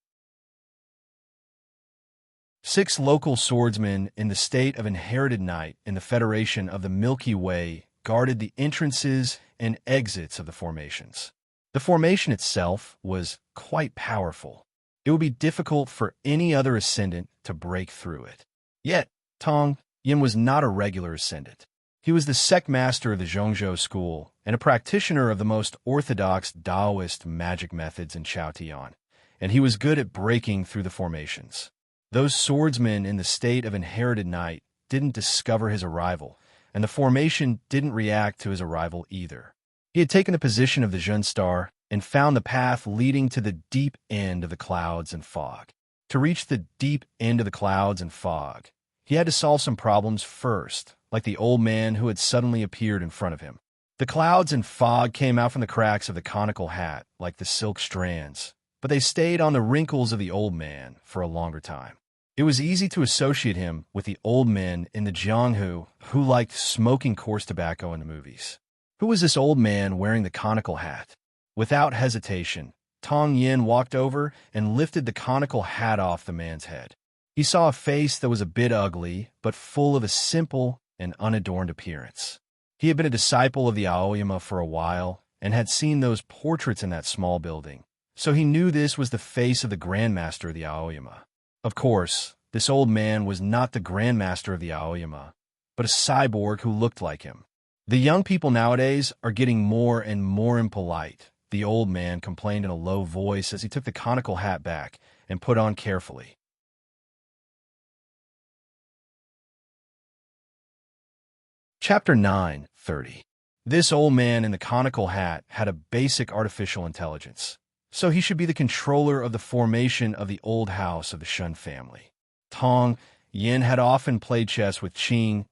Speaker 1: 6 local swordsmen in the state of inherited night in the Federation of the Milky Way guarded the entrances and exits of the formations. The formation itself was quite powerful. It would be difficult for any other ascendant to break through it. Yet, Tong Yin was not a regular ascendant. He was the sect master of the Zhongzhou school and a practitioner of the most orthodox Taoist magic methods in Chaotian, and he was good at breaking through the formations. Those swordsmen in the state of inherited night didn't discover his arrival, and the formation didn't react to his arrival either. He had taken the position of the Zhun Star and found the path leading to the deep end of the clouds and fog. To reach the deep end of the clouds and fog, he had to solve some problems first, like the old man who had suddenly appeared in front of him. The clouds and fog came out from the cracks of the conical hat like the silk strands, but they stayed on the wrinkles of the old man for a longer time. It was easy to associate him with the old men in the Jianghu who liked smoking coarse tobacco in the movies. Who was this old man wearing the conical hat? Without hesitation, Tong Yin walked over and lifted the conical hat off the man's head. He saw a face that was a bit ugly, but full of a simple and unadorned appearance. He had been a disciple of the Aoyama for a while and had seen those portraits in that small building, so he knew this was the face of the Grandmaster of the Aoyama. Of course, this old man was not the Grandmaster of the Aoyama, but a cyborg who looked like him. The young people nowadays are getting more and more impolite, the old man complained in a low voice as he took the conical hat back and put on carefully. Chapter 9:30. This old man in the conical hat had a basic artificial intelligence, so he should be the controller of the formation of the old house of the Shun family. Tong Yin had often played chess with Qing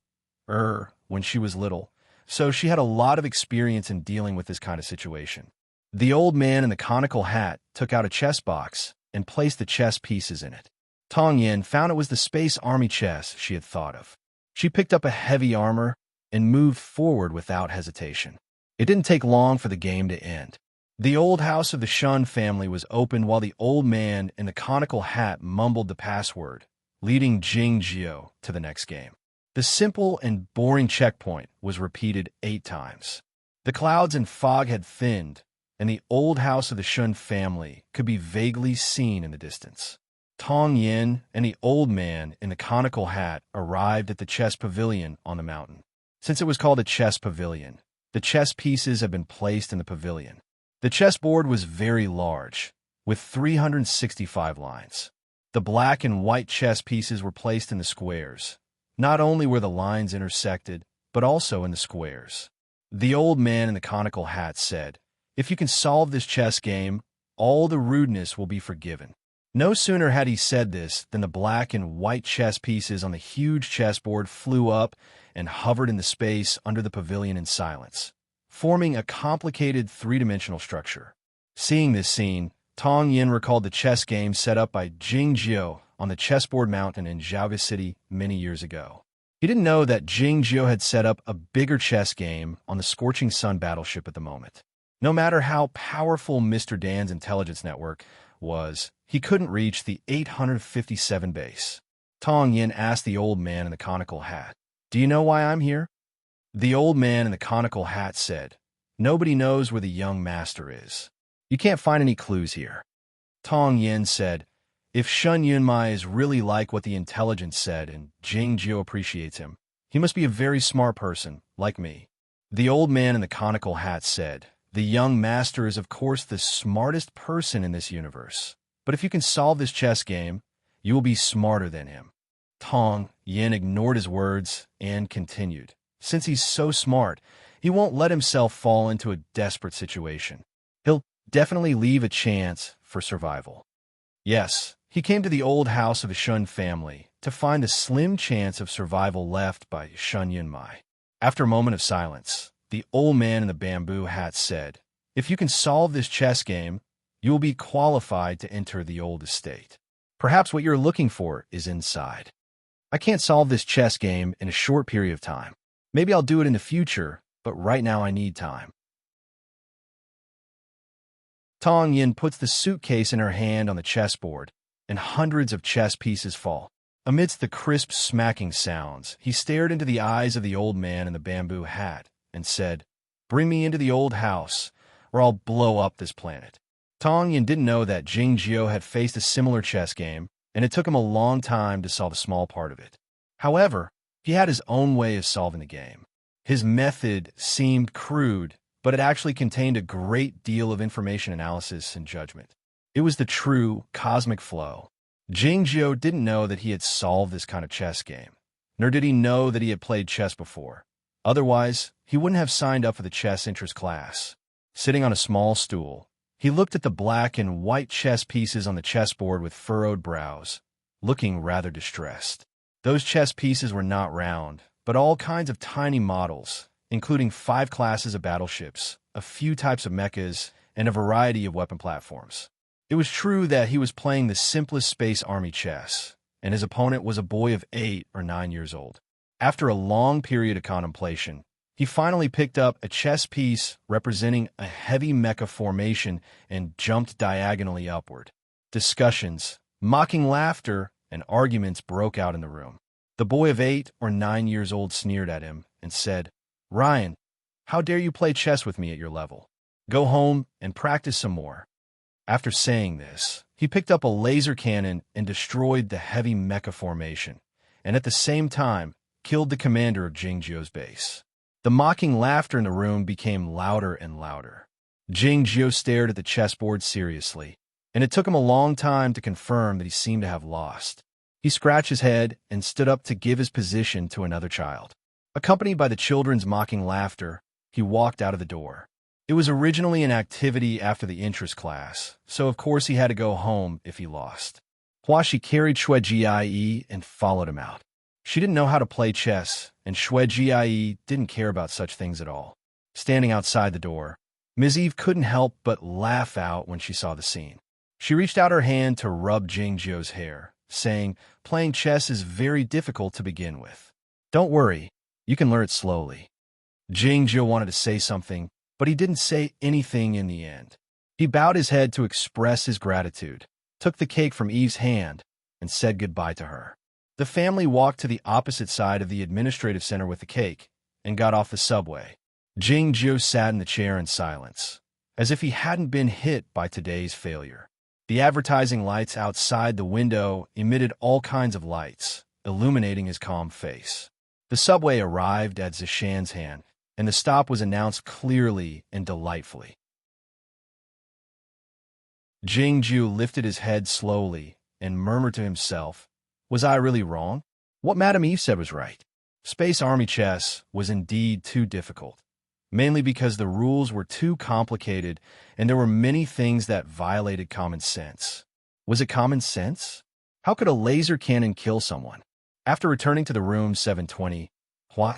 Speaker 1: when she was little, so she had a lot of experience in dealing with this kind of situation. The old man in the conical hat took out a chess box and placed the chess pieces in it. Tong Yin found it was the Space Army chess she had thought of. She picked up a heavy armor and moved forward without hesitation. It didn't take long for the game to end. The old house of the Shun family was opened while the old man in the conical hat mumbled the password, leading Jing Jiao to the next game. The simple and boring checkpoint was repeated 8 times. The clouds and fog had thinned, and the old house of the Shun family could be vaguely seen in the distance. Tong Yin and the old man in the conical hat arrived at the chess pavilion on the mountain. Since it was called a chess pavilion, the chess pieces had been placed in the pavilion. The chessboard was very large, with 365 lines. The black and white chess pieces were placed in the squares, not only where the lines intersected, but also in the squares. The old man in the conical hat said, "If you can solve this chess game, all the rudeness will be forgiven." No sooner had he said this than the black and white chess pieces on the huge chessboard flew up and hovered in the space under the pavilion in silence, forming a complicated 3-dimensional structure. Seeing this scene, Tong Yin recalled the chess game set up by Jing Jiao on the chessboard mountain in Zhaoga City many years ago. He didn't know that Jing Jiao had set up a bigger chess game on the Scorching Sun battleship at the moment. No matter how powerful Mr. Dan's intelligence network was, he couldn't reach the 857 base. Tong Yin asked the old man in the conical hat, "Do you know why I'm here?" The old man in the conical hat said, "Nobody knows where the young master is. You can't find any clues here." Tong Yin said, "If Shun Yunmai is really like what the intelligence said and Jing Jiao appreciates him, he must be a very smart person, like me." The old man in the conical hat said, "The young master is of course the smartest person in this universe, but if you can solve this chess game, you will be smarter than him." Tong Yin ignored his words and continued, "Since he's so smart, he won't let himself fall into a desperate situation. He'll definitely leave a chance for survival." Yes, he came to the old house of the Shun family to find the slim chance of survival left by Shun Yunmai. After a moment of silence, the old man in the bamboo hat said, "If you can solve this chess game, you will be qualified to enter the old estate. Perhaps what you're looking for is inside. I can't solve this chess game in a short period of time. Maybe I'll do it in the future, but right now I need time." Tong Yin puts the suitcase in her hand on the chessboard, and hundreds of chess pieces fall. Amidst the crisp smacking sounds, he stared into the eyes of the old man in the bamboo hat and said, "Bring me into the old house, or I'll blow up this planet." Tong Yin didn't know that Jing Jiao had faced a similar chess game, and it took him a long time to solve a small part of it. However, he had his own way of solving the game. His method seemed crude, but it actually contained a great deal of information analysis and judgment. It was the true cosmic flow. Jing Jiao didn't know that he had solved this kind of chess game, nor did he know that he had played chess before. Otherwise, he wouldn't have signed up for the chess interest class. Sitting on a small stool, he looked at the black and white chess pieces on the chessboard with furrowed brows, looking rather distressed. Those chess pieces were not round, but all kinds of tiny models, including 5 classes of battleships, a few types of mechas, and a variety of weapon platforms. It was true that he was playing the simplest space army chess, and his opponent was a boy of 8 or 9 years old. After a long period of contemplation, he finally picked up a chess piece representing a heavy mecha formation and jumped diagonally upward. Discussions, mocking laughter, and arguments broke out in the room. The boy of 8 or 9 years old sneered at him and said, "Ryan, how dare you play chess with me at your level? Go home and practice some more." After saying this, he picked up a laser cannon and destroyed the heavy mecha formation, and at the same time, killed the commander of Jing Jiao's base. The mocking laughter in the room became louder and louder. Jing Jiao stared at the chessboard seriously, and it took him a long time to confirm that he seemed to have lost. He scratched his head and stood up to give his position to another child. Accompanied by the children's mocking laughter, he walked out of the door. It was originally an activity after the interest class, so of course he had to go home if he lost. Huashi carried Xue Jie and followed him out. She didn't know how to play chess, and Xue Jie didn't care about such things at all. Standing outside the door, Ms. Eve couldn't help but laugh out when she saw the scene. She reached out her hand to rub Jing Jiao's hair, saying, "Playing chess is very difficult to begin with. Don't worry, you can learn it slowly." Jing Jiao wanted to say something, but he didn't say anything in the end. He bowed his head to express his gratitude, took the cake from Eve's hand, and said goodbye to her. The family walked to the opposite side of the administrative center with the cake and got off the subway. Jing Jiao sat in the chair in silence, as if he hadn't been hit by today's failure. The advertising lights outside the window emitted all kinds of lights, illuminating his calm face. The subway arrived at Zishan's hand, and the stop was announced clearly and delightfully. Jing Jiao lifted his head slowly and murmured to himself, "Was I really wrong? What Madame Eve said was right." Space Army chess was indeed too difficult, mainly because the rules were too complicated and there were many things that violated common sense. Was it common sense? How could a laser cannon kill someone? After returning to the room 720,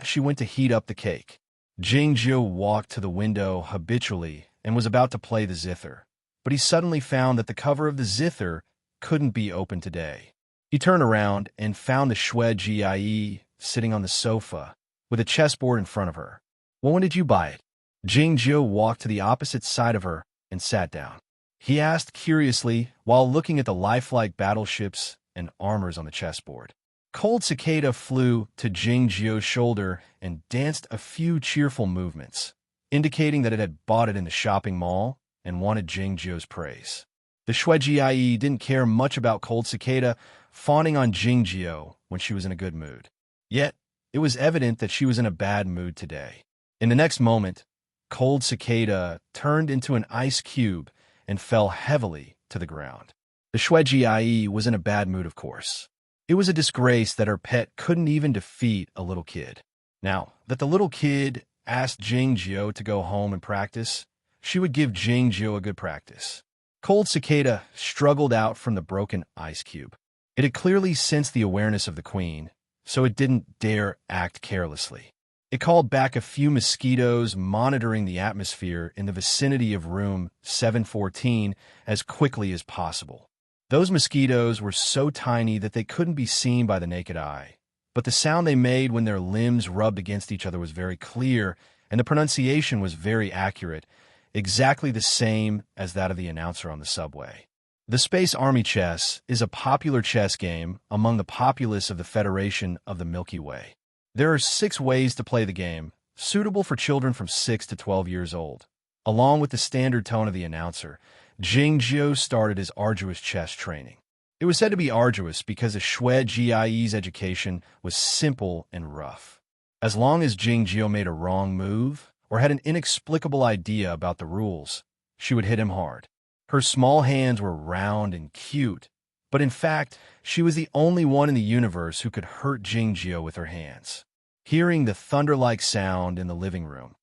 Speaker 1: she went to heat up the cake. Jing Jiao walked to the window habitually and was about to play the zither, but he suddenly found that the cover of the zither couldn't be opened today. He turned around and found the Xue Jie sitting on the sofa with a chessboard in front of her. "Well, when did you buy it?" Jing Jiao walked to the opposite side of her and sat down. He asked curiously while looking at the lifelike battleships and armors on the chessboard. Cold Cicada flew to Jing Jiao's shoulder and danced a few cheerful movements, indicating that it had bought it in the shopping mall and wanted Jing Jiao's praise. The Xue Jie didn't care much about Cold Cicada fawning on Jing Jiao when she was in a good mood. Yet, it was evident that she was in a bad mood today. In the next moment, Cold Cicada turned into an ice cube and fell heavily to the ground. The Xue Jie was in a bad mood, of course. It was a disgrace that her pet couldn't even defeat a little kid. Now, that the little kid asked Jing Jiao to go home and practice, she would give Jing Jiao a good practice. Cold Cicada struggled out from the broken ice cube. It had clearly sensed the awareness of the queen, so it didn't dare act carelessly. It called back a few mosquitoes monitoring the atmosphere in the vicinity of room 714 as quickly as possible. Those mosquitoes were so tiny that they couldn't be seen by the naked eye, but the sound they made when their limbs rubbed against each other was very clear, and the pronunciation was very accurate, exactly the same as that of the announcer on the subway. The Space Army chess is a popular chess game among the populace of the Federation of the Milky Way. There are 6 ways to play the game, suitable for children from 6 to 12 years old. Along with the standard tone of the announcer, Jing Jiao started his arduous chess training. It was said to be arduous because the Shui Jie's education was simple and rough. As long as Jing Jiao made a wrong move or had an inexplicable idea about the rules, she would hit him hard. Her small hands were round and cute, but in fact, she was the only one in the universe who could hurt Jing Jiao with her hands. Hearing the thunder-like sound in the living room,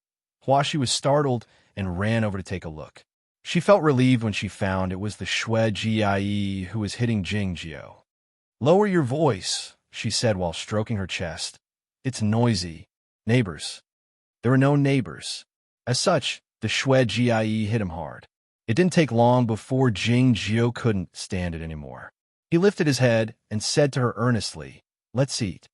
Speaker 1: Huaxi was startled and ran over to take a look. She felt relieved when she found it was the Shui Jie who was hitting Jing Jiao. "Lower your voice," she said while stroking her chest. "It's noisy. Neighbors." There were no neighbors. As such, the Shui Jie hit him hard. It didn't take long before Jing Jiao couldn't stand it anymore. He lifted his head and said to her earnestly, "Let's eat."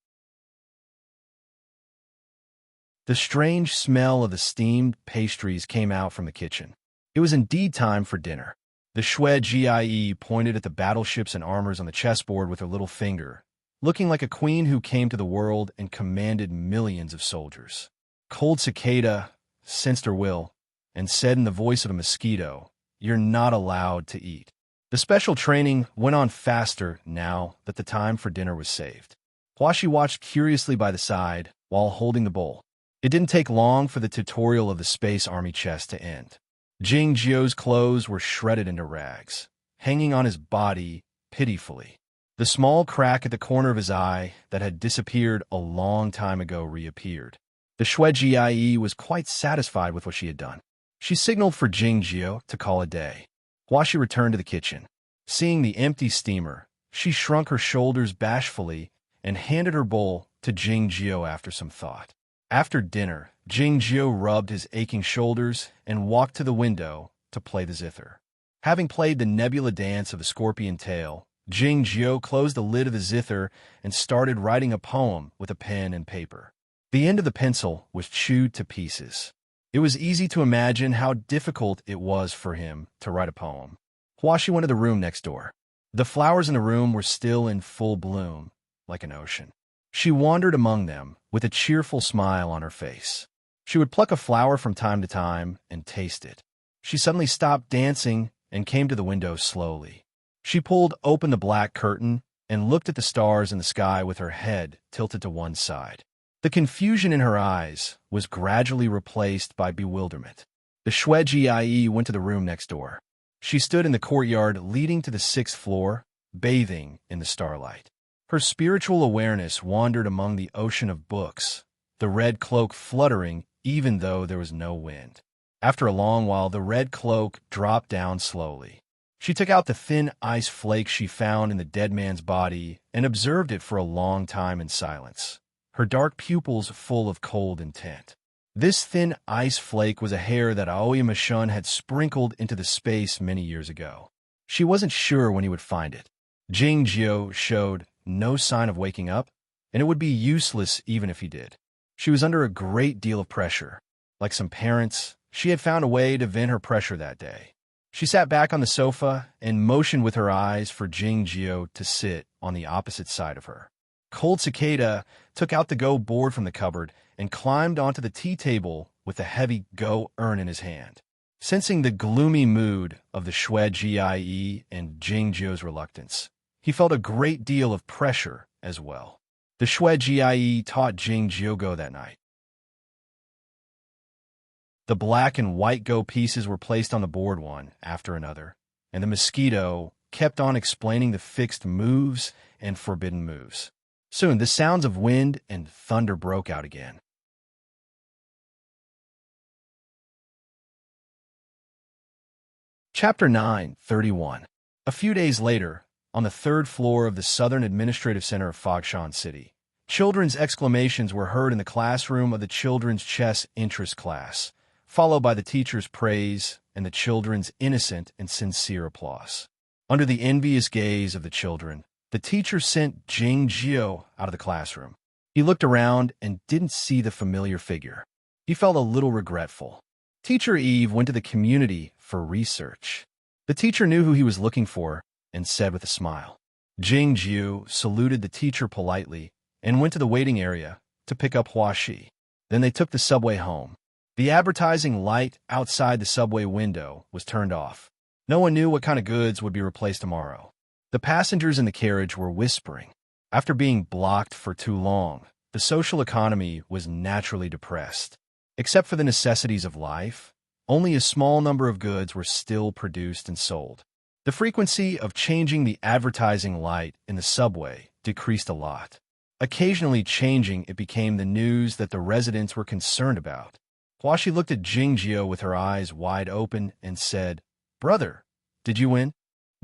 Speaker 1: The strange smell of the steamed pastries came out from the kitchen. It was indeed time for dinner. The Shui Jie pointed at the battleships and armors on the chessboard with her little finger, looking like a queen who came to the world and commanded millions of soldiers. Cold Cicada sensed her will and said in the voice of a mosquito, "You're not allowed to eat." The special training went on faster now that the time for dinner was saved. Huaxi watched curiously by the side while holding the bowl. It didn't take long for the tutorial of the Space Army chess to end. Jing Jiao's clothes were shredded into rags, hanging on his body pitifully. The small crack at the corner of his eye that had disappeared a long time ago reappeared. The Shui Jie was quite satisfied with what she had done. She signaled for Jing Jiao to call a day. Huaxi returned to the kitchen. Seeing the empty steamer, she shrunk her shoulders bashfully and handed her bowl to Jing Jiao after some thought. After dinner, Jing Jiao rubbed his aching shoulders and walked to the window to play the zither. Having played the nebula dance of the scorpion tail, Jing Jiao closed the lid of the zither and started writing a poem with a pen and paper. The end of the pencil was chewed to pieces. It was easy to imagine how difficult it was for him to write a poem. Huaxi went to the room next door. The flowers in the room were still in full bloom, like an ocean. She wandered among them with a cheerful smile on her face. She would pluck a flower from time to time and taste it. She suddenly stopped dancing and came to the window slowly. She pulled open the black curtain and looked at the stars in the sky with her head tilted to one side. The confusion in her eyes was gradually replaced by bewilderment. The Shui Jie went to the room next door. She stood in the courtyard leading to the 6th floor, bathing in the starlight. Her spiritual awareness wandered among the ocean of books, the red cloak fluttering even though there was no wind. After a long while, the red cloak dropped down slowly. She took out the thin ice flake she found in the dead man's body and observed it for a long time in silence, her dark pupils full of cold intent. This thin ice flake was a hair that Aoi Mashun had sprinkled into the space many years ago. She wasn't sure when he would find it. Jing Jiao showed no sign of waking up, and it would be useless even if he did. She was under a great deal of pressure. Like some parents, she had found a way to vent her pressure that day. She sat back on the sofa and motioned with her eyes for Jing Jiao to sit on the opposite side of her. Cold Cicada took out the Go board from the cupboard and climbed onto the tea table with the heavy Go urn in his hand. Sensing the gloomy mood of the Shui Jie and Jing Jiao's reluctance, he felt a great deal of pressure as well. The Shui Jie taught Jing Jiao Go that night. The black and white Go pieces were placed on the board one after another, and the mosquito kept on explaining the fixed moves and forbidden moves. Soon, the sounds of wind and thunder broke out again. Chapter 9:31. A few days later, on the 3rd floor of the Southern Administrative Center of Fogshan City, children's exclamations were heard in the classroom of the children's chess interest class, followed by the teacher's praise and the children's innocent and sincere applause. Under the envious gaze of the children, the teacher sent Jing Jiao out of the classroom. He looked around and didn't see the familiar figure. He felt a little regretful. Teacher Eve went to the community for research. The teacher knew who he was looking for and said with a smile. Jing Jiu saluted the teacher politely and went to the waiting area to pick up Hua Shi. Then they took the subway home. The advertising light outside the subway window was turned off. No one knew what kind of goods would be replaced tomorrow. The passengers in the carriage were whispering. After being blocked for too long, the social economy was naturally depressed. Except for the necessities of life, only a small number of goods were still produced and sold. The frequency of changing the advertising light in the subway decreased a lot. Occasionally changing, it became the news that the residents were concerned about. Huashi looked at Jingjio with her eyes wide open and said, "Brother, did you win?"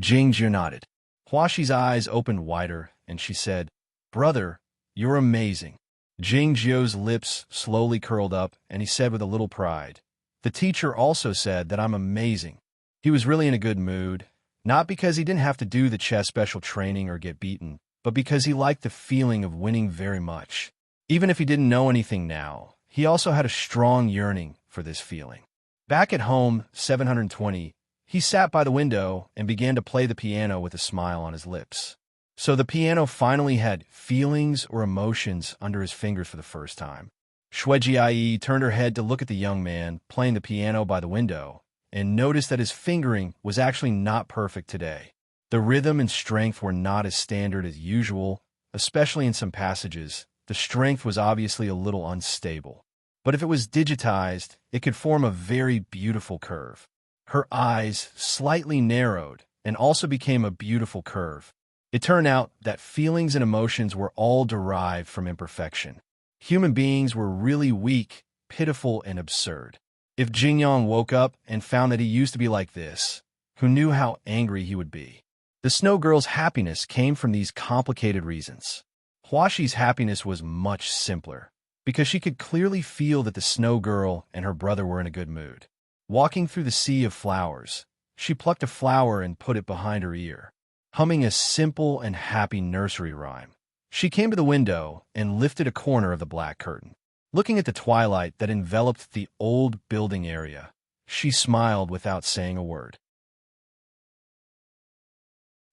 Speaker 1: Jingjio nodded. Huashi's eyes opened wider, and she said, "Brother, you're amazing." Jingjio's lips slowly curled up, and he said with a little pride, "The teacher also said that I'm amazing." He was really in a good mood, not because he didn't have to do the chess special training or get beaten, but because he liked the feeling of winning very much. Even if he didn't know anything now, he also had a strong yearning for this feeling. Back at home, 720, he sat by the window and began to play the piano with a smile on his lips. So the piano finally had feelings or emotions under his fingers for the first time. Shuejiai turned her head to look at the young man playing the piano by the window and noticed that his fingering was actually not perfect today. The rhythm and strength were not as standard as usual, especially in some passages. The strength was obviously a little unstable. But if it was digitized, it could form a very beautiful curve. Her eyes slightly narrowed and also became a beautiful curve. It turned out that feelings and emotions were all derived from imperfection. Human beings were really weak, pitiful, and absurd. If Jingyang woke up and found that he used to be like this, who knew how angry he would be? The Snow Girl's happiness came from these complicated reasons. Huashi's happiness was much simpler, because she could clearly feel that the Snow Girl and her brother were in a good mood. Walking through the sea of flowers, she plucked a flower and put it behind her ear, humming a simple and happy nursery rhyme. She came to the window and lifted a corner of the black curtain. Looking at the twilight that enveloped the old building area, she smiled without saying a word.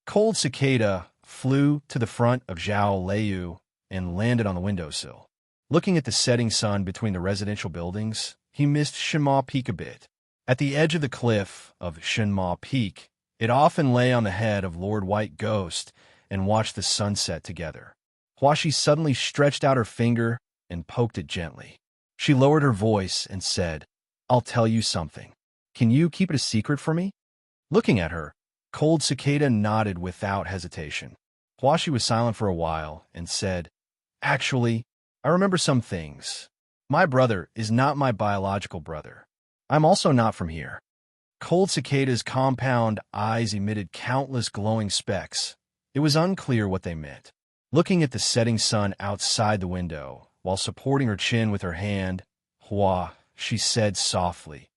Speaker 1: Cold cicada flew to the front of Zhao Leiyu and landed on the windowsill. Looking at the setting sun between the residential buildings, he missed Shenma Peak a bit. At the edge of the cliff of Shenma Peak, it often lay on the head of Lord White Ghost and watched the sunset together. Huashi suddenly stretched out her finger and poked it gently. She lowered her voice and said, "I'll tell you something. Can you keep it a secret for me?" Looking at her, Cold Cicada nodded without hesitation. Huashi was silent for a while and said, "Actually, I remember some things. My brother is not my biological brother. I'm also not from here." Cold Cicada's compound eyes emitted countless glowing specks. It was unclear what they meant. Looking at the setting sun outside the window, while supporting her chin with her hand, "Hua," she said softly,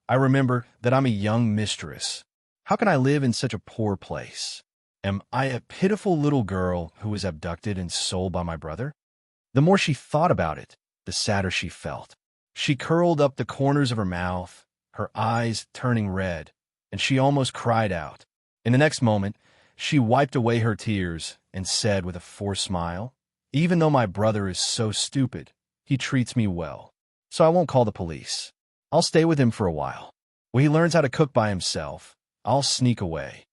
Speaker 1: "I remember that I'm a young mistress. How can I live in such a poor place? Am I a pitiful little girl who was abducted and sold by my brother?" The more she thought about it, the sadder she felt. She curled up the corners of her mouth, her eyes turning red, and she almost cried out. In the next moment, she wiped away her tears and said with a forced smile, "Even though my brother is so stupid, he treats me well, so I won't call the police. I'll stay with him for a while. When he learns how to cook by himself, I'll sneak away."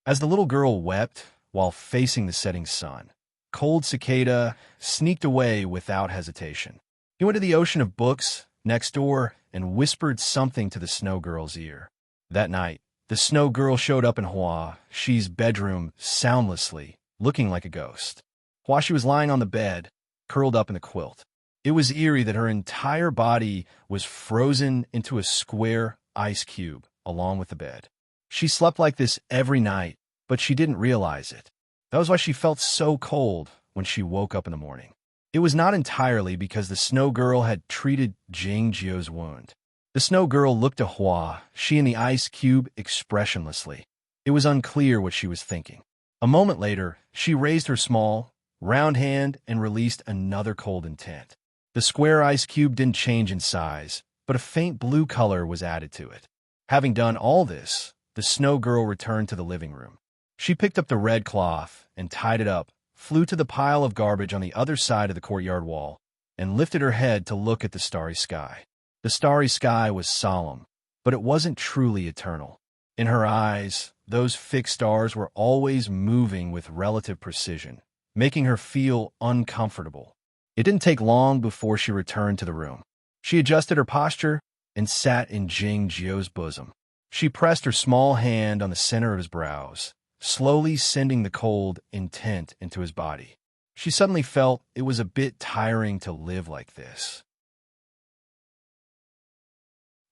Speaker 1: As the little girl wept while facing the setting sun, Cold Cicada sneaked away without hesitation. He went to the ocean of books next door and whispered something to the Snow Girl's ear. That night, the Snow Girl showed up in Huashi's bedroom soundlessly, looking like a ghost. Huashi was lying on the bed, curled up in the quilt. It was eerie that her entire body was frozen into a square ice cube along with the bed. She slept like this every night, but she didn't realize it. That was why she felt so cold when she woke up in the morning. It was not entirely because the Snow Girl had treated Jingjio's wound. The Snow Girl looked at Hua, she in the ice cube, expressionlessly. It was unclear what she was thinking. A moment later, she raised her small, round hand and released another cold intent. The square ice cube didn't change in size, but a faint blue color was added to it. Having done all this, the Snow Girl returned to the living room. She picked up the red cloth and tied it up, flew to the pile of garbage on the other side of the courtyard wall, and lifted her head to look at the starry sky. The starry sky was solemn, but it wasn't truly eternal. In her eyes, those fixed stars were always moving with relative precision, making her feel uncomfortable. It didn't take long before she returned to the room. She adjusted her posture and sat in Jing Jio's bosom. She pressed her small hand on the center of his brows, slowly sending the cold intent into his body. She suddenly felt it was a bit tiring to live like this.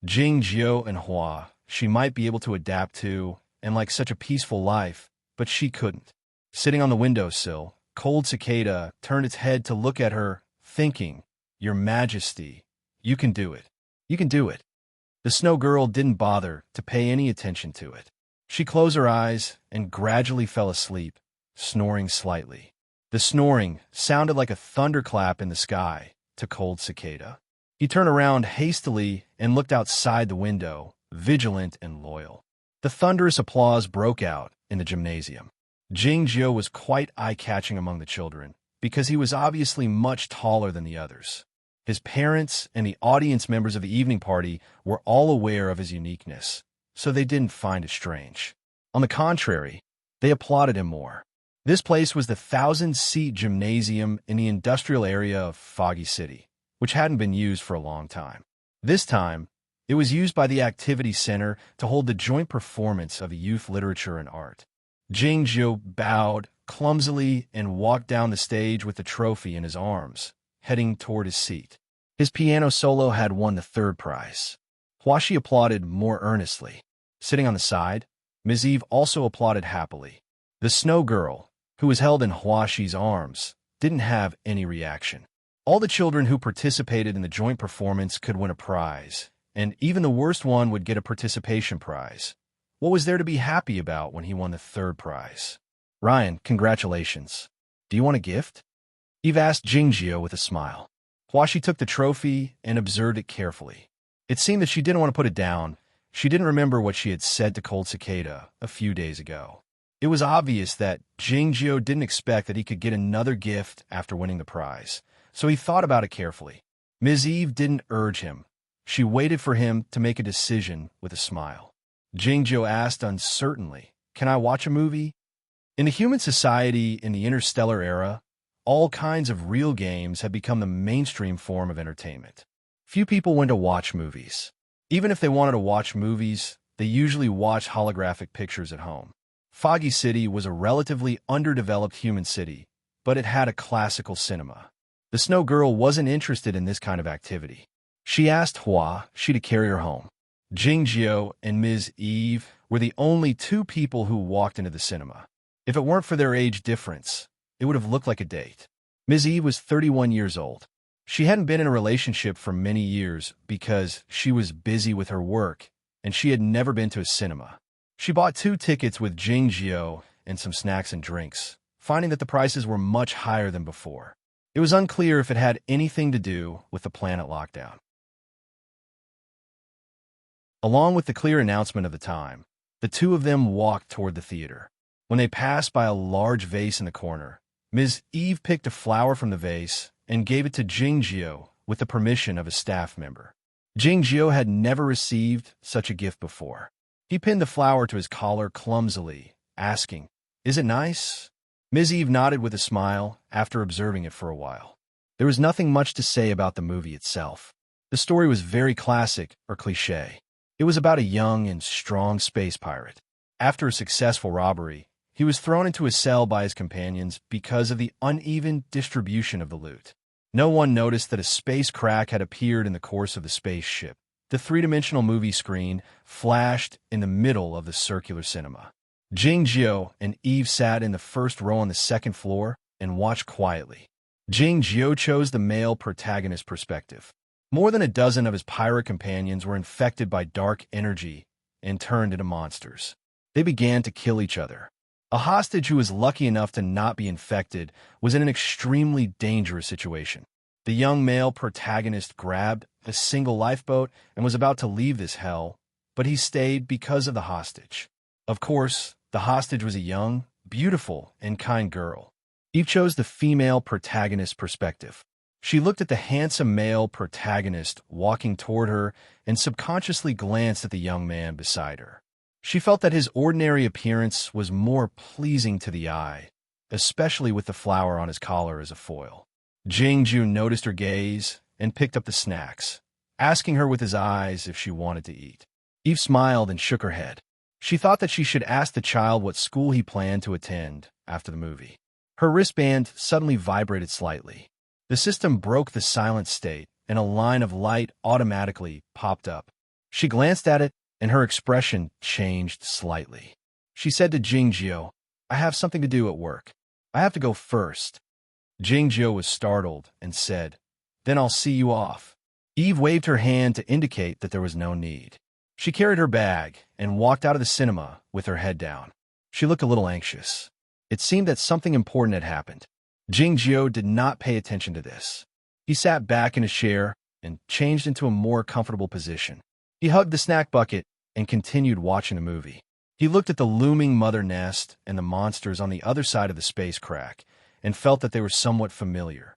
Speaker 1: Jing Jio and Hua, she might be able to adapt to and like such a peaceful life, but she couldn't. Sitting on the windowsill, Cold Cicada turned its head to look at her, thinking, "Your Majesty, you can do it. You can do it." The Snow Girl didn't bother to pay any attention to it. She closed her eyes and gradually fell asleep, snoring slightly. The snoring sounded like a thunderclap in the sky to Cold Cicada. He turned around hastily and looked outside the window, vigilant and loyal. The thunderous applause broke out in the gymnasium. Jing Jio was quite eye-catching among the children because he was obviously much taller than the others. His parents and the audience members of the evening party were all aware of his uniqueness, so they didn't find it strange. On the contrary, they applauded him more. This place was the 1,000-seat gymnasium in the industrial area of Foggy City, which hadn't been used for a long time. This time, it was used by the Activity Center to hold the joint performance of youth literature and art. Jing Jio bowed clumsily and walked down the stage with the trophy in his arms, heading toward his seat. His piano solo had won the third prize. Huashi applauded more earnestly. Sitting on the side, Ms. Eve also applauded happily. The Snow Girl, who was held in Huashi's arms, didn't have any reaction. All the children who participated in the joint performance could win a prize, and even the worst one would get a participation prize. What was there to be happy about when he won the third prize? "Ryan, congratulations. Do you want a gift?" Eve asked Jing Jio with a smile. Huashi took the trophy and observed it carefully. It seemed that she didn't want to put it down. She didn't remember what she had said to Cold Cicada a few days ago. It was obvious that Jing Jio didn't expect that he could get another gift after winning the prize, so he thought about it carefully. Ms. Eve didn't urge him. She waited for him to make a decision with a smile. Jing Jio asked uncertainly, "Can I watch a movie?" In the human society in the interstellar era, all kinds of real games had become the mainstream form of entertainment. Few people went to watch movies. Even if they wanted to watch movies, they usually watched holographic pictures at home. Foggy City was a relatively underdeveloped human city, but it had a classical cinema. The Snow Girl wasn't interested in this kind of activity. She asked Huashi to carry her home. Jing Jio and Ms. Eve were the only two people who walked into the cinema. If it weren't for their age difference, it would have looked like a date. Ms. Eve was 31 years old. She hadn't been in a relationship for many years because she was busy with her work, and she had never been to a cinema. She bought 2 tickets with Jing Jio and some snacks and drinks, finding that the prices were much higher than before. It was unclear if it had anything to do with the planet lockdown. Along with the clear announcement of the time, the two of them walked toward the theater. When they passed by a large vase in the corner, Ms. Eve picked a flower from the vase and gave it to Jing Jio with the permission of a staff member. Jing Jio had never received such a gift before. He pinned the flower to his collar clumsily, asking, "Is it nice?" Ms. Eve nodded with a smile after observing it for a while. There was nothing much to say about the movie itself. The story was very classic or cliché. It was about a young and strong space pirate. After a successful robbery, he was thrown into a cell by his companions because of the uneven distribution of the loot. No one noticed that a space crack had appeared in the course of the spaceship. The three-dimensional movie screen flashed in the middle of the circular cinema. Jing Jio and Eve sat in the first row on the second floor and watched quietly. Jing Jio chose the male protagonist perspective. More than a dozen of his pirate companions were infected by dark energy and turned into monsters. They began to kill each other. A hostage who was lucky enough to not be infected was in an extremely dangerous situation. The young male protagonist grabbed a single lifeboat and was about to leave this hell, but he stayed because of the hostage. Of course, the hostage was a young, beautiful, and kind girl. Eve chose the female protagonist's perspective. She looked at the handsome male protagonist walking toward her and subconsciously glanced at the young man beside her. She felt that his ordinary appearance was more pleasing to the eye, especially with the flower on his collar as a foil. Jingju noticed her gaze and picked up the snacks, asking her with his eyes if she wanted to eat. Eve smiled and shook her head. She thought that she should ask the child what school he planned to attend after the movie. Her wristband suddenly vibrated slightly. The system broke the silent state, and a line of light automatically popped up. She glanced at it, and her expression changed slightly. She said to Jingjiu, "I have something to do at work. I have to go first." Jingjiu was startled and said, "Then I'll see you off." Eve waved her hand to indicate that there was no need. She carried her bag and walked out of the cinema with her head down. She looked a little anxious. It seemed that something important had happened. Jingjiu did not pay attention to this. He sat back in his chair and changed into a more comfortable position. He hugged the snack bucket and continued watching the movie. He looked at the looming mother nest and the monsters on the other side of the space crack and felt that they were somewhat familiar.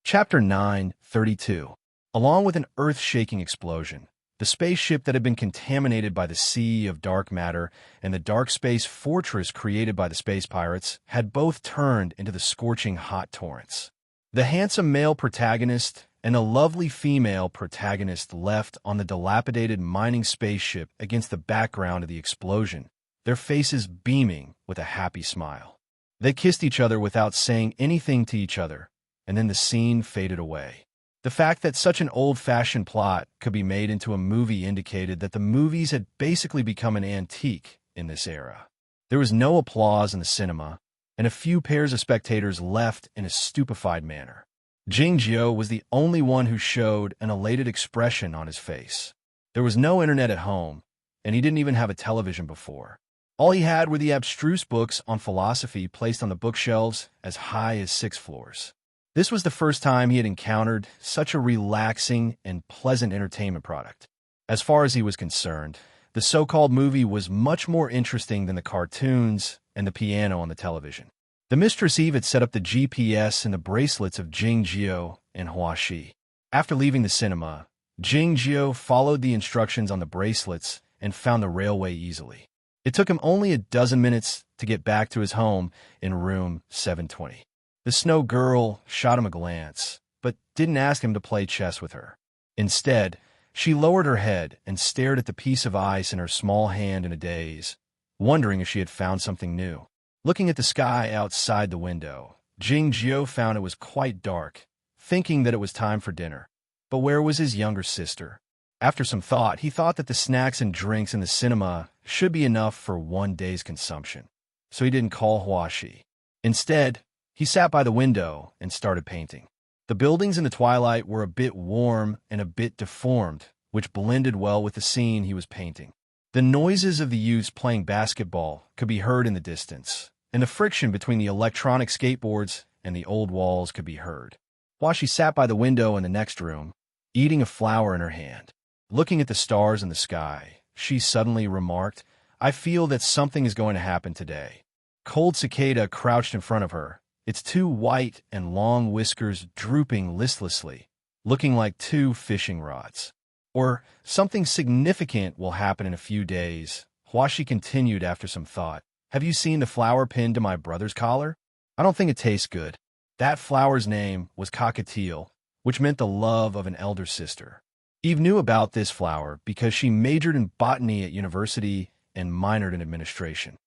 Speaker 1: Chapter 9:32. Along with an earth-shaking explosion, the spaceship that had been contaminated by the sea of dark matter and the dark space fortress created by the space pirates had both turned into the scorching hot torrents. The handsome male protagonist and the lovely female protagonist left on the dilapidated mining spaceship against the background of the explosion, their faces beaming with a happy smile. They kissed each other without saying anything to each other, and then the scene faded away. The fact that such an old-fashioned plot could be made into a movie indicated that the movies had basically become an antique in this era. There was no applause in the cinema, and a few pairs of spectators left in a stupefied manner. Jingjiu was the only one who showed an elated expression on his face. There was no internet at home, and he didn't even have a television before. All he had were the abstruse books on philosophy placed on the bookshelves as high as 6 floors. This was the first time he had encountered such a relaxing and pleasant entertainment product. As far as he was concerned, the so-called movie was much more interesting than the cartoons and the piano on the television. The Mistress Eve had set up the GPS in the bracelets of Jingjiu and Huaxi. After leaving the cinema, Jingjiu followed the instructions on the bracelets and found the railway easily. It took him only a dozen minutes to get back to his home in room 720. The Snow Girl shot him a glance, but didn't ask him to play chess with her. Instead, she lowered her head and stared at the piece of ice in her small hand in a daze, wondering if she had found something new. Looking at the sky outside the window, Jingjiu found it was quite dark, thinking that it was time for dinner. But where was his younger sister? After some thought, he thought that the snacks and drinks in the cinema should be enough for one day's consumption, so he didn't call Huaxi. Instead, he sat by the window and started painting. The buildings in the twilight were a bit warm and a bit deformed, which blended well with the scene he was painting. The noises of the youths playing basketball could be heard in the distance, and the friction between the electronic skateboards and the old walls could be heard. While she sat by the window in the next room, eating a flower in her hand, looking at the stars in the sky, she suddenly remarked, "I feel that something is going to happen today." Cold Cicada crouched in front of her, its 2 white and long whiskers drooping listlessly, looking like 2 fishing rods. "Or something significant will happen in a few days," Huaxi continued after some thought. "Have you seen the flower pinned to my brother's collar? I don't think it tastes good." That flower's name was cockatiel, which meant the love of an elder sister. Eve knew about this flower because she majored in botany at university and minored in administration.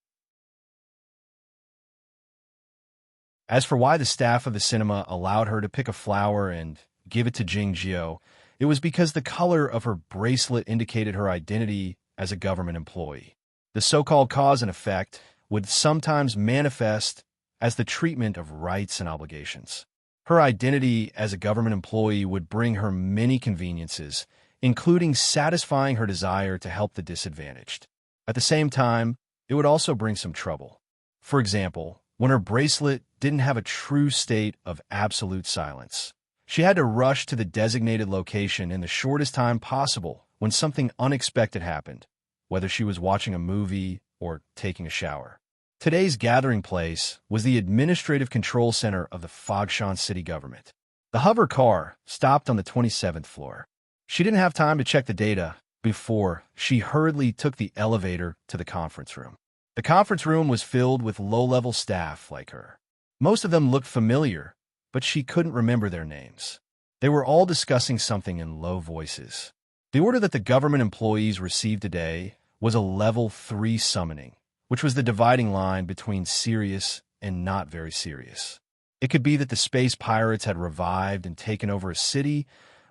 Speaker 1: As for why the staff of the cinema allowed her to pick a flower and give it to Jingjiu, it was because the color of her bracelet indicated her identity as a government employee. The so-called cause and effect would sometimes manifest as the treatment of rights and obligations. Her identity as a government employee would bring her many conveniences, including satisfying her desire to help the disadvantaged. At the same time, it would also bring some trouble. For example, when her bracelet didn't have a true state of absolute silence, She had to rush to the designated location in the shortest time possible when something unexpected happened, whether she was watching a movie or taking a shower. Today's gathering place was the administrative control center of the Fogshan city government. The hover car stopped on the 27th floor. She didn't have time to check the data before she hurriedly took the elevator to the conference room. The conference room was filled with low-level staff like her. Most of them looked familiar, but she couldn't remember their names. They were all discussing something in low voices. The order that the government employees received today was a level 3 summoning, which was the dividing line between serious and not very serious. It could be that the space pirates had revived and taken over a city,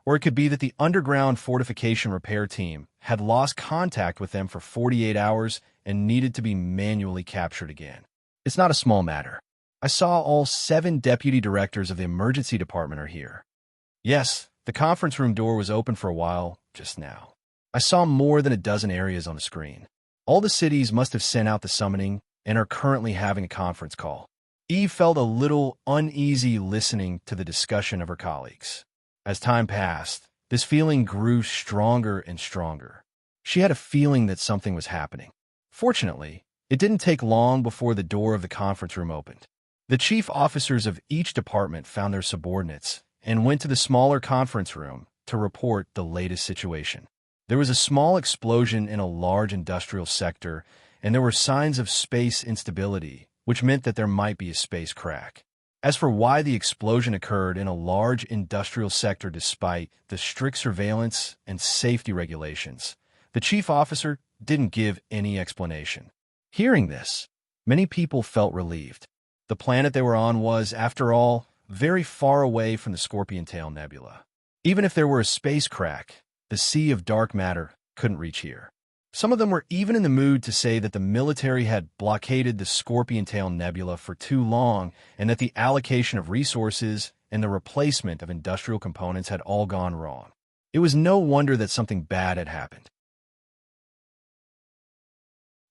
Speaker 1: or it could be that the underground fortification repair team had lost contact with them for 48 hours and needed to be manually captured again. It's not a small matter. I saw all 7 deputy directors of the emergency department are here. Yes, the conference room door was open for a while just now. I saw more than a dozen areas on the screen. All the cities must have sent out the summoning and are currently having a conference call. Eve felt a little uneasy listening to the discussion of her colleagues. As time passed, this feeling grew stronger and stronger. She had a feeling that something was happening. Fortunately, it didn't take long before the door of the conference room opened. The chief officers of each department found their subordinates and went to the smaller conference room to report the latest situation. There was a small explosion in a large industrial sector, and there were signs of space instability, which meant that there might be a space crack. As for why the explosion occurred in a large industrial sector despite the strict surveillance and safety regulations, the chief officer didn't give any explanation. Hearing this, many people felt relieved. The planet they were on was, after all, very far away from the Scorpion Tail Nebula. Even if there were a space crack, the sea of dark matter couldn't reach here. Some of them were even in the mood to say that the military had blockaded the Scorpion Tail Nebula for too long and that the allocation of resources and the replacement of industrial components had all gone wrong. It was no wonder that something bad had happened.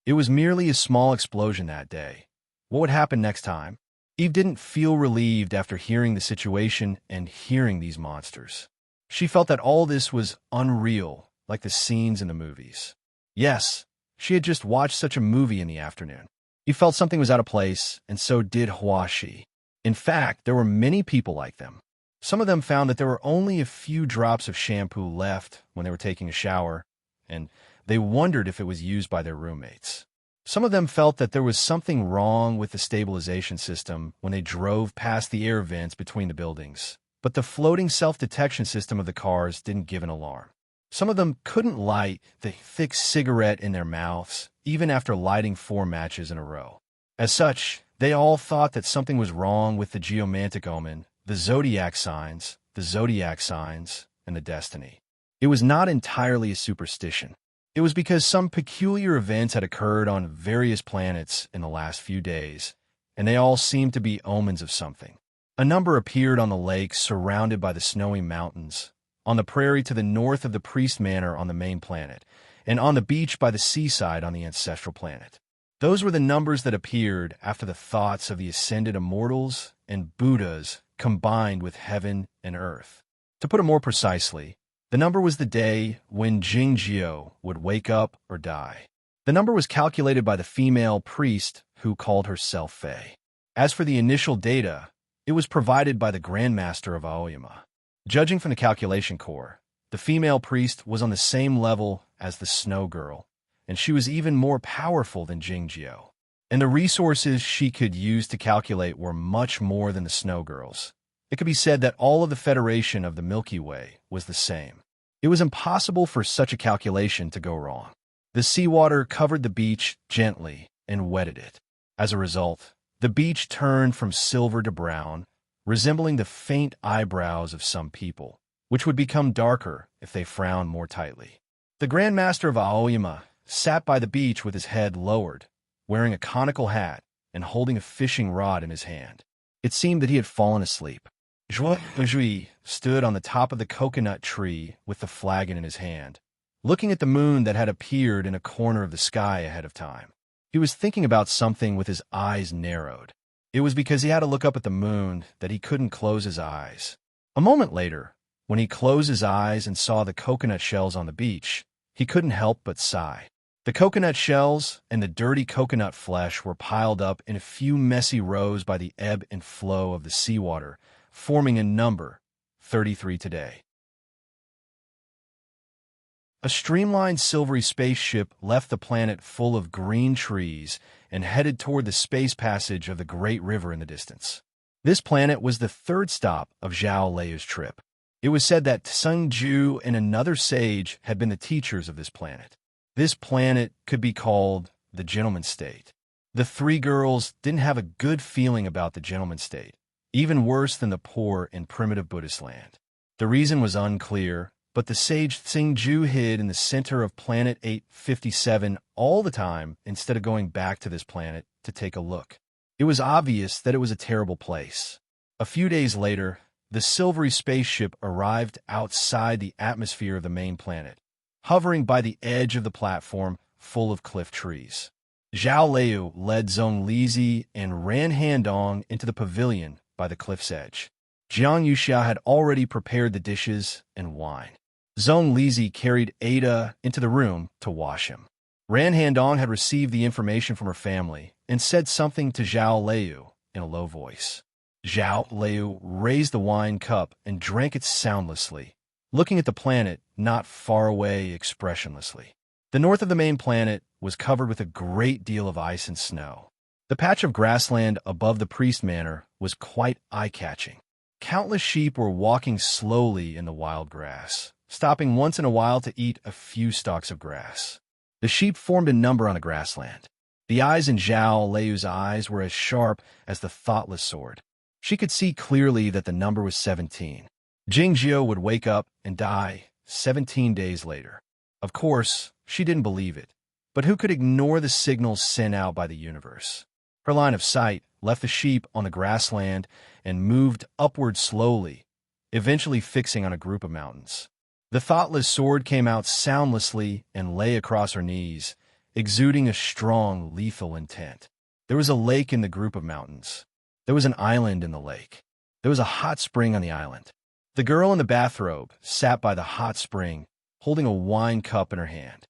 Speaker 1: It was merely a small explosion that day. What would happen next time? Eve didn't feel relieved after hearing the situation and hearing these monsters. She felt that all this was unreal, like the scenes in the movies. Yes, she had just watched such a movie in the afternoon. Eve felt something was out of place, and so did Huashi. In fact, there were many people like them. Some of them found that there were only a few drops of shampoo left when they were taking a shower, and they wondered if it was used by their roommates. Some of them felt that there was something wrong with the stabilization system when they drove past the air vents between the buildings, but the floating self-detection system of the cars didn't give an alarm. Some of them couldn't light the thick cigarette in their mouths, even after lighting 4 matches in a row. As such, they all thought that something was wrong with the geomantic omen, the zodiac signs, and the destiny. It was not entirely a superstition. It was because some peculiar events had occurred on various planets in the last few days, and they all seemed to be omens of something. A number appeared on the lake surrounded by the snowy mountains, on the prairie to the north of the Priest Manor on the main planet, and on the beach by the seaside on the ancestral planet. Those were the numbers that appeared after the thoughts of the ascended immortals and Buddhas combined with heaven and earth. To put it more precisely, the number was the day when Jingjiu would wake up or die. The number was calculated by the female priest who called herself Faye. As for the initial data, it was provided by the Grandmaster of Aoyama. Judging from the calculation core, the female priest was on the same level as the Snow Girl, and she was even more powerful than Jingjiu. And the resources she could use to calculate were much more than the Snow Girl's. It could be said that all of the Federation of the Milky Way was the same. It was impossible for such a calculation to go wrong. The seawater covered the beach gently and wetted it. As a result, the beach turned from silver to brown, resembling the faint eyebrows of some people, which would become darker if they frowned more tightly. The Grandmaster of Aoyama sat by the beach with his head lowered, wearing a conical hat and holding a fishing rod in his hand. It seemed that he had fallen asleep. Zhui stood on the top of the coconut tree with the flagon in his hand, looking at the moon that had appeared in a corner of the sky ahead of time. He was thinking about something with his eyes narrowed. It was because he had to look up at the moon that he couldn't close his eyes. A moment later, when he closed his eyes and saw the coconut shells on the beach, he couldn't help but sigh. The coconut shells and the dirty coconut flesh were piled up in a few messy rows by the ebb and flow of the seawater, forming a number, 33 today. A streamlined silvery spaceship left the planet full of green trees and headed toward the space passage of the Great River in the distance. This planet was the third stop of Zhao Liu's trip. It was said that Tseng Ju and another sage had been the teachers of this planet. This planet could be called the Gentleman State. The three girls didn't have a good feeling about the Gentleman State, even worse than the poor in primitive Buddhist land. The reason was unclear, but the sage Tseng Ju hid in the center of planet 857 all the time instead of going back to this planet to take a look. It was obvious that it was a terrible place. A few days later, the silvery spaceship arrived outside the atmosphere of the main planet, hovering by the edge of the platform full of cliff trees. Zhao Liu led Zhong Lizi and ran Handong into the pavilion by the cliff's edge. Jiang Yuxia had already prepared the dishes and wine. Zhong Lizi carried Ada into the room to wash him. Ran Handong had received the information from her family and said something to Zhao Liu in a low voice. Zhao Liu raised the wine cup and drank it soundlessly, looking at the planet not far away expressionlessly. The north of the main planet was covered with a great deal of ice and snow. The patch of grassland above the priest manor was quite eye-catching. Countless sheep were walking slowly in the wild grass, stopping once in a while to eat a few stalks of grass. The sheep formed a number on the grassland. The eyes in Zhao Liu's eyes were as sharp as the thoughtless sword. She could see clearly that the number was 17. Jingjiu would wake up and die 17 days later. Of course, she didn't believe it, but who could ignore the signals sent out by the universe? Her line of sight left the sheep on the grassland and moved upward slowly, eventually fixing on a group of mountains. The thoughtless sword came out soundlessly and lay across her knees, exuding a strong, lethal intent. There was a lake in the group of mountains. There was an island in the lake. There was a hot spring on the island. The girl in the bathrobe sat by the hot spring, holding a wine cup in her hand.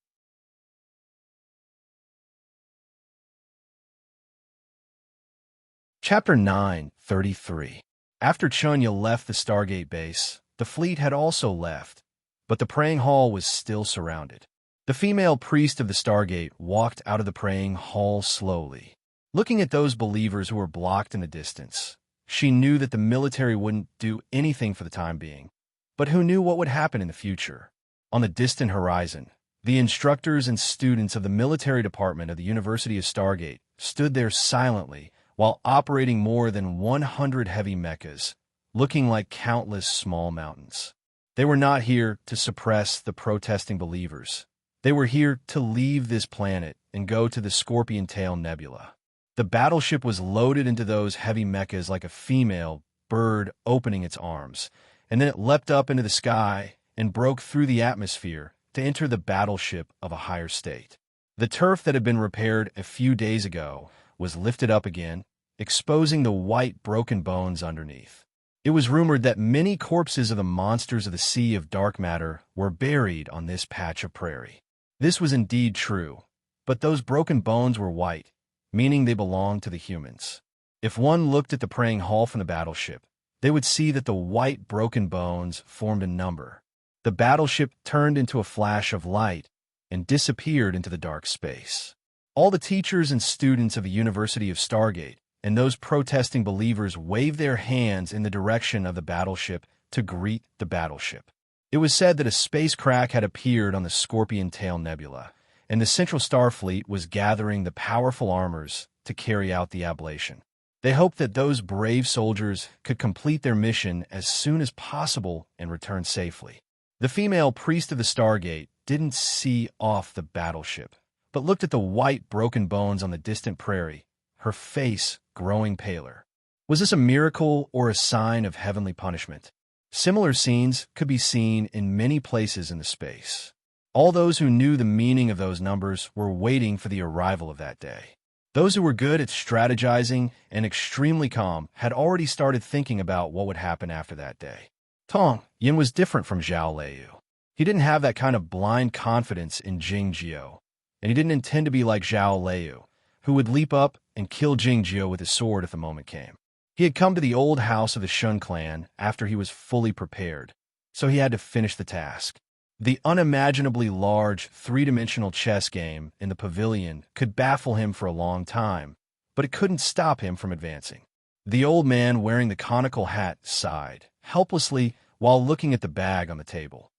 Speaker 1: Chapter 9:33. After Chunya left the Stargate base, the fleet had also left, but the praying hall was still surrounded. The female priest of the Stargate walked out of the praying hall slowly, looking at those believers who were blocked in the distance. She knew that the military wouldn't do anything for the time being, but who knew what would happen in the future? On the distant horizon, the instructors and students of the military department of the University of Stargate stood there silently while operating more than 100 heavy mechas, looking like countless small mountains. They were not here to suppress the protesting believers. They were here to leave this planet and go to the Scorpion Tail Nebula. The battleship was loaded into those heavy mechas like a female bird opening its arms, and then it leapt up into the sky and broke through the atmosphere to enter the battleship of a higher state. The turf that had been repaired a few days ago was lifted up again, exposing the white broken bones underneath. It was rumored that many corpses of the monsters of the Sea of Dark Matter were buried on this patch of prairie. This was indeed true, but those broken bones were white, meaning they belonged to the humans. If one looked at the praying hall from the battleship, they would see that the white broken bones formed a number. The battleship turned into a flash of light and disappeared into the dark space. All the teachers and students of the University of Stargate and those protesting believers waved their hands in the direction of the battleship to greet the battleship. It was said that a space crack had appeared on the Scorpion Tail Nebula, and the Central Star Fleet was gathering the powerful armors to carry out the ablation. They hoped that those brave soldiers could complete their mission as soon as possible and return safely. The female priest of the Stargate didn't see off the battleship, but looked at the white broken bones on the distant prairie, her face growing paler. Was this a miracle or a sign of heavenly punishment? Similar scenes could be seen in many places in the space. All those who knew the meaning of those numbers were waiting for the arrival of that day. Those who were good at strategizing and extremely calm had already started thinking about what would happen after that day. Tong Yin was different from Zhao Liu. He didn't have that kind of blind confidence in Jing Jiao, and he didn't intend to be like Zhao Liu, who would leap up and kill Jing Jiao with his sword if the moment came. He had come to the old house of the Shun clan after he was fully prepared, so he had to finish the task. The unimaginably large, three-dimensional chess game in the pavilion could baffle him for a long time, but it couldn't stop him from advancing. The old man wearing the conical hat sighed, helplessly, while looking at the bag on the table.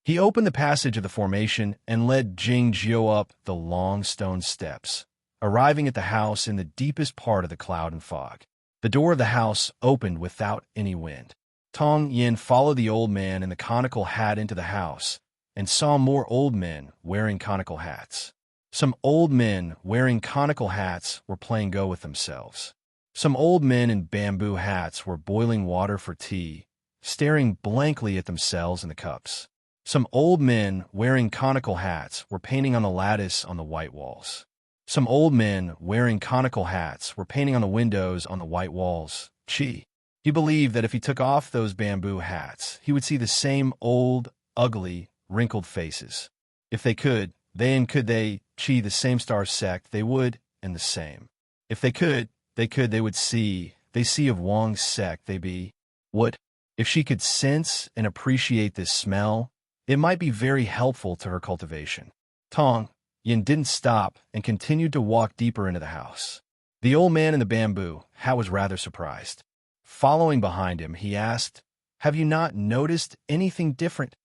Speaker 1: He opened the passage of the formation and led Jing Jiao up the long stone steps, arriving at the house in the deepest part of the cloud and fog. The door of the house opened without any wind. Tong Yin followed the old man in the conical hat into the house and saw more old men wearing conical hats. Some old men wearing conical hats were playing Go with themselves. Some old men in bamboo hats were boiling water for tea, staring blankly at themselves in the cups. Some old men wearing conical hats were painting on the lattice on the white walls. Some old men wearing conical hats were painting on the windows on the white walls. He believed that if he took off those bamboo hats, he would see the same old, ugly, wrinkled faces. If they could, the same star sect, they would, and the same. If they could, they would see, they see of Wang's sect, they be. What? If she could sense and appreciate this smell, it might be very helpful to her cultivation. Tong Yin didn't stop and continued to walk deeper into the house. The old man in the bamboo hat was rather surprised. Following behind him, he asked, "Have you not noticed anything different?"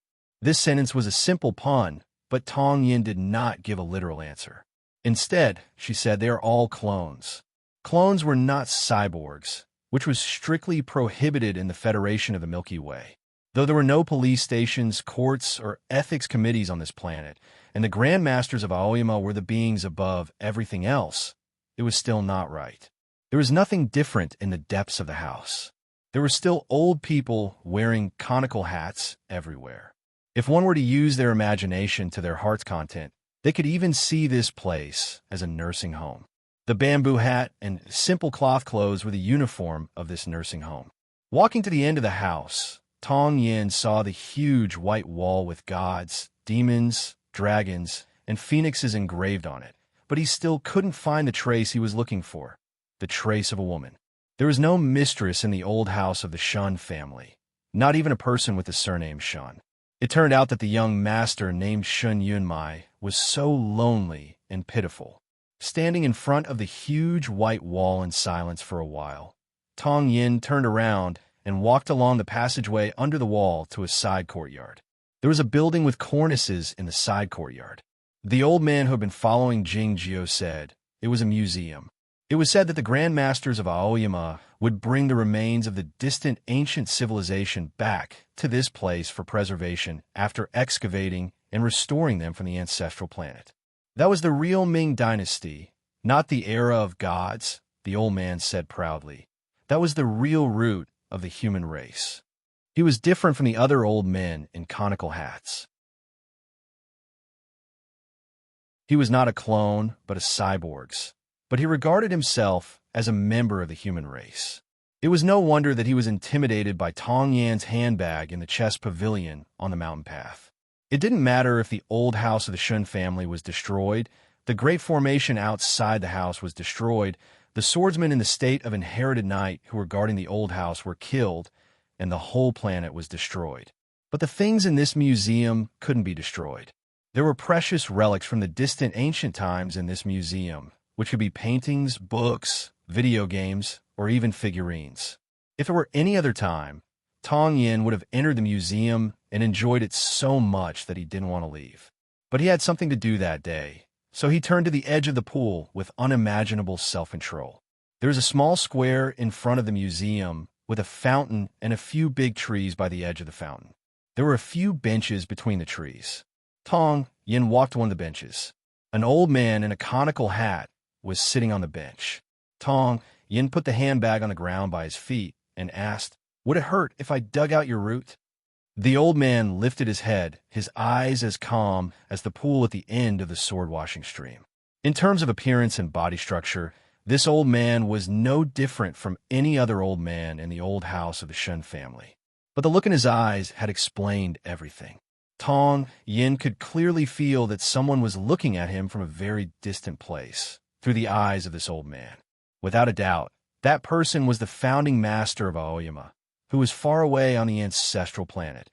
Speaker 1: This sentence was a simple pun, but Tong Yin did not give a literal answer. Instead, she said, "They are all clones." Clones were not cyborgs, which was strictly prohibited in the Federation of the Milky Way. Though there were no police stations, courts, or ethics committees on this planet, and the Grand Masters of Aoyama were the beings above everything else, it was still not right. There was nothing different in the depths of the house. There were still old people wearing conical hats everywhere. If one were to use their imagination to their heart's content, they could even see this place as a nursing home. The bamboo hat and simple cloth clothes were the uniform of this nursing home. Walking to the end of the house, Tong Yin saw the huge white wall with gods, demons, dragons, and phoenixes engraved on it, but he still couldn't find the trace he was looking for, the trace of a woman. There was no mistress in the old house of the Shun family, not even a person with the surname Shun. It turned out that the young master named Shun Yunmai was so lonely and pitiful. Standing in front of the huge white wall in silence for a while, Tong Yin turned around and walked along the passageway under the wall to a side courtyard. There was a building with cornices in the side courtyard. The old man who had been following Jing Jiao said it was a museum. It was said that the Grand Masters of Aoyama would bring the remains of the distant ancient civilization back to this place for preservation after excavating and restoring them from the ancestral planet. That was the real Ming dynasty, not the era of gods, the old man said proudly. That was the real root of the human race. He was different from the other old men in conical hats. He was not a clone, but a cyborg's. But he regarded himself as a member of the human race. It was no wonder that he was intimidated by Tong Yan's handbag in the chess pavilion on the mountain path. It didn't matter if the old house of the Shun family was destroyed, the great formation outside the house was destroyed, the swordsmen in the state of inherited night who were guarding the old house were killed, and the whole planet was destroyed. But the things in this museum couldn't be destroyed. There were precious relics from the distant ancient times in this museum, which could be paintings, books, video games, or even figurines. If it were any other time, Tong Yin would have entered the museum and enjoyed it so much that he didn't want to leave. But he had something to do that day, so he turned to the edge of the pool with unimaginable self-control. There was a small square in front of the museum with a fountain and a few big trees by the edge of the fountain. There were a few benches between the trees. Tong Yin walked to one of the benches. An old man in a conical hat was sitting on the bench. Tong Yin put the handbag on the ground by his feet and asked, "Would it hurt if I dug out your root?" The old man lifted his head, his eyes as calm as the pool at the end of the sword-washing stream. In terms of appearance and body structure, This old man was no different from any other old man in the old house of the Shun family. But the look in his eyes had explained everything. Tong Yin could clearly feel that someone was looking at him from a very distant place, through the eyes of this old man. Without a doubt, that person was the founding master of Aoyama, who was far away on the ancestral planet.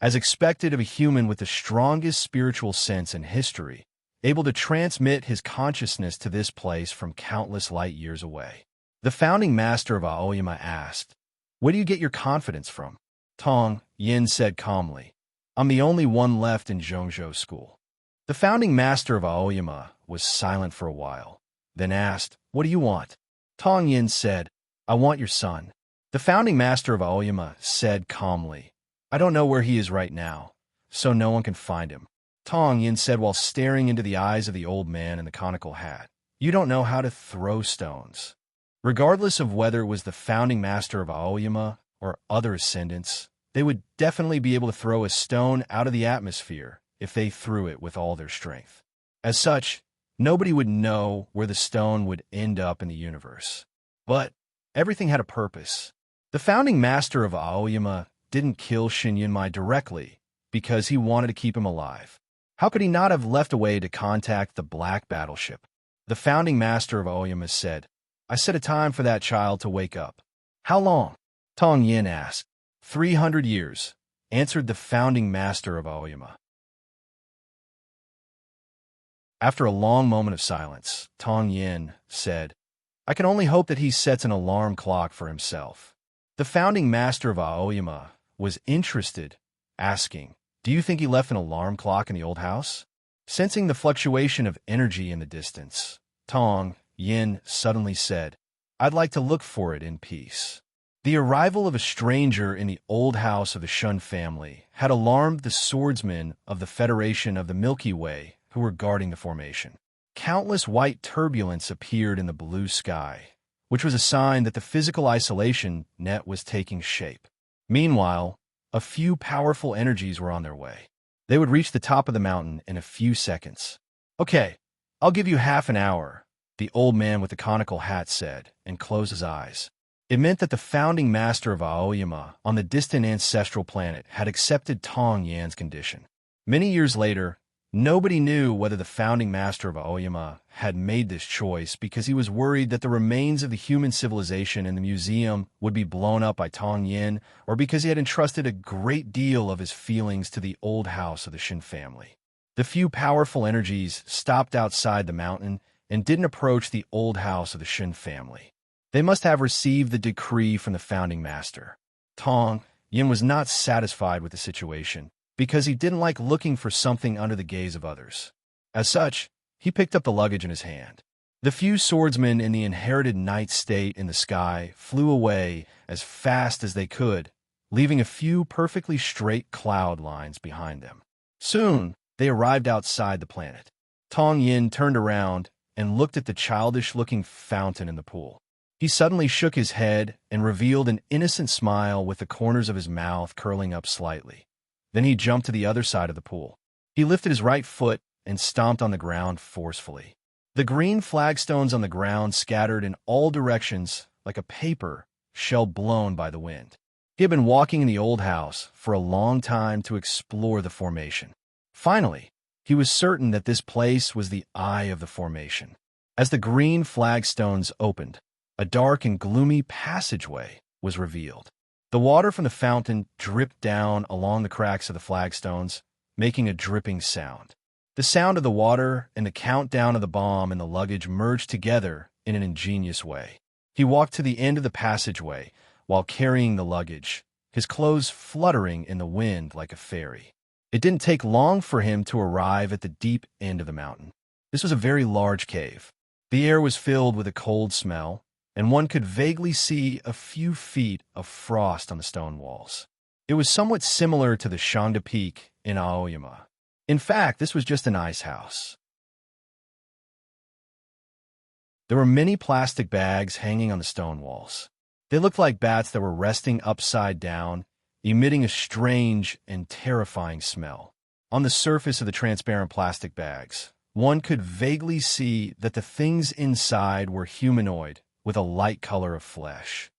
Speaker 1: As expected of a human with the strongest spiritual sense in history, able to transmit his consciousness to this place from countless light years away. The founding master of Aoyama asked, "Where do you get your confidence from?" Tong Yin said calmly, "I'm the only one left in Zhongzhou school." The founding master of Aoyama was silent for a while, then asked, "What do you want?" Tong Yin said, "I want your son." The founding master of Aoyama said calmly, "I don't know where he is right now, so no one can find him." Tong Yin said while staring into the eyes of the old man in the conical hat, "You don't know how to throw stones." Regardless of whether it was the founding master of Aoyama or other ascendants, they would definitely be able to throw a stone out of the atmosphere if they threw it with all their strength. As such, nobody would know where the stone would end up in the universe. But everything had a purpose. The founding master of Aoyama didn't kill Shin Yunmai directly because he wanted to keep him alive. How could he not have left a way to contact the Black Battleship? The founding master of Aoyama said, "I set a time for that child to wake up." "How long?" Tong Yin asked. 300 years, answered the founding master of Aoyama. After a long moment of silence, Tong Yin said, "I can only hope that he sets an alarm clock for himself." The founding master of Aoyama was interested, asking, "Do you think he left an alarm clock in the old house?" Sensing the fluctuation of energy in the distance, Tong Yin suddenly said, "I'd like to look for it in peace." The arrival of a stranger in the old house of the Shun family had alarmed the swordsmen of the Federation of the Milky Way who were guarding the formation. Countless white turbulence appeared in the blue sky, which was a sign that the physical isolation net was taking shape. Meanwhile, a few powerful energies were on their way. They would reach the top of the mountain in a few seconds. "Okay, I'll give you half an hour," the old man with the conical hat said, and closed his eyes. It meant that the founding master of Aoyama on the distant ancestral planet had accepted Tong Yan's condition. Many years later, nobody knew whether the founding master of Aoyama had made this choice because he was worried that the remains of the human civilization in the museum would be blown up by Tong Yin, or because he had entrusted a great deal of his feelings to the old house of the Shin family. The few powerful energies stopped outside the mountain and didn't approach the old house of the Shin family. They must have received the decree from the founding master. Tong Yin was not satisfied with the situation because he didn't like looking for something under the gaze of others. As such, he picked up the luggage in his hand. The few swordsmen in the inherited night state in the sky flew away as fast as they could, leaving a few perfectly straight cloud lines behind them. Soon, they arrived outside the planet. Tong Yin turned around and looked at the childish-looking fountain in the pool. He suddenly shook his head and revealed an innocent smile with the corners of his mouth curling up slightly. Then he jumped to the other side of the pool. He lifted his right foot and stomped on the ground forcefully. The green flagstones on the ground scattered in all directions like a paper shell blown by the wind. He had been walking in the old house for a long time to explore the formation. Finally, he was certain that this place was the eye of the formation. As the green flagstones opened, a dark and gloomy passageway was revealed. The water from the fountain dripped down along the cracks of the flagstones, making a dripping sound. The sound of the water and the countdown of the bomb and the luggage merged together in an ingenious way. He walked to the end of the passageway while carrying the luggage, his clothes fluttering in the wind like a fairy. It didn't take long for him to arrive at the deep end of the mountain. This was a very large cave. The air was filled with a cold smell, and one could vaguely see a few feet of frost on the stone walls. It was somewhat similar to the Shangda Peak in Aoyama. In fact, this was just an ice house. There were many plastic bags hanging on the stone walls. They looked like bats that were resting upside down, emitting a strange and terrifying smell. On the surface of the transparent plastic bags, one could vaguely see that the things inside were humanoid, with a light color of flesh.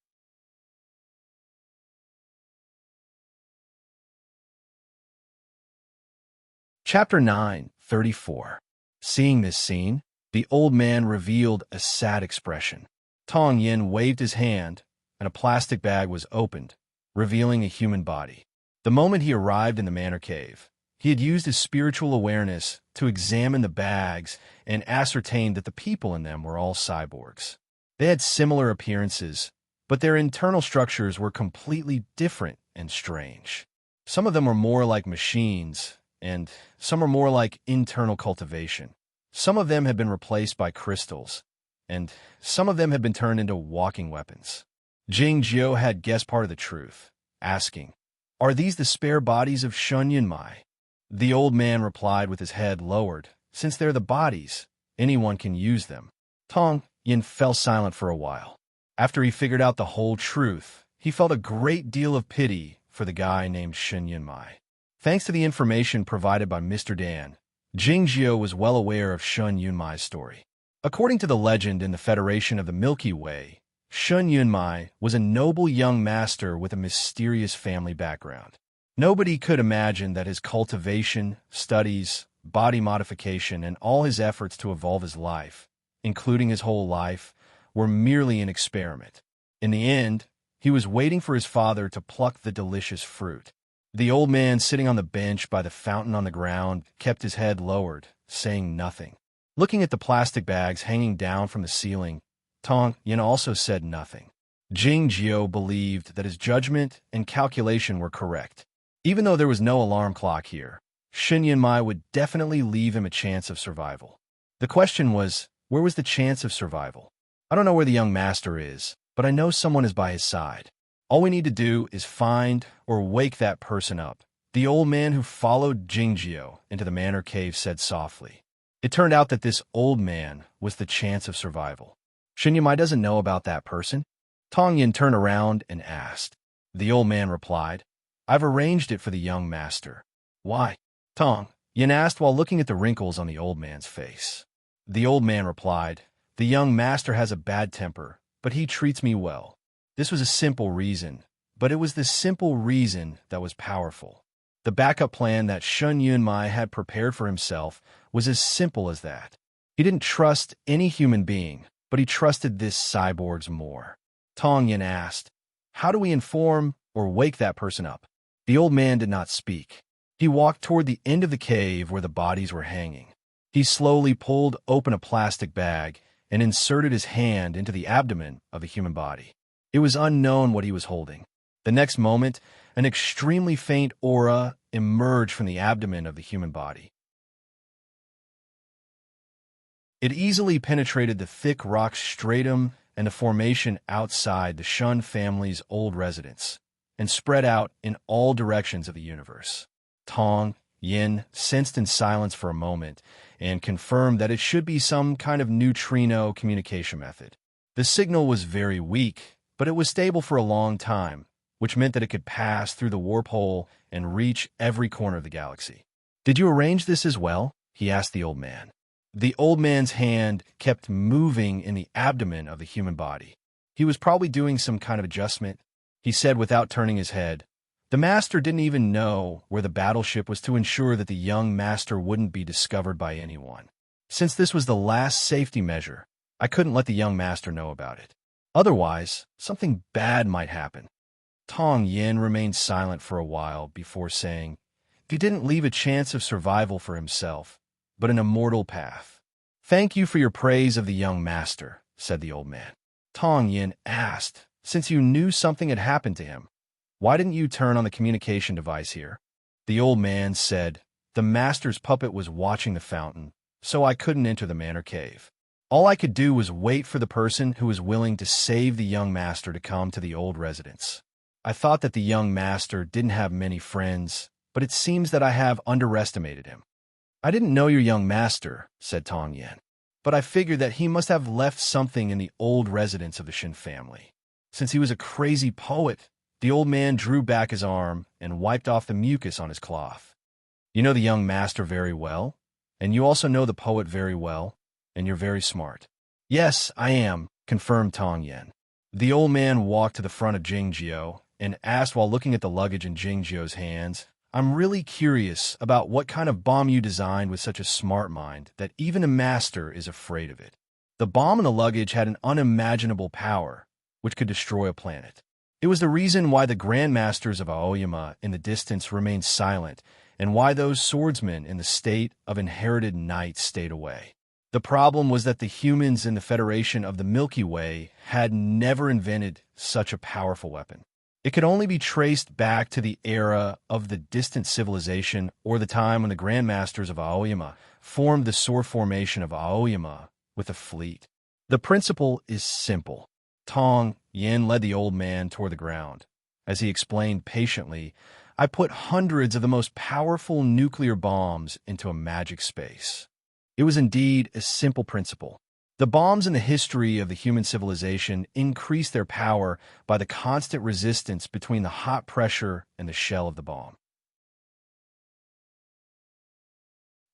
Speaker 1: Chapter 9:34. Seeing this scene, the old man revealed a sad expression. Tong Yin waved his hand, and a plastic bag was opened, revealing a human body. The moment he arrived in the manor cave, he had used his spiritual awareness to examine the bags and ascertained that the people in them were all cyborgs. They had similar appearances, but their internal structures were completely different and strange. Some of them were more like machines, and some were more like internal cultivation. Some of them had been replaced by crystals, and some of them had been turned into walking weapons. Jing Jiao had guessed part of the truth, asking, "Are these the spare bodies of Shun Yunmai?" The old man replied with his head lowered, "Since they're the bodies, anyone can use them." Tong Yin fell silent for a while. After he figured out the whole truth, he felt a great deal of pity for the guy named Shun Yunmai. Thanks to the information provided by Mr. Dan, Jing Jiao was well aware of Shun Yunmai's story. According to the legend in the Federation of the Milky Way, Shun Yunmai was a noble young master with a mysterious family background. Nobody could imagine that his cultivation, studies, body modification, and all his efforts to evolve his life, including his whole life, were merely an experiment. In the end, he was waiting for his father to pluck the delicious fruit. The old man sitting on the bench by the fountain on the ground kept his head lowered, saying nothing. Looking at the plastic bags hanging down from the ceiling, Tong Yin also said nothing. Jing Jiao believed that his judgment and calculation were correct. Even though there was no alarm clock here, Shun Yunmai would definitely leave him a chance of survival. The question was, where was the chance of survival? I don't know where the young master is, but I know someone is by his side. All we need to do is find or wake that person up. The old man who followed Jing Jiao into the manor cave said softly. It turned out that this old man was the chance of survival. Shun Yunmai doesn't know about that person? Tong Yin turned around and asked. The old man replied, "I've arranged it for the young master." "Why?" Tong Yin asked while looking at the wrinkles on the old man's face. The old man replied, "The young master has a bad temper, but he treats me well." This was a simple reason, but it was the simple reason that was powerful. The backup plan that Shun Yunmai had prepared for himself was as simple as that. He didn't trust any human being, but he trusted this cyborg's more. Tong Yin asked, "How do we inform or wake that person up?" The old man did not speak. He walked toward the end of the cave where the bodies were hanging. He slowly pulled open a plastic bag and inserted his hand into the abdomen of the human body. It was unknown what he was holding. The next moment, an extremely faint aura emerged from the abdomen of the human body. It easily penetrated the thick rock stratum and the formation outside the Shun family's old residence, and spread out in all directions of the universe. Tong Yin sensed in silence for a moment and confirmed that it should be some kind of neutrino communication method. The signal was very weak, but it was stable for a long time, which meant that it could pass through the warp hole and reach every corner of the galaxy. "Did you arrange this as well?" he asked the old man. The old man's hand kept moving in the abdomen of the human body. He was probably doing some kind of adjustment, he said without turning his head. The master didn't even know where the battleship was to ensure that the young master wouldn't be discovered by anyone. Since this was the last safety measure, I couldn't let the young master know about it. Otherwise, something bad might happen. Tong Yin remained silent for a while before saying, "He didn't leave a chance of survival for himself, but an immortal path." "Thank you for your praise of the young master," said the old man. Tong Yin asked, "Since you knew something had happened to him, why didn't you turn on the communication device here?" The old man said, "The master's puppet was watching the fountain, so I couldn't enter the manor cave. All I could do was wait for the person who was willing to save the young master to come to the old residence. I thought that the young master didn't have many friends, but it seems that I have underestimated him." "I didn't know your young master," said Tong Yin, "but I figured that he must have left something in the old residence of the Shin family. Since he was a crazy poet," the old man drew back his arm and wiped off the mucus on his cloth. "You know the young master very well?" And you also know the poet very well, and you're very smart. Yes, I am, confirmed Tong Yen. The old man walked to the front of Jingjio and asked while looking at the luggage in Jingjio's hands, I'm really curious about what kind of bomb you designed with such a smart mind that even a master is afraid of it. The bomb in the luggage had an unimaginable power, which could destroy a planet. It was the reason why the grandmasters of Aoyama in the distance remained silent, and why those swordsmen in the state of inherited knights stayed away. The problem was that the humans in the Federation of the Milky Way had never invented such a powerful weapon. It could only be traced back to the era of the distant civilization or the time when the grandmasters of Aoyama formed the sword formation of Aoyama with a fleet. The principle is simple. Tong Yen led the old man toward the ground. As he explained patiently, I put hundreds of the most powerful nuclear bombs into a magic space. It was indeed a simple principle. The bombs in the history of the human civilization increased their power by the constant resistance between the hot pressure and the shell of the bomb.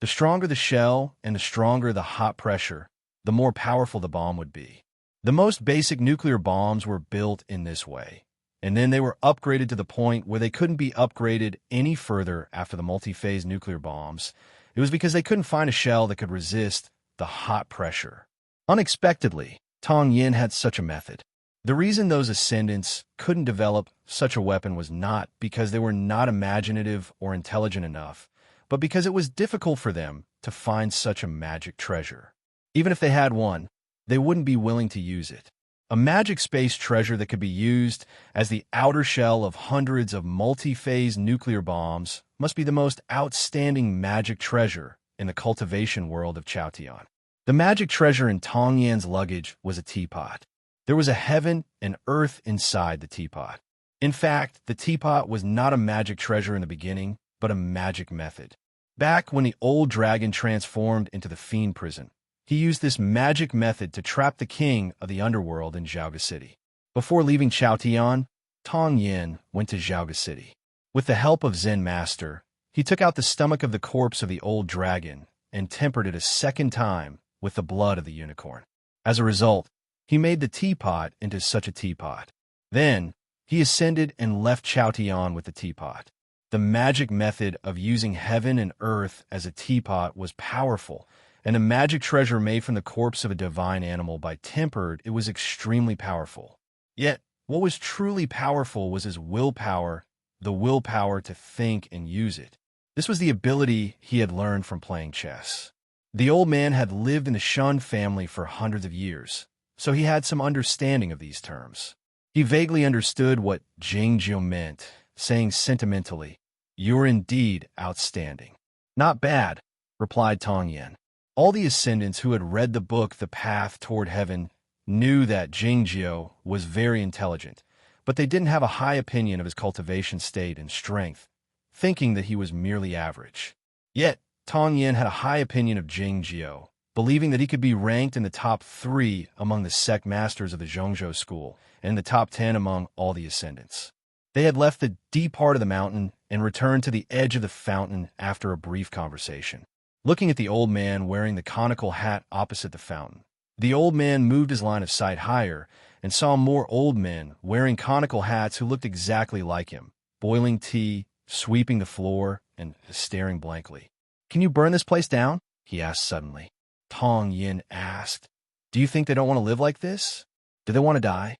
Speaker 1: The stronger the shell and the stronger the hot pressure, the more powerful the bomb would be. The most basic nuclear bombs were built in this way, and then they were upgraded to the point where they couldn't be upgraded any further after the multi-phase nuclear bombs. It was because they couldn't find a shell that could resist the hot pressure. Unexpectedly, Tong Yin had such a method. The reason those ascendants couldn't develop such a weapon was not because they were not imaginative or intelligent enough, but because it was difficult for them to find such a magic treasure. Even if they had one, they wouldn't be willing to use it. A magic space treasure that could be used as the outer shell of hundreds of multi-phase nuclear bombs must be the most outstanding magic treasure in the cultivation world of Chaotian. The magic treasure in Tong Yan's luggage was a teapot. There was a heaven and earth inside the teapot. In fact, the teapot was not a magic treasure in the beginning, but a magic method. Back when the old dragon transformed into the fiend prison, he used this magic method to trap the king of the underworld in Zhaoga City. Before leaving Chaotian, Tong Yin went to Zhaoga City. With the help of Zen Master, he took out the stomach of the corpse of the old dragon and tempered it a second time with the blood of the unicorn. As a result, he made the teapot into such a teapot. Then, he ascended and left Chaotian with the teapot. The magic method of using heaven and earth as a teapot was powerful, and a magic treasure made from the corpse of a divine animal by tempered, it was extremely powerful. Yet, what was truly powerful was his willpower, the willpower to think and use it. This was the ability he had learned from playing chess. The old man had lived in the Shun family for hundreds of years, so he had some understanding of these terms. He vaguely understood what Jingjio meant, saying sentimentally, "You're indeed outstanding." "Not bad," replied Tong Yen. All the ascendants who had read the book The Path Toward Heaven knew that Jingjio was very intelligent, but they didn't have a high opinion of his cultivation state and strength, thinking that he was merely average. Yet, Tong Yen had a high opinion of Jingjio, believing that he could be ranked in the top 3 among the sect masters of the Zhongzhou school and in the top 10 among all the ascendants. They had left the deep part of the mountain and returned to the edge of the fountain after a brief conversation. Looking at the old man wearing the conical hat opposite the fountain, the old man moved his line of sight higher and saw more old men wearing conical hats who looked exactly like him, boiling tea, sweeping the floor, and staring blankly. "Can you burn this place down?" he asked suddenly. Tong Yin asked, "Do you think they don't want to live like this? Do they want to die?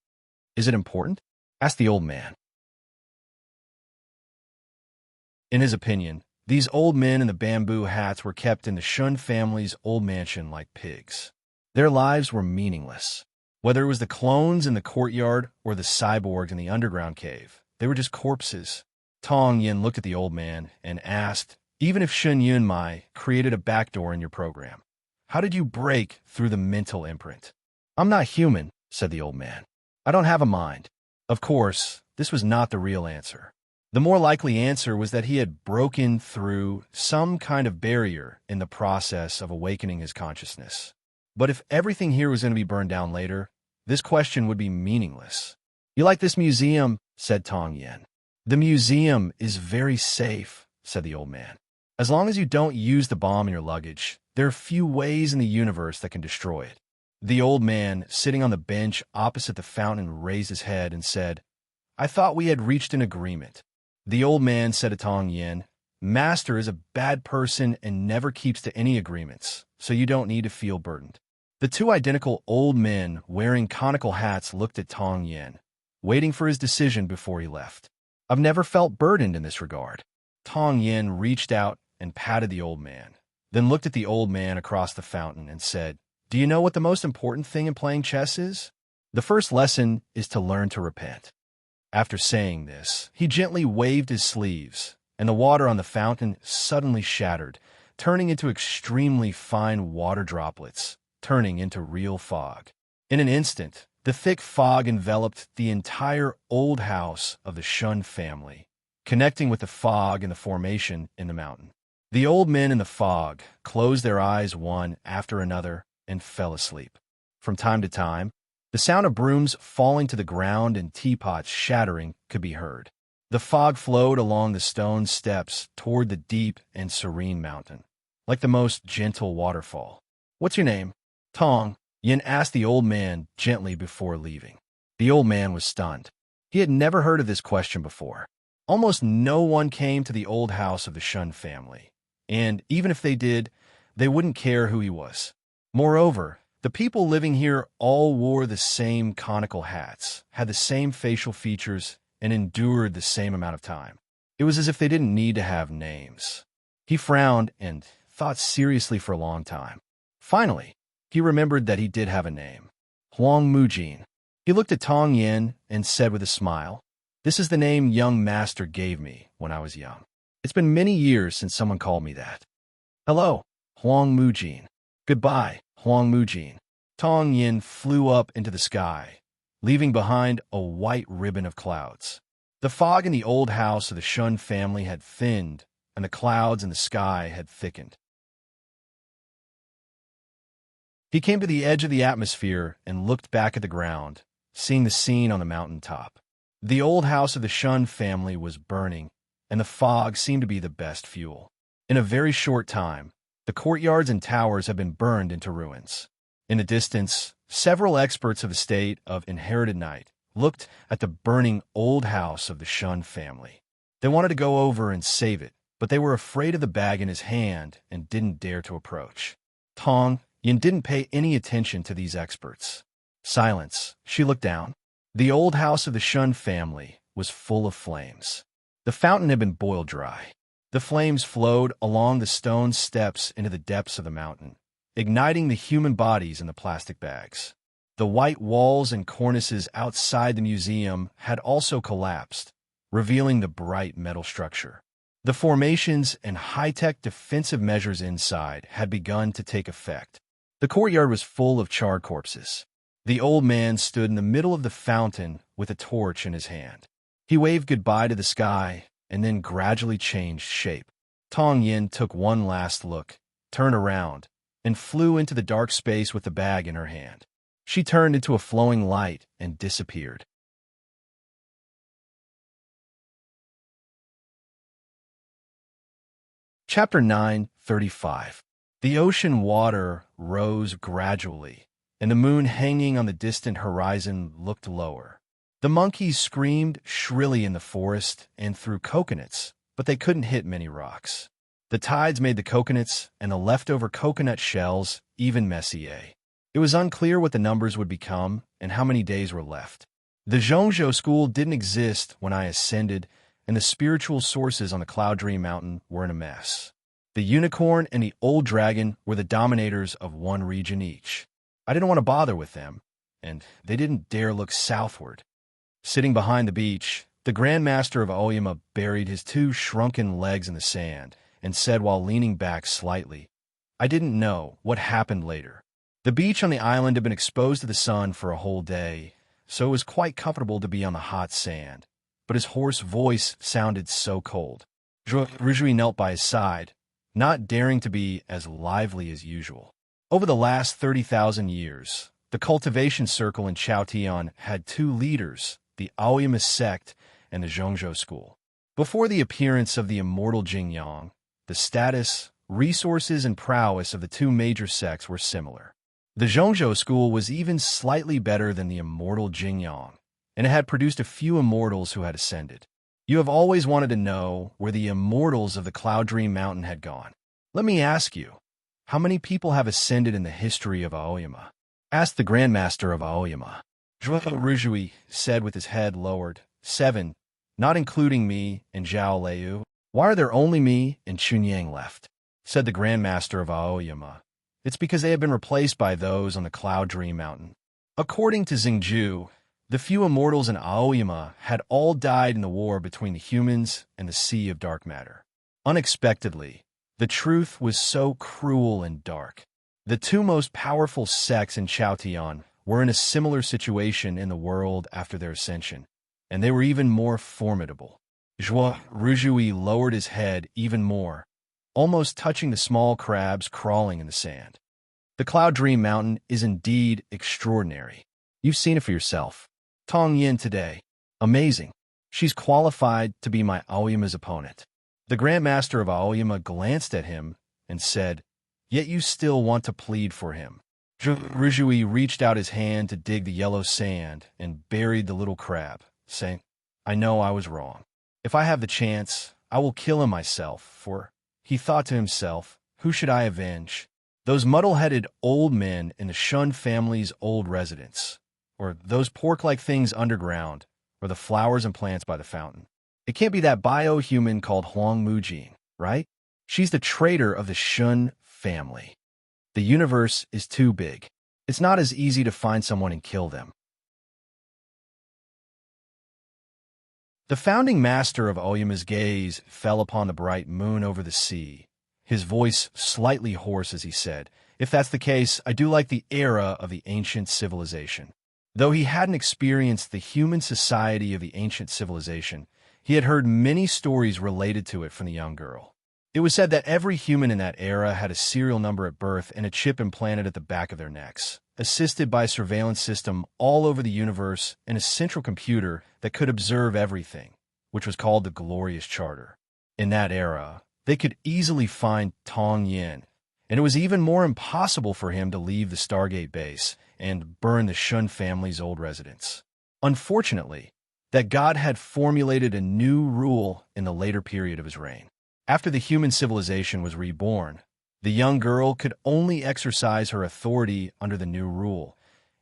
Speaker 1: Is it important?" asked the old man. In his opinion, these old men in the bamboo hats were kept in the Shun family's old mansion like pigs. Their lives were meaningless. Whether it was the clones in the courtyard or the cyborgs in the underground cave, they were just corpses. Tong Yin looked at the old man and asked, "Even if Shun Yunmai created a backdoor in your program, how did you break through the mental imprint?" "I'm not human," said the old man. "I don't have a mind." Of course, this was not the real answer. The more likely answer was that he had broken through some kind of barrier in the process of awakening his consciousness. But if everything here was going to be burned down later, this question would be meaningless. "You like this museum?" said Tong Yen. "The museum is very safe," said the old man. As long as you don't use the bomb in your luggage, there are few ways in the universe that can destroy it. The old man, sitting on the bench opposite the fountain, raised his head and said, I thought we had reached an agreement. The old man said to Tong Yin, Master is a bad person and never keeps to any agreements, so you don't need to feel burdened. The two identical old men wearing conical hats looked at Tong Yin, waiting for his decision before he left. I've never felt burdened in this regard. Tong Yin reached out and patted the old man, then looked at the old man across the fountain and said, Do you know what the most important thing in playing chess is? The first lesson is to learn to repent. After saying this, he gently waved his sleeves, and the water on the fountain suddenly shattered, turning into extremely fine water droplets, turning into real fog. In an instant, the thick fog enveloped the entire old house of the Shun family, connecting with the fog in the formation in the mountain. The old men in the fog closed their eyes one after another and fell asleep. From time to time, the sound of brooms falling to the ground and teapots shattering could be heard. The fog flowed along the stone steps toward the deep and serene mountain, like the most gentle waterfall. What's your name? Tong, Yin asked the old man gently before leaving. The old man was stunned. He had never heard of this question before. Almost no one came to the old house of the Shun family, and even if they did, they wouldn't care who he was. Moreover, the people living here all wore the same conical hats, had the same facial features, and endured the same amount of time. It was as if they didn't need to have names. He frowned and thought seriously for a long time. Finally, he remembered that he did have a name. Huang Mujin. He looked at Tong Yin and said with a smile, This is the name young master gave me when I was young. It's been many years since someone called me that. Hello, Huang Mujin. Goodbye, Huang Mujin. Tong Yin flew up into the sky, leaving behind a white ribbon of clouds. The fog in the old house of the Shun family had thinned, and the clouds in the sky had thickened. He came to the edge of the atmosphere and looked back at the ground, seeing the scene on the mountain top. The old house of the Shun family was burning, and the fog seemed to be the best fuel. In a very short time, the courtyards and towers had been burned into ruins. In the distance, several experts of the state of inherited night looked at the burning old house of the Shun family. They wanted to go over and save it, but they were afraid of the bag in his hand and didn't dare to approach. Tong Yin didn't pay any attention to these experts. Silence. She looked down. The old house of the Shun family was full of flames. The fountain had been boiled dry. The flames flowed along the stone steps into the depths of the mountain, igniting the human bodies in the plastic bags. The white walls and cornices outside the museum had also collapsed, revealing the bright metal structure. The formations and high-tech defensive measures inside had begun to take effect. The courtyard was full of charred corpses. The old man stood in the middle of the fountain with a torch in his hand. He waved goodbye to the sky and then gradually changed shape. Tong Yin took one last look, turned around, and flew into the dark space with the bag in her hand. She turned into a flowing light and disappeared. Chapter 9:35. The ocean water rose gradually, and the moon hanging on the distant horizon looked lower. The monkeys screamed shrilly in the forest and threw coconuts, but they couldn't hit many rocks. The tides made the coconuts and the leftover coconut shells even messier. It was unclear what the numbers would become and how many days were left. The Zhongzhou school didn't exist when I ascended, and the spiritual sources on the Cloud Dream Mountain were in a mess. The unicorn and the old dragon were the dominators of one region each. I didn't want to bother with them, and they didn't dare look southward. Sitting behind the beach, the Grand Master of Oyama buried his two shrunken legs in the sand and said while leaning back slightly, I didn't know what happened later. The beach on the island had been exposed to the sun for a whole day, so it was quite comfortable to be on the hot sand, but his hoarse voice sounded so cold. Rujui knelt by his side, not daring to be as lively as usual. Over the last 30,000 years, the cultivation circle in Chaotian had two leaders, the Aoyama sect and the Zhongzhou school. Before the appearance of the immortal Jingyang, the status, resources, and prowess of the two major sects were similar. The Zhongzhou school was even slightly better than the immortal Jingyang, and it had produced a few immortals who had ascended. You have always wanted to know where the immortals of the Cloud Dream Mountain had gone. Let me ask you, how many people have ascended in the history of Aoyama? Asked the Grandmaster of Aoyama. Zhuo Ruzhui said with his head lowered, 7, not including me and Zhao Liu. Why are there only me and Chunyang left? Said the Grandmaster of Aoyama. It's because they have been replaced by those on the Cloud Dream Mountain. According to Xingju, the few immortals in Aoyama had all died in the war between the humans and the Sea of Dark Matter. Unexpectedly, the truth was so cruel and dark. The two most powerful sects in Chaotian were in a similar situation in the world after their ascension, and they were even more formidable. Zhuo Ruzhui lowered his head even more, almost touching the small crabs crawling in the sand. The Cloud Dream Mountain is indeed extraordinary. You've seen it for yourself. Tong Yin today. Amazing. She's qualified to be my Aoyama's opponent. The Grandmaster of Aoyama glanced at him and said, Yet you still want to plead for him. Ruzhui reached out his hand to dig the yellow sand and buried the little crab, saying, I know I was wrong. If I have the chance, I will kill him myself, for, he thought to himself, who should I avenge? Those muddle-headed old men in the Shun family's old residence, or those pork-like things underground, or the flowers and plants by the fountain. It can't be that bio-human called Huang Mujin, right? She's the traitor of the Shun family. The universe is too big. It's not as easy to find someone and kill them. The founding master of Aoyama's gaze fell upon the bright moon over the sea, his voice slightly hoarse as he said, If that's the case, I do like the era of the ancient civilization. Though he hadn't experienced the human society of the ancient civilization, he had heard many stories related to it from the young girl. It was said that every human in that era had a serial number at birth and a chip implanted at the back of their necks, assisted by a surveillance system all over the universe and a central computer that could observe everything, which was called the Glorious Charter. In that era, they could easily find Tong Yin, and it was even more impossible for him to leave the Stargate base and burn the Shun family's old residence. Unfortunately, that God had formulated a new rule in the later period of his reign. After the human civilization was reborn, the young girl could only exercise her authority under the new rule,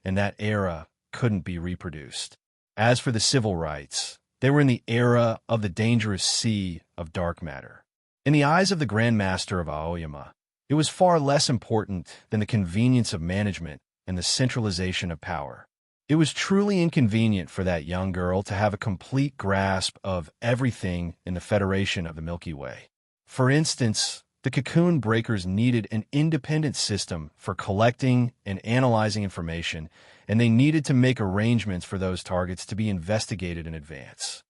Speaker 1: and that era couldn't be reproduced. As for the civil rights, they were in the era of the dangerous sea of dark matter. In the eyes of the Grandmaster of Aoyama, it was far less important than the convenience of management and the centralization of power. It was truly inconvenient for that young girl to have a complete grasp of everything in the Federation of the Milky Way. For instance, the cocoon breakers needed an independent system for collecting and analyzing information, and they needed to make arrangements for those targets to be investigated in advance.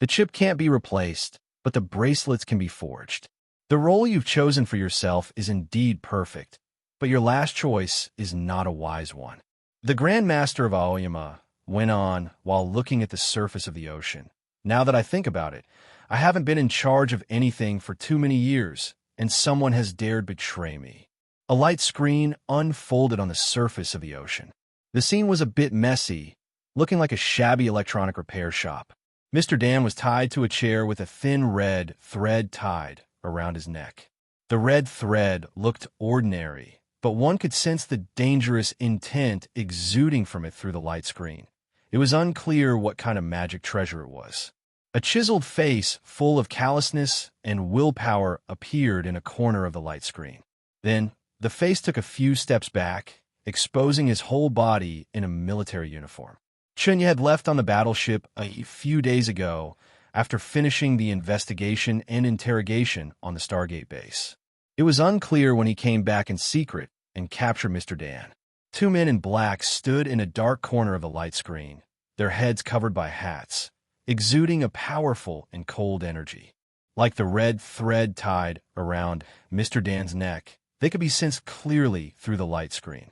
Speaker 1: The chip can't be replaced, but the bracelets can be forged. The role you've chosen for yourself is indeed perfect, but your last choice is not a wise one. The Grandmaster of Aoyama went on while looking at the surface of the ocean. Now that I think about it, I haven't been in charge of anything for too many years, and someone has dared betray me. A light screen unfolded on the surface of the ocean. The scene was a bit messy, looking like a shabby electronic repair shop. Mr. Dan was tied to a chair with a thin red thread tied around his neck. The red thread looked ordinary, but one could sense the dangerous intent exuding from it through the light screen. It was unclear what kind of magic treasure it was. A chiseled face full of callousness and willpower appeared in a corner of the light screen. Then, the face took a few steps back, exposing his whole body in a military uniform. Chunya had left on the battleship a few days ago after finishing the investigation and interrogation on the Stargate base. It was unclear when he came back in secret and captured Mr. Dan. Two men in black stood in a dark corner of the light screen, their heads covered by hats, exuding a powerful and cold energy. Like the red thread tied around Mr. Dan's neck, they could be sensed clearly through the light screen.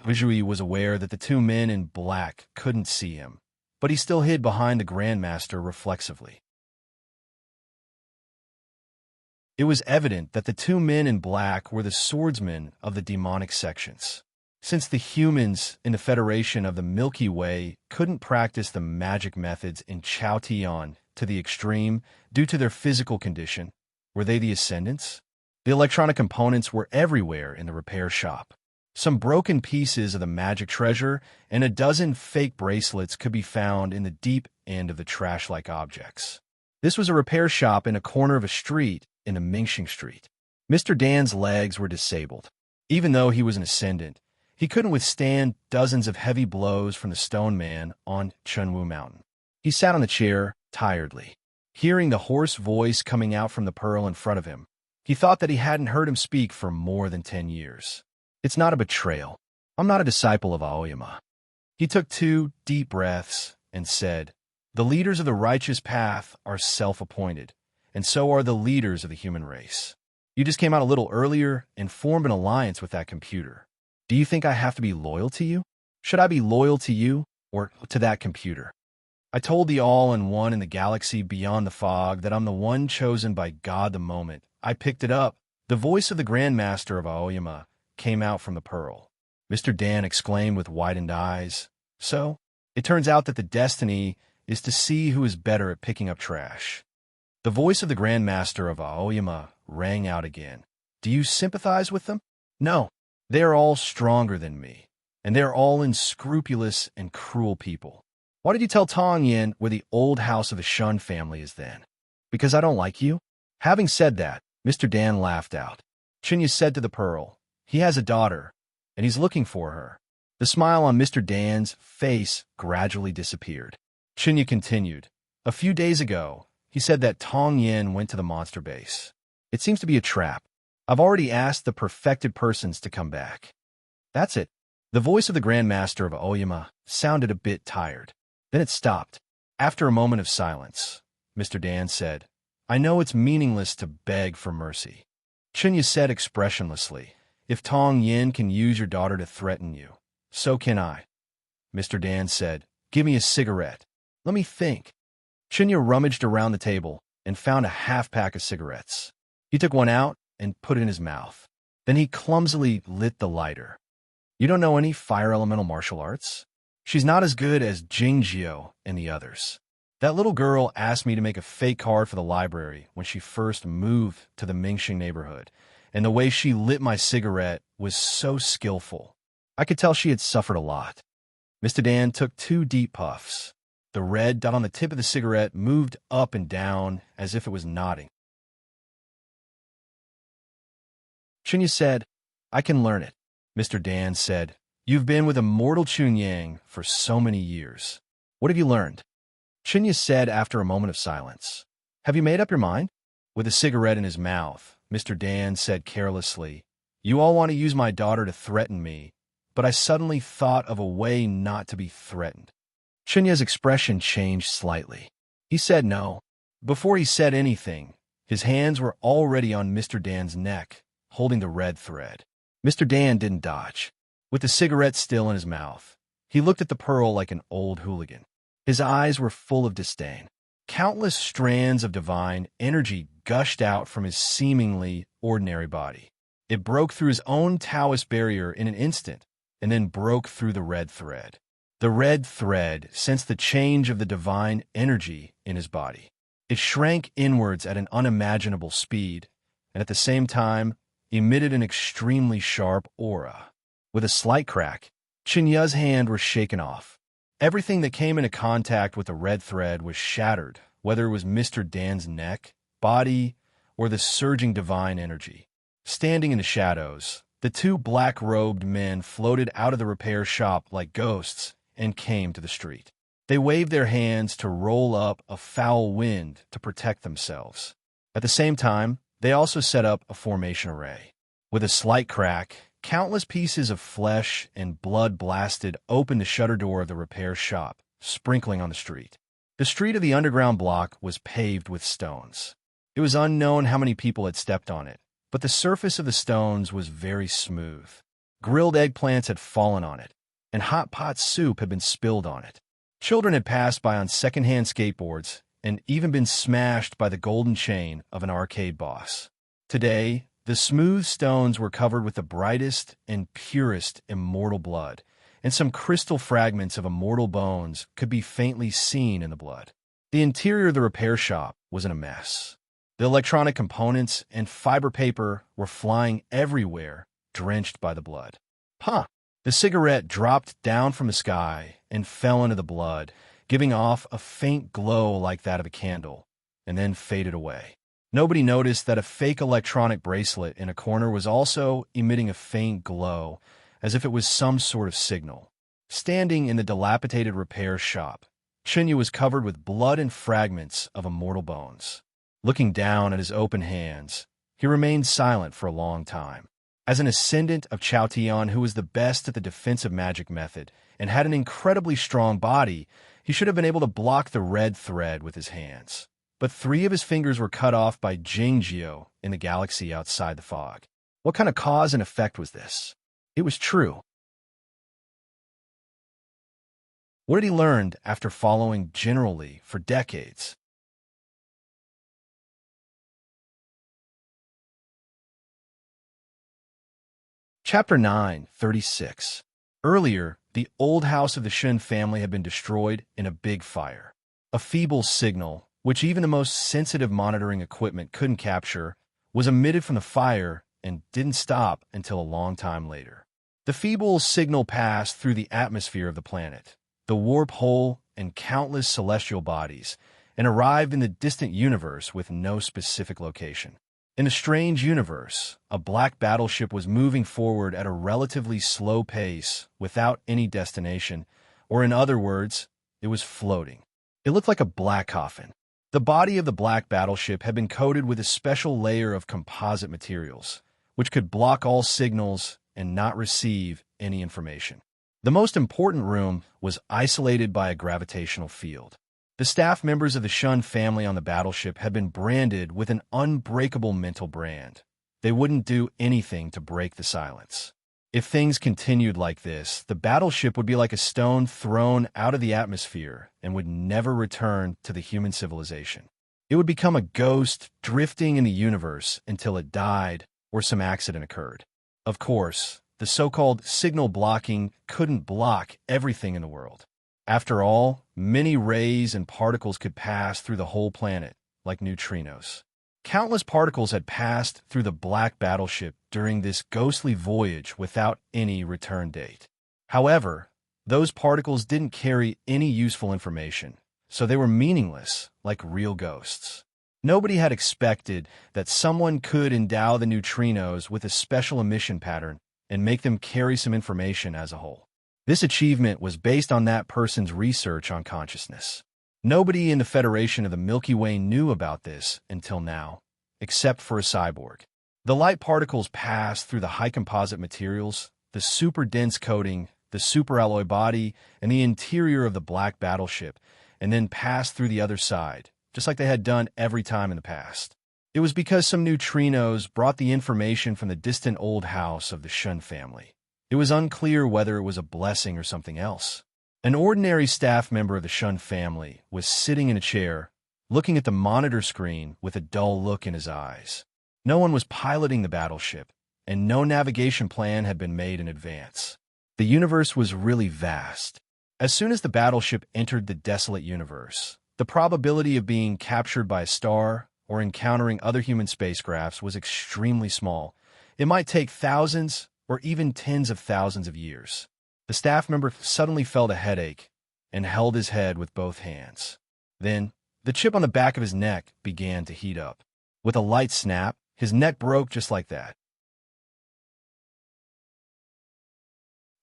Speaker 1: Ruzhui was aware that the two men in black couldn't see him, but he still hid behind the Grandmaster reflexively. It was evident that the two men in black were the swordsmen of the demonic sections. Since the humans in the Federation of the Milky Way couldn't practice the magic methods in Chao-Tian to the extreme due to their physical condition, were they the Ascendants? The electronic components were everywhere in the repair shop. Some broken pieces of the magic treasure and a dozen fake bracelets could be found in the deep end of the trash-like objects. This was a repair shop in a corner of a street in the Mingxing Street. Mr. Dan's legs were disabled. Even though he was an Ascendant, he couldn't withstand dozens of heavy blows from the stone man on Chunwu Mountain. He sat on the chair, tiredly. Hearing the hoarse voice coming out from the pearl in front of him, he thought that he hadn't heard him speak for more than 10 years. It's not a betrayal. I'm not a disciple of Aoyama. He took 2 deep breaths and said, "The leaders of the righteous path are self-appointed, and so are the leaders of the human race. You just came out a little earlier and formed an alliance with that computer. Do you think I have to be loyal to you? Should I be loyal to you or to that computer? I told the all-in-one in the galaxy beyond the fog that I'm the one chosen by God the moment I picked it up." The voice of the Grandmaster of Aoyama came out from the pearl. Mr. Dan exclaimed with widened eyes. So, it turns out that the destiny is to see who is better at picking up trash. The voice of the Grandmaster of Aoyama rang out again. Do you sympathize with them? No. They are all stronger than me, and they are all unscrupulous and cruel people. Why did you tell Tong Yin where the old house of the Shun family is then? Because I don't like you? Having said that, Mr. Dan laughed out. Chinya said to the pearl, he has a daughter, and he's looking for her. The smile on Mr. Dan's face gradually disappeared. Chinya continued. A few days ago, he said that Tong Yin went to the monster base. It seems to be a trap. I've already asked the perfected persons to come back. That's it. The voice of the Grandmaster of Aoyama sounded a bit tired. Then it stopped. After a moment of silence, Mr. Dan said, I know it's meaningless to beg for mercy. Chinya said expressionlessly, if Tong Yin can use your daughter to threaten you, so can I. Mr. Dan said, give me a cigarette. Let me think. Chinya rummaged around the table and found a half-pack of cigarettes. He took one out and put it in his mouth. Then he clumsily lit the lighter. You don't know any fire elemental martial arts? She's not as good as Jingjiu and the others. That little girl asked me to make a fake card for the library when she first moved to the Mingxing neighborhood, and the way she lit my cigarette was so skillful. I could tell she had suffered a lot. Mr. Dan took 2 deep puffs. The red dot on the tip of the cigarette moved up and down as if it was nodding. Chinya said, I can learn it. Mr. Dan said, you've been with Immortal Chunyang for so many years. What have you learned? Chinya said after a moment of silence, have you made up your mind? With a cigarette in his mouth, Mr. Dan said carelessly, you all want to use my daughter to threaten me, but I suddenly thought of a way not to be threatened. Chinya's expression changed slightly. He said no. Before he said anything, his hands were already on Mr. Dan's neck, holding the red thread. Mr. Dan didn't dodge. With the cigarette still in his mouth, he looked at the pearl like an old hooligan. His eyes were full of disdain. Countless strands of divine energy gushed out from his seemingly ordinary body. It broke through his own Taoist barrier in an instant, and then broke through the red thread. The red thread sensed the change of the divine energy in his body. It shrank inwards at an unimaginable speed, and at the same time emitted an extremely sharp aura. With a slight crack, Chinya's hand was shaken off. Everything that came into contact with the red thread was shattered, whether it was Mr. Dan's neck, body, or the surging divine energy. Standing in the shadows, the 2 black-robed men floated out of the repair shop like ghosts and came to the street. They waved their hands to roll up a foul wind to protect themselves. At the same time, they also set up a formation array. With a slight crack, countless pieces of flesh and blood blasted open the shutter door of the repair shop, sprinkling on the street. The street of the underground block was paved with stones. It was unknown how many people had stepped on it, but the surface of the stones was very smooth. Grilled eggplants had fallen on it, and hot pot soup had been spilled on it. Children had passed by on second-hand skateboards and even been smashed by the golden chain of an arcade boss. Today, the smooth stones were covered with the brightest and purest immortal blood, and some crystal fragments of immortal bones could be faintly seen in the blood. The interior of the repair shop was in a mess. The electronic components and fiber paper were flying everywhere, drenched by the blood. Huh! The cigarette dropped down from the sky and fell into the blood, giving off a faint glow like that of a candle, and then faded away. Nobody noticed that a fake electronic bracelet in a corner was also emitting a faint glow, as if it was some sort of signal. Standing in the dilapidated repair shop, Chinya was covered with blood and fragments of immortal bones. Looking down at his open hands, he remained silent for a long time. As an ascendant of Chao Tian who was the best at the defensive magic method and had an incredibly strong body, he should have been able to block the red thread with his hands. But 3 of his fingers were cut off by Jingjiu in the galaxy outside the fog. What kind of cause and effect was this? It was true. What had he learned after following generally for decades? Chapter 9:36. Earlier, the old house of the Shen family had been destroyed in a big fire. A feeble signal, which even the most sensitive monitoring equipment couldn't capture, was emitted from the fire and didn't stop until a long time later. The feeble signal passed through the atmosphere of the planet, the warp hole, and countless celestial bodies, and arrived in the distant universe with no specific location. In a strange universe, a black battleship was moving forward at a relatively slow pace without any destination, or in other words, it was floating. It looked like a black coffin. The body of the black battleship had been coated with a special layer of composite materials, which could block all signals and not receive any information. The most important room was isolated by a gravitational field. The staff members of the Shun family on the battleship had been branded with an unbreakable mental brand. They wouldn't do anything to break the silence. If things continued like this, the battleship would be like a stone thrown out of the atmosphere and would never return to the human civilization. It would become a ghost drifting in the universe until it died or some accident occurred. Of course, the so-called signal blocking couldn't block everything in the world. After all, many rays and particles could pass through the whole planet, like neutrinos. Countless particles had passed through the black battleship during this ghostly voyage without any return date. However, those particles didn't carry any useful information, so they were meaningless, like real ghosts. Nobody had expected that someone could endow the neutrinos with a special emission pattern and make them carry some information as a whole. This achievement was based on that person's research on consciousness. Nobody in the Federation of the Milky Way knew about this until now, except for a cyborg. The light particles passed through the high composite materials, the super dense coating, the superalloy body, and the interior of the black battleship, and then passed through the other side, just like they had done every time in the past. It was because some neutrinos brought the information from the distant old house of the Shun family. It was unclear whether it was a blessing or something else. An ordinary staff member of the Shun family was sitting in a chair, looking at the monitor screen with a dull look in his eyes. No one was piloting the battleship, and no navigation plan had been made in advance. The universe was really vast. As soon as the battleship entered the desolate universe, the probability of being captured by a star or encountering other human spacecrafts was extremely small. It might take thousands or even tens of thousands of years. The staff member suddenly felt a headache and held his head with both hands. Then, the chip on the back of his neck began to heat up. With a light snap, his neck broke just like that.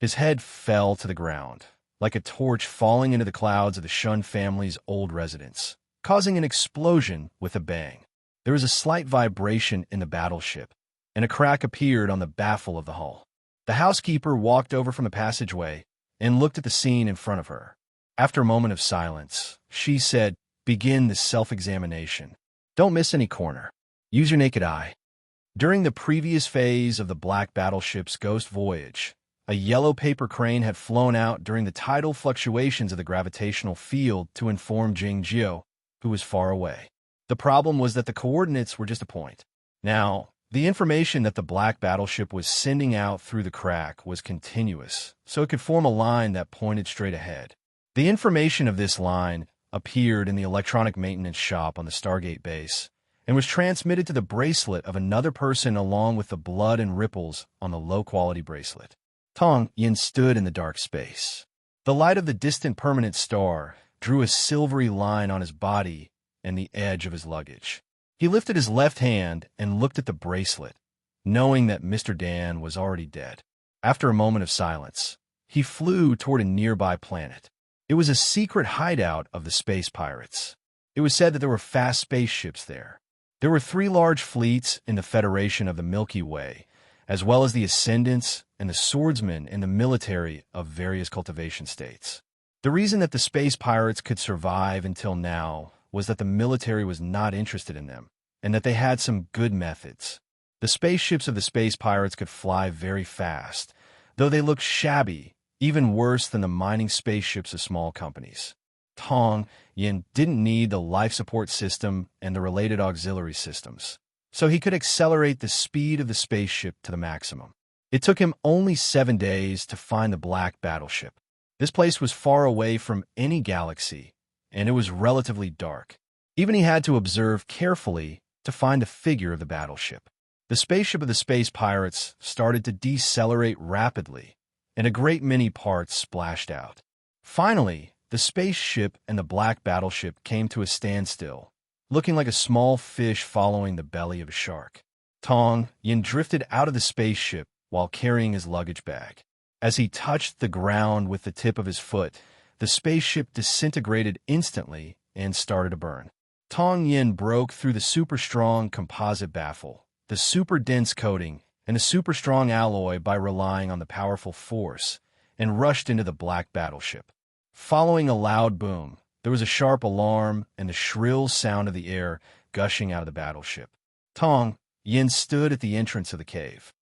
Speaker 1: His head fell to the ground, like a torch falling into the clouds of the Shun family's old residence, causing an explosion with a bang. There was a slight vibration in the battleship, and a crack appeared on the baffle of the hull. The housekeeper walked over from the passageway and looked at the scene in front of her. After a moment of silence, she said, "Begin the self-examination. Don't miss any corner. Use your naked eye." During the previous phase of the black battleship's ghost voyage, a yellow paper crane had flown out during the tidal fluctuations of the gravitational field to inform Jingjiu, who was far away. The problem was that the coordinates were just a point. Now, The information that the black battleship was sending out through the crack was continuous, so it could form a line that pointed straight ahead. The information of this line appeared in the electronic maintenance shop on the Stargate base and was transmitted to the bracelet of another person along with the blood and ripples on the low-quality bracelet. Tong Yin stood in the dark space. The light of the distant permanent star drew a silvery line on his body and the edge of his luggage. He lifted his left hand and looked at the bracelet, knowing that Mr. Dan was already dead. After a moment of silence, he flew toward a nearby planet. It was a secret hideout of the space pirates. It was said that there were fast spaceships there. There were 3 large fleets in the Federation of the Milky Way, as well as the Ascendants and the swordsmen in the military of various cultivation states. The reason that the space pirates could survive until now was that the military was not interested in them, and that they had some good methods. The spaceships of the space pirates could fly very fast, though they looked shabby, even worse than the mining spaceships of small companies. Tong Yin didn't need the life support system and the related auxiliary systems, so he could accelerate the speed of the spaceship to the maximum. It took him only 7 days to find the black battleship. This place was far away from any galaxy, and it was relatively dark. Even he had to observe carefully to find the figure of the battleship. The spaceship of the space pirates started to decelerate rapidly, and a great many parts splashed out. Finally, the spaceship and the black battleship came to a standstill, looking like a small fish following the belly of a shark. Tong Yin drifted out of the spaceship while carrying his luggage bag. As he touched the ground with the tip of his foot, the spaceship disintegrated instantly and started to burn. Tong Yin broke through the super-strong composite baffle, the super-dense coating, and the super-strong alloy by relying on the powerful force, and rushed into the black battleship. Following a loud boom, there was a sharp alarm and the shrill sound of the air gushing out of the battleship. Tong Yin stood at the entrance of the cave.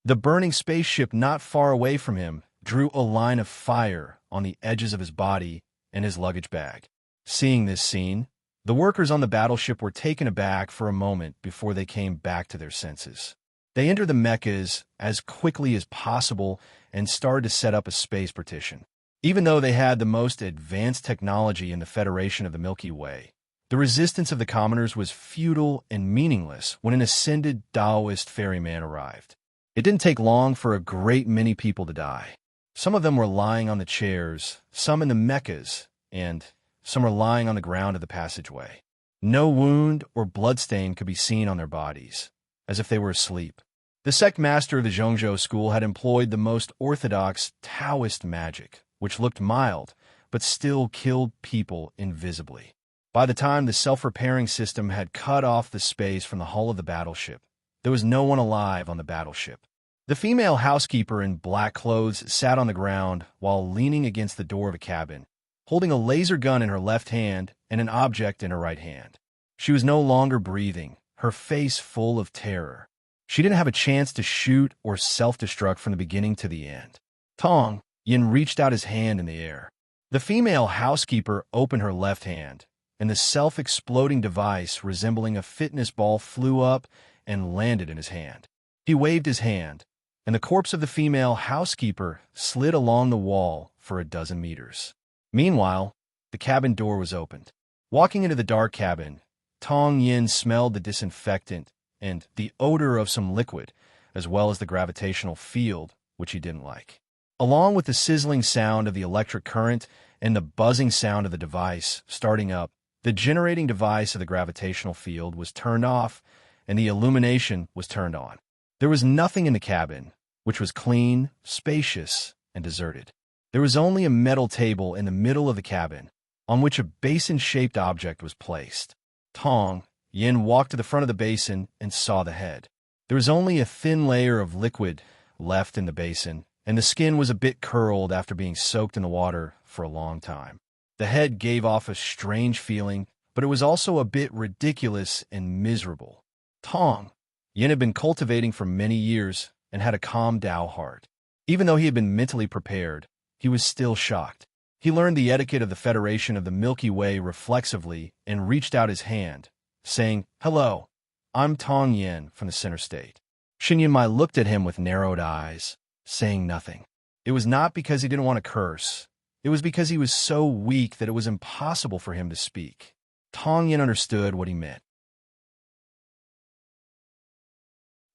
Speaker 1: The burning spaceship not far away from him drew a line of fire on the edges of his body and his luggage bag. Seeing this scene, the workers on the battleship were taken aback for a moment before they came back to their senses. They entered the mechas as quickly as possible and started to set up a space partition. Even though they had the most advanced technology in the Federation of the Milky Way, the resistance of the commoners was futile and meaningless when an ascended Taoist ferryman arrived. It didn't take long for a great many people to die. Some of them were lying on the chairs, some in the mechas, and some were lying on the ground of the passageway. No wound or bloodstain could be seen on their bodies, as if they were asleep. The sect master of the Zhongzhou school had employed the most orthodox Taoist magic, which looked mild, but still killed people invisibly. By the time the self-repairing system had cut off the space from the hull of the battleship, there was no one alive on the battleship. The female housekeeper in black clothes sat on the ground while leaning against the door of a cabin, holding a laser gun in her left hand and an object in her right hand. She was no longer breathing, her face full of terror. She didn't have a chance to shoot or self-destruct from the beginning to the end. Tong Yin reached out his hand in the air. The female housekeeper opened her left hand, and the self-exploding device resembling a fitness ball flew up and landed in his hand. He waved his hand, and the corpse of the female housekeeper slid along the wall for a dozen meters. Meanwhile, the cabin door was opened. Walking into the dark cabin, Tong Yin smelled the disinfectant and the odor of some liquid, as well as the gravitational field, which he didn't like. Along with the sizzling sound of the electric current and the buzzing sound of the device starting up, the generating device of the gravitational field was turned off and the illumination was turned on. There was nothing in the cabin, which was clean, spacious, and deserted. There was only a metal table in the middle of the cabin, on which a basin-shaped object was placed. Tong Yin walked to the front of the basin and saw the head. There was only a thin layer of liquid left in the basin, and the skin was a bit curled after being soaked in the water for a long time. The head gave off a strange feeling, but it was also a bit ridiculous and miserable. Tong Yin had been cultivating for many years and had a calm Tao heart. Even though he had been mentally prepared, he was still shocked. He learned the etiquette of the Federation of the Milky Way reflexively and reached out his hand, saying, "Hello, I'm Tong Yin from the center state." Shin Yunmai looked at him with narrowed eyes, saying nothing. It was not because he didn't want to curse. It was because he was so weak that it was impossible for him to speak. Tong Yin understood what he meant.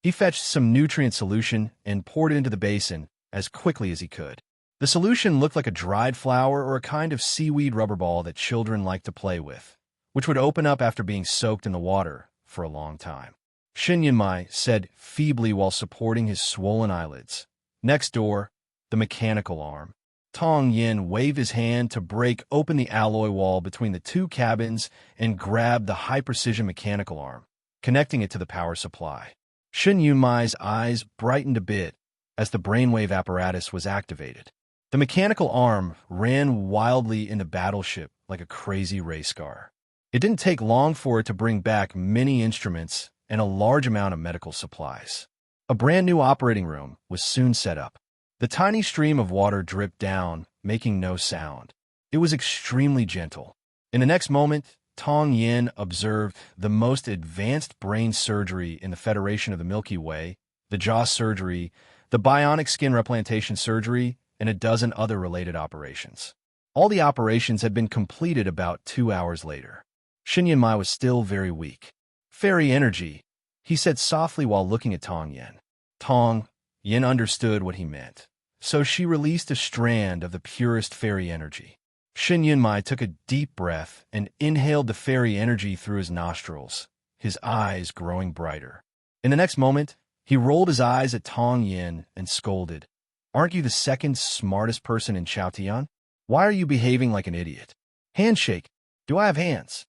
Speaker 1: He fetched some nutrient solution and poured it into the basin as quickly as he could. The solution looked like a dried flower or a kind of seaweed rubber ball that children like to play with, which would open up after being soaked in the water for a long time. Shin Yunmai said feebly while supporting his swollen eyelids. Next door, the mechanical arm. Tong Yin waved his hand to break open the alloy wall between the two cabins and grabbed the high-precision mechanical arm, connecting it to the power supply. Shin Yunmai's eyes brightened a bit as the brainwave apparatus was activated. The mechanical arm ran wildly in the battleship like a crazy race car. It didn't take long for it to bring back many instruments and a large amount of medical supplies. A brand new operating room was soon set up. The tiny stream of water dripped down, making no sound. It was extremely gentle. In the next moment, Tong Yin observed the most advanced brain surgery in the Federation of the Milky Way, the jaw surgery, the bionic skin replantation surgery, and a dozen other related operations. All the operations had been completed about 2 hours later. Shin Yunmai was still very weak. "Fairy energy," he said softly while looking at Tong Yin. Tong Yin understood what he meant, so she released a strand of the purest fairy energy. Shin Yunmai took a deep breath and inhaled the fairy energy through his nostrils, his eyes growing brighter. In the next moment, he rolled his eyes at Tong Yin and scolded, "Aren't you the second smartest person in Chaotian? Why are you behaving like an idiot? Handshake. Do I have hands?"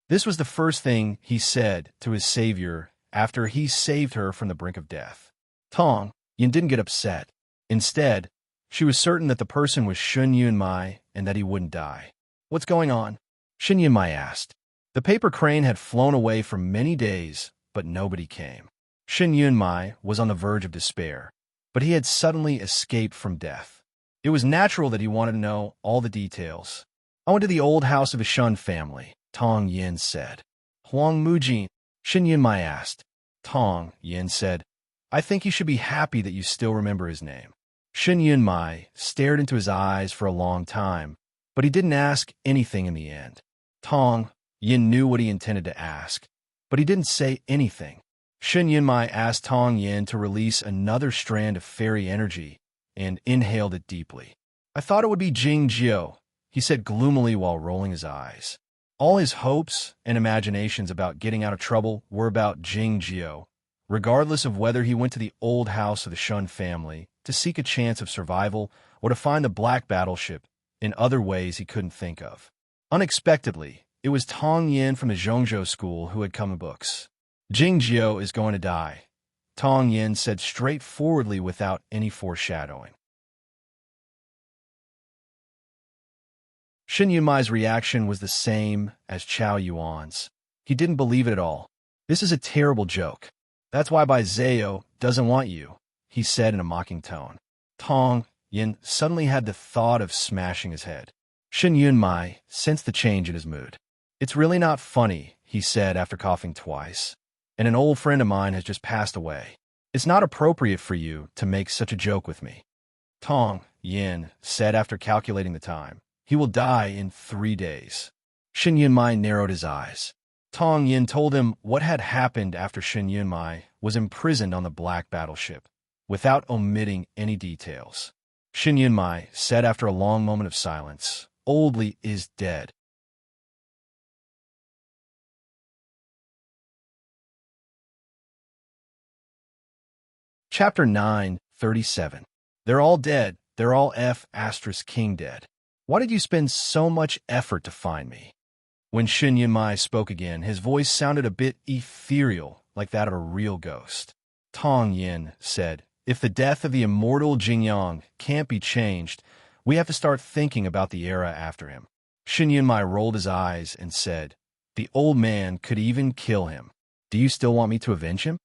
Speaker 1: This was the first thing he said to his savior after he saved her from the brink of death. Tong Yin didn't get upset. Instead, she was certain that the person was Shin Yunmai and that he wouldn't die. "What's going on?" Shin Yunmai asked. The paper crane had flown away for many days, but nobody came. Shin Yunmai was on the verge of despair, but he had suddenly escaped from death. It was natural that he wanted to know all the details. "I went to the old house of a Shun family," Tong Yin said. "Huang Mujin?" Shin Yunmai asked. Tong Yin said, "I think you should be happy that you still remember his name." Shin Yunmai stared into his eyes for a long time, but he didn't ask anything in the end. Tong Yin knew what he intended to ask, but he didn't say anything. Shin Yunmai asked Tong Yin to release another strand of fairy energy and inhaled it deeply. "I thought it would be Jing Jiao," he said gloomily while rolling his eyes. All his hopes and imaginations about getting out of trouble were about Jing Jiao, regardless of whether he went to the old house of the Shun family to seek a chance of survival or to find the black battleship in other ways he couldn't think of. Unexpectedly, it was Tong Yin from the Zhongzhou school who had come to books. "Jing Jiao is going to die," Tong Yin said straightforwardly without any foreshadowing. Shin Yunmai's reaction was the same as Chao Yuan's. He didn't believe it at all. "This is a terrible joke. That's why Bai Zhao doesn't want you," he said in a mocking tone. Tong Yin suddenly had the thought of smashing his head. Shin Yunmai sensed the change in his mood. "It's really not funny," he said after coughing twice, "and an old friend of mine has just passed away. It's not appropriate for you to make such a joke with me." Tong Yin said after calculating the time, "He will die in 3 days." Shin Yunmai narrowed his eyes. Tong Yin told him what had happened after Shin Yunmai was imprisoned on the black battleship, without omitting any details. Shin Yunmai said after a long moment of silence, "Old Li is dead." Chapter 9:37. They're all dead. They're all King dead. Why did you spend so much effort to find me? When Shin Yunmai spoke again, his voice sounded a bit ethereal, like that of a real ghost. Tong Yin said, "If the death of the immortal Jingyang can't be changed, we have to start thinking about the era after him." Shin Yunmai rolled his eyes and said, "The old man could even kill him. Do you still want me to avenge him?"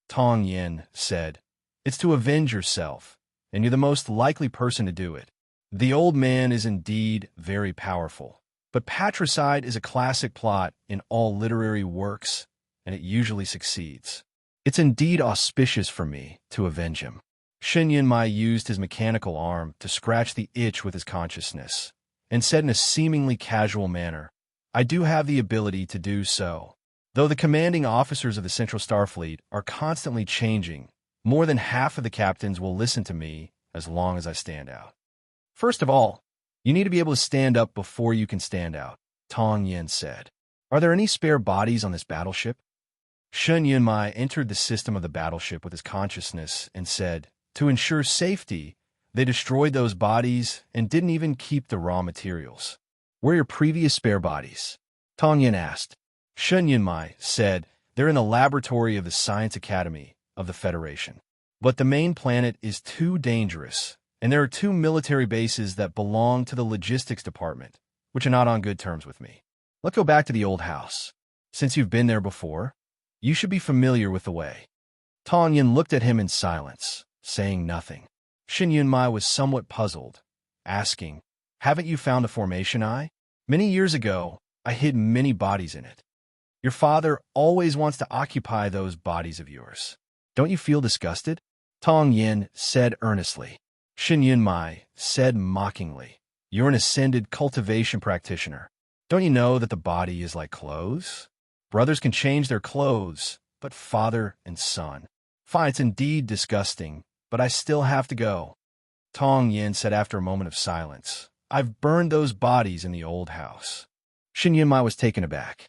Speaker 1: Tong Yin said, "It's to avenge yourself, and you're the most likely person to do it. The old man is indeed very powerful. But patricide is a classic plot in all literary works, and it usually succeeds. It's indeed auspicious for me to avenge him. Shen Yunmai used his mechanical arm to scratch the itch with his consciousness, and said in a seemingly casual manner, I do have the ability to do so. Though the commanding officers of the Central Starfleet are constantly changing, more than half of the captains will listen to me as long as I stand out. First of all, you need to be able to stand up before you can stand out, Tong Yin said. Are there any spare bodies on this battleship? Shen Yunmai entered the system of the battleship with his consciousness and said, to ensure safety, they destroyed those bodies and didn't even keep the raw materials. Where are your previous spare bodies? Tong Yin asked. Shen Yunmai said, they're in the laboratory of the Science Academy of the Federation. But the main planet is too dangerous, and there are 2 military bases that belong to the logistics department, which are not on good terms with me. Let's go back to the old house. Since you've been there before, you should be familiar with the way. Tong Yin looked at him in silence, saying nothing. Shen Yunmai was somewhat puzzled, asking, haven't you found the formation eye? Many years ago, I hid many bodies in it. Your father always wants to occupy those bodies of yours. Don't you feel disgusted? Tong Yin said earnestly. Shen Yunmai said mockingly, you're an ascended cultivation practitioner. Don't you know that the body is like clothes? Brothers can change their clothes, but father and son. Fine, it's indeed disgusting, but I still have to go. Tong Yin said after a moment of silence, I've burned those bodies in the old house. Shen Yunmai was taken aback.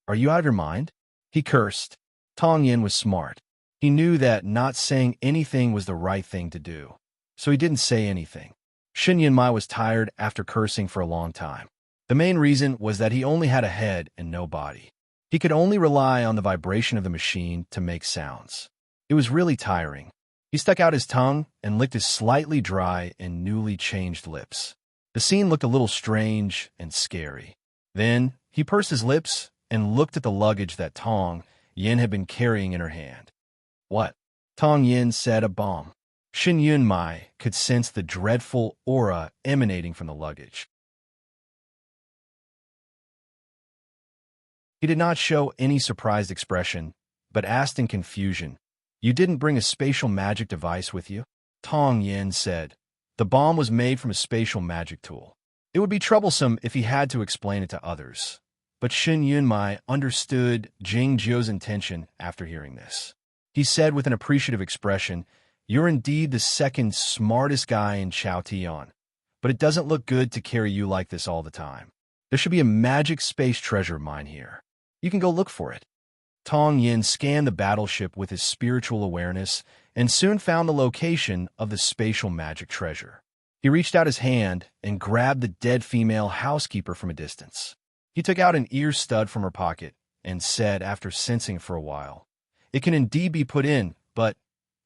Speaker 1: Are you out of your mind? He cursed. Tong Yin was smart. He knew that not saying anything was the right thing to do, so he didn't say anything. Shen Yunmai was tired after cursing for a long time. The main reason was that he only had a head and no body. He could only rely on the vibration of the machine to make sounds. It was really tiring. He stuck out his tongue and licked his slightly dry and newly changed lips. The scene looked a little strange and scary. Then he pursed his lips and looked at the luggage that Tong Yin had been carrying in her hand. What? Tong Yin said, a bomb. Shen Yunmai could sense the dreadful aura emanating from the luggage. He did not show any surprised expression, but asked in confusion, you didn't bring a spatial magic device with you? Tong Yin said, the bomb was made from a spatial magic tool. It would be troublesome if he had to explain it to others. But Shen Yunmai understood Jing Jiu's intention after hearing this. He said with an appreciative expression, you're indeed the second smartest guy in Chao Tian, but it doesn't look good to carry you like this all the time. There should be a magic space treasure mine here. You can go look for it. Tong Yin scanned the battleship with his spiritual awareness and soon found the location of the spatial magic treasure. He reached out his hand and grabbed the dead female housekeeper from a distance. He took out an ear stud from her pocket and said, after sensing for a while, it can indeed be put in, but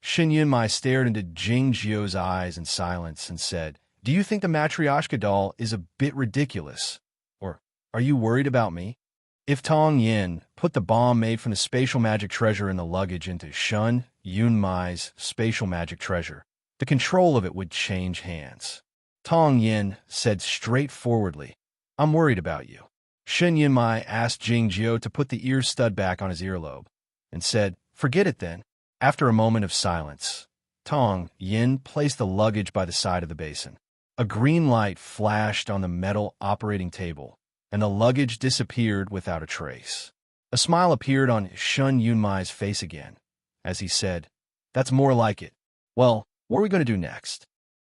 Speaker 1: Shen Yunmai stared into Jing Jiu's eyes in silence and said, do you think the Matryoshka doll is a bit ridiculous? Or are you worried about me? If Tong Yin put the bomb made from the spatial magic treasure in the luggage into Shen Yunmai's spatial magic treasure, the control of it would change hands. Tong Yin said straightforwardly, I'm worried about you. Shen Yunmai asked Jing Jiu to put the ear stud back on his earlobe and said, forget it then. After a moment of silence, Tong Yin placed the luggage by the side of the basin. A green light flashed on the metal operating table, and the luggage disappeared without a trace. A smile appeared on Shen Yunmai's face again, as he said, that's more like it. Well, what are we going to do next?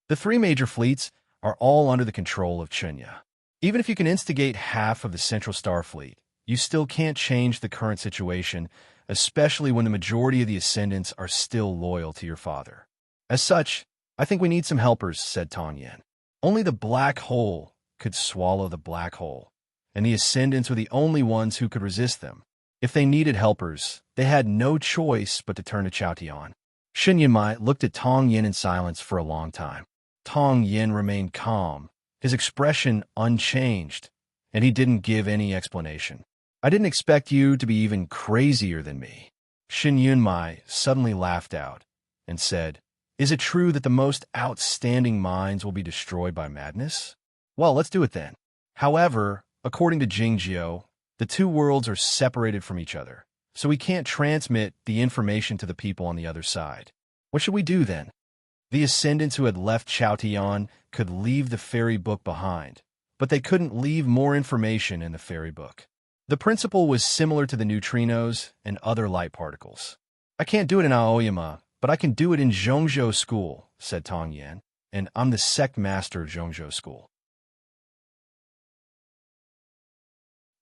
Speaker 1: The 3 major fleets are all under the control of Chunya. Even if you can instigate half of the Central Starfleet, you still can't change the current situation, especially when the majority of the Ascendants are still loyal to your father. As such, I think we need some helpers, said Tong Yin. Only the black hole could swallow the black hole, and the Ascendants were the only ones who could resist them. If they needed helpers, they had no choice but to turn to Chao Tian. Shen Yunmai looked at Tong Yin in silence for a long time. Tong Yin remained calm, his expression unchanged, and he didn't give any explanation. I didn't expect you to be even crazier than me. Shen Yunmai suddenly laughed out and said, is it true that the most outstanding minds will be destroyed by madness? Well, let's do it then. However, According to Jingjiu, the two worlds are separated from each other, so we can't transmit the information to the people on the other side. What should we do then? The ascendants who had left Chaotian could leave the fairy book behind, but they couldn't leave more information in the fairy book. The principle was similar to the neutrinos and other light particles. I can't do it in Aoyama, but I can do it in Zhongzhou School, said Tong Yan, and I'm the sect master of Zhongzhou School.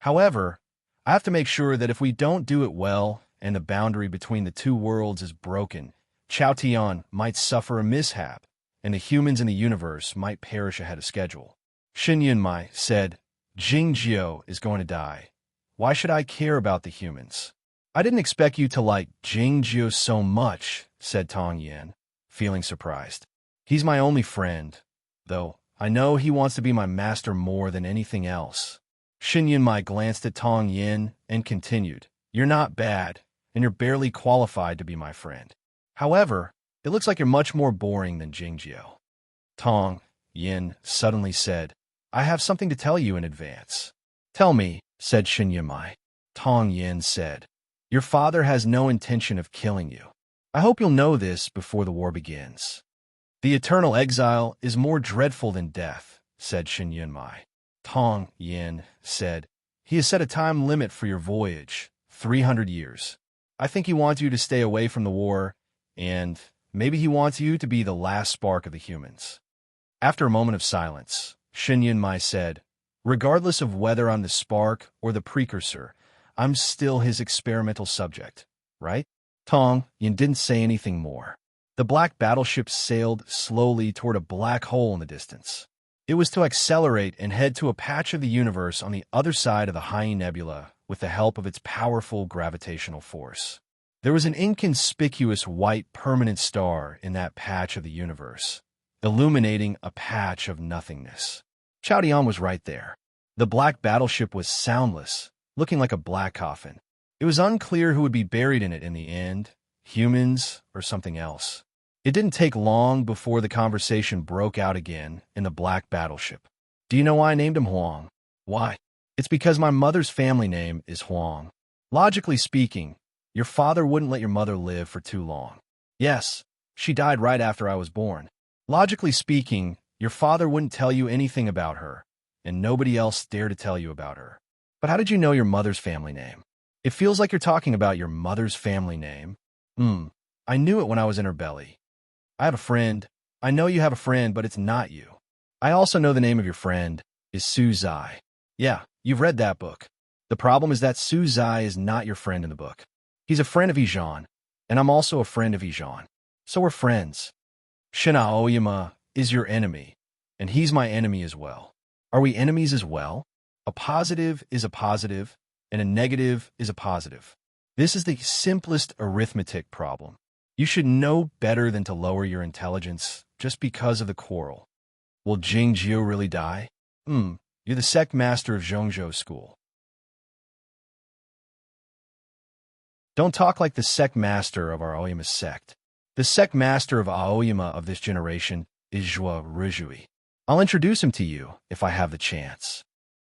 Speaker 1: However, I have to make sure that if we don't do it well and the boundary between the two worlds is broken, Chaotian might suffer a mishap, and the humans in the universe might perish ahead of schedule. Xin Yunmai said, Jingjiu is going to die. Why should I care about the humans? I didn't expect you to like Jingjiu so much, said Tong Yan, feeling surprised. He's my only friend, though I know he wants to be my master more than anything else. Xin Yunmai glanced at Tong Yin and continued, You're not bad, and you're barely qualified to be my friend. However, it looks like you're much more boring than Jingjiu. Tong Yin suddenly said, I have something to tell you in advance. Tell me, said Xin Yunmai. Tong Yin said, Your father has no intention of killing you. I hope you'll know this before the war begins. The eternal exile is more dreadful than death, said Xin Yunmai. Tong Yin said, He has set a time limit for your voyage, 300 years. I think he wants you to stay away from the war, and maybe he wants you to be the last spark of the humans. After a moment of silence, Xin Yunmai said, Regardless of whether I'm the spark or the precursor, I'm still his experimental subject, right? Tong Yin didn't say anything more. The black battleship sailed slowly toward a black hole in the distance. It was to accelerate and head to a patch of the universe on the other side of the High Nebula with the help of its powerful gravitational force. There was an inconspicuous white permanent star in that patch of the universe, illuminating a patch of nothingness. Chaotian was right there. The black battleship was soundless, looking like a black coffin. It was unclear who would be buried in it in the end, humans or something else. It didn't take long before the conversation broke out again in the black battleship. Do you know why I named him Huang? Why? It's because my mother's family name is Huang. Logically speaking, your father wouldn't let your mother live for too long. Yes, she died right after I was born. Logically speaking, your father wouldn't tell you anything about her, and nobody else dared to tell you about her. But how did you know your mother's family name? It feels like you're talking about your mother's family name. I knew it when I was in her belly. I have a friend. I know you have a friend, but it's not you. I also know the name of your friend is Su Zai. Yeah, you've read that book. The problem is that Su Zai is not your friend in the book. He's a friend of Ijan, and I'm also a friend of Ijan. So we're friends. Shin Aoyama is your enemy, and he's my enemy as well. Are we enemies as well? A positive is a positive, and a negative is a positive. This is the simplest arithmetic problem. You should know better than to lower your intelligence just because of the quarrel. Will Jingjiu really die? You're the sect master of Zhongzhou School. Don't talk like the sect master of our Aoyama sect. The sect master of Aoyama of this generation is Zhua Rizhui. I'll introduce him to you if I have the chance.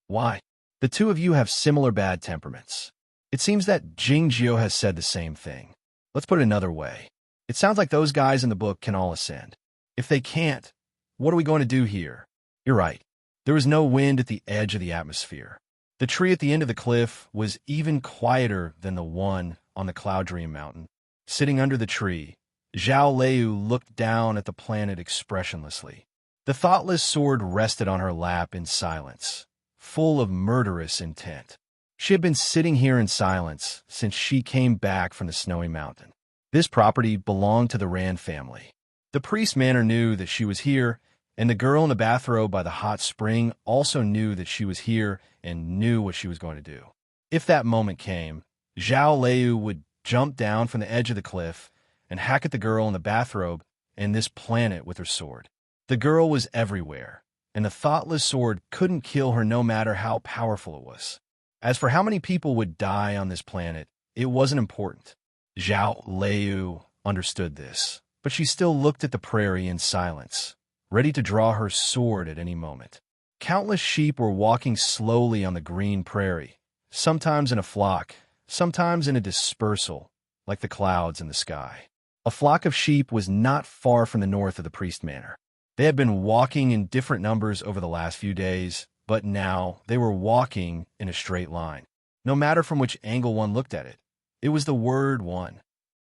Speaker 1: Why? The two of you have similar bad temperaments. It seems that Jingjiu has said the same thing. Let's put it another way. It sounds like those guys in the book can all ascend. If they can't, what are we going to do here? You're right. There was no wind at the edge of the atmosphere. The tree at the end of the cliff was even quieter than the one on the Cloud Dream Mountain. Sitting under the tree, Zhao Leu looked down at the planet expressionlessly. The thoughtless sword rested on her lap in silence, full of murderous intent. She had been sitting here in silence since she came back from the snowy mountain. This property belonged to the Rand family. The priest manor knew that she was here, and the girl in the bathrobe by the hot spring also knew that she was here and knew what she was going to do. If that moment came, Zhao Leu would jump down from the edge of the cliff and hack at the girl in the bathrobe and this planet with her sword. The girl was everywhere, and the thoughtless sword couldn't kill her no matter how powerful it was. As for how many people would die on this planet, it wasn't important. Zhao Leu understood this, but she still looked at the prairie in silence, ready to draw her sword at any moment. Countless sheep were walking slowly on the green prairie, sometimes in a flock, sometimes in a dispersal, like the clouds in the sky. A flock of sheep was not far from the north of the priest manor. They had been walking in different numbers over the last few days, but now they were walking in a straight line. No matter from which angle one looked at it, it was the word one.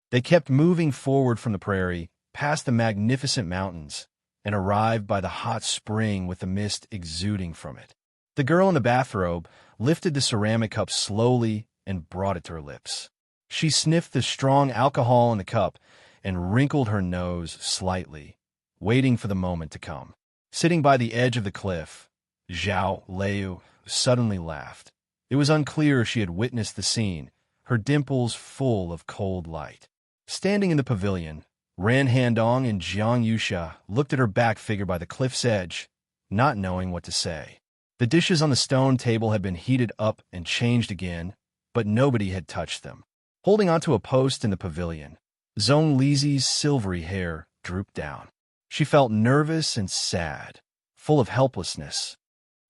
Speaker 1: They kept moving forward from the prairie, past the magnificent mountains, and arrived by the hot spring with the mist exuding from it. The girl in the bathrobe lifted the ceramic cup slowly and brought it to her lips. She sniffed the strong alcohol in the cup and wrinkled her nose slightly, waiting for the moment to come. Sitting by the edge of the cliff, Zhao Liu suddenly laughed. It was unclear if she had witnessed the scene, her dimples full of cold light. Standing in the pavilion, Ran Handong and Jiang Yusha looked at her back figure by the cliff's edge, not knowing what to say. The dishes on the stone table had been heated up and changed again, but nobody had touched them. Holding onto a post in the pavilion, Zhong Lizi's silvery hair drooped down. She felt nervous and sad, full of helplessness.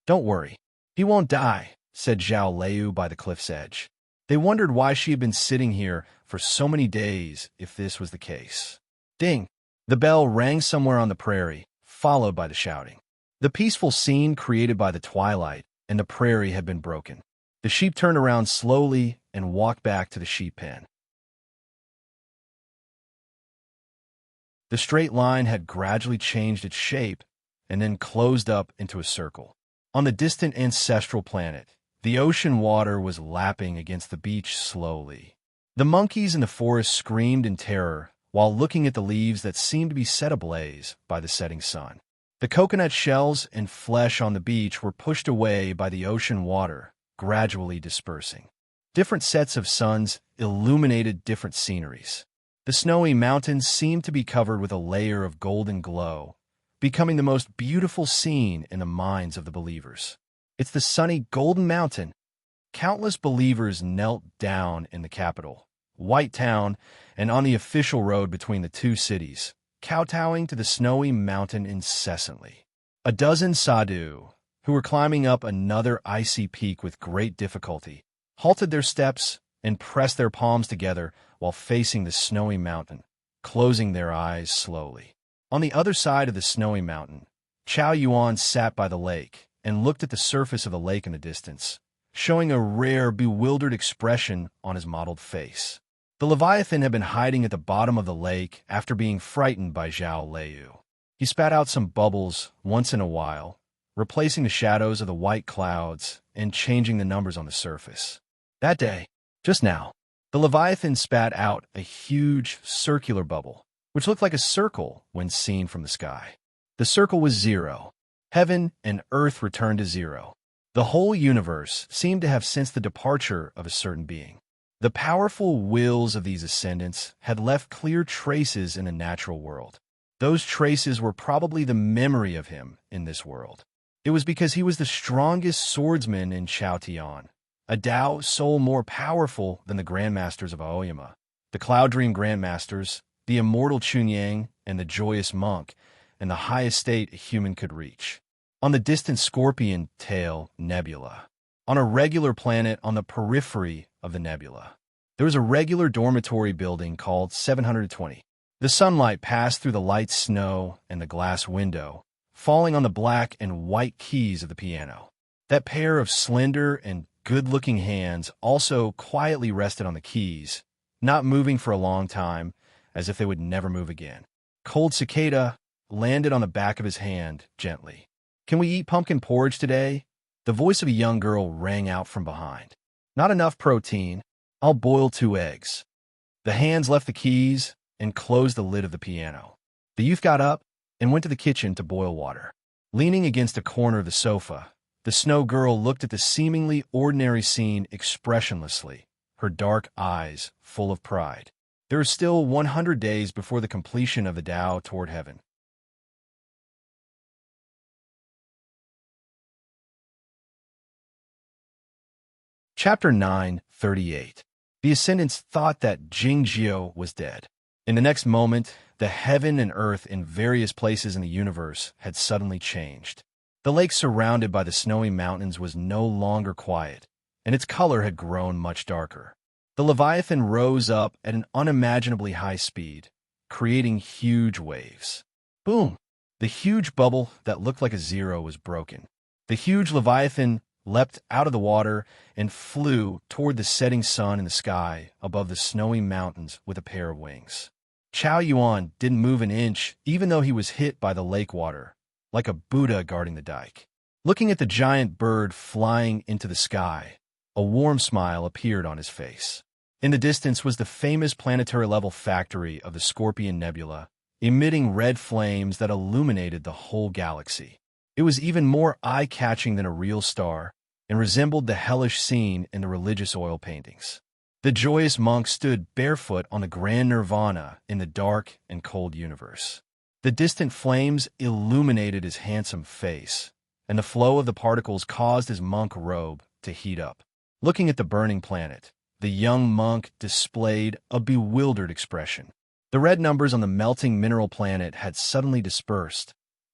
Speaker 1: "Don't worry, he won't die," said Zhao Liu by the cliff's edge. They wondered why she had been sitting here for so many days if this was the case. Ding! The bell rang somewhere on the prairie, followed by the shouting. The peaceful scene created by the twilight and the prairie had been broken. The sheep turned around slowly and walked back to the sheep pen. The straight line had gradually changed its shape and then closed up into a circle. On the distant ancestral planet, the ocean water was lapping against the beach slowly. The monkeys in the forest screamed in terror while looking at the leaves that seemed to be set ablaze by the setting sun. The coconut shells and flesh on the beach were pushed away by the ocean water, gradually dispersing. Different sets of suns illuminated different sceneries. The snowy mountains seemed to be covered with a layer of golden glow, becoming the most beautiful scene in the minds of the believers. "It's the sunny Golden Mountain." Countless believers knelt down in the capital, White Town, and on the official road between the two cities, kowtowing to the snowy mountain incessantly. A dozen sadhu, who were climbing up another icy peak with great difficulty, halted their steps and pressed their palms together while facing the snowy mountain, closing their eyes slowly. On the other side of the snowy mountain, Chow Yuan sat by the lake and looked at the surface of the lake in the distance, showing a rare, bewildered expression on his mottled face. The Leviathan had been hiding at the bottom of the lake after being frightened by Zhao Liu. He spat out some bubbles once in a while, replacing the shadows of the white clouds and changing the numbers on the surface. That day, just now, the Leviathan spat out a huge circular bubble, which looked like a circle when seen from the sky. The circle was zero. Heaven and earth returned to zero. The whole universe seemed to have sensed the departure of a certain being. The powerful wills of these ascendants had left clear traces in the natural world. Those traces were probably the memory of him in this world. It was because he was the strongest swordsman in Chaotian, a Tao soul more powerful than the Grandmasters of Aoyama, the Cloud Dream Grandmasters, the immortal Chunyang, and the Joyous Monk, and the highest state a human could reach. On the distant Scorpion Tail Nebula, on a regular planet on the periphery of the nebula, there was a regular dormitory building called 720. The sunlight passed through the light snow and the glass window, falling on the black and white keys of the piano. That pair of slender and good-looking hands also quietly rested on the keys, not moving for a long time, as if they would never move again. Cold cicada landed on the back of his hand gently. "Can we eat pumpkin porridge today?" The voice of a young girl rang out from behind. "Not enough protein. I'll boil 2 eggs." The hands left the keys and closed the lid of the piano. The youth got up and went to the kitchen to boil water. Leaning against a corner of the sofa, the snow girl looked at the seemingly ordinary scene expressionlessly, her dark eyes full of pride. There are still 100 days before the completion of the Tao toward heaven. Chapter 9:38. The Ascendants thought that Jingjiu was dead. In the next moment, the heaven and earth in various places in the universe had suddenly changed. The lake surrounded by the snowy mountains was no longer quiet, and its color had grown much darker. The Leviathan rose up at an unimaginably high speed, creating huge waves. Boom! The huge bubble that looked like a zero was broken. The huge Leviathan leapt out of the water and flew toward the setting sun in the sky above the snowy mountains with a pair of wings. Chow Yuan didn't move an inch, even though he was hit by the lake water, like a Buddha guarding the dike. Looking at the giant bird flying into the sky, a warm smile appeared on his face. In the distance was the famous planetary-level factory of the Scorpion Nebula, emitting red flames that illuminated the whole galaxy. It was even more eye-catching than a real star, and resembled the hellish scene in the religious oil paintings. The joyous monk stood barefoot on the grand nirvana in the dark and cold universe. The distant flames illuminated his handsome face, and the flow of the particles caused his monk robe to heat up. Looking at the burning planet, the young monk displayed a bewildered expression. The red numbers on the melting mineral planet had suddenly dispersed.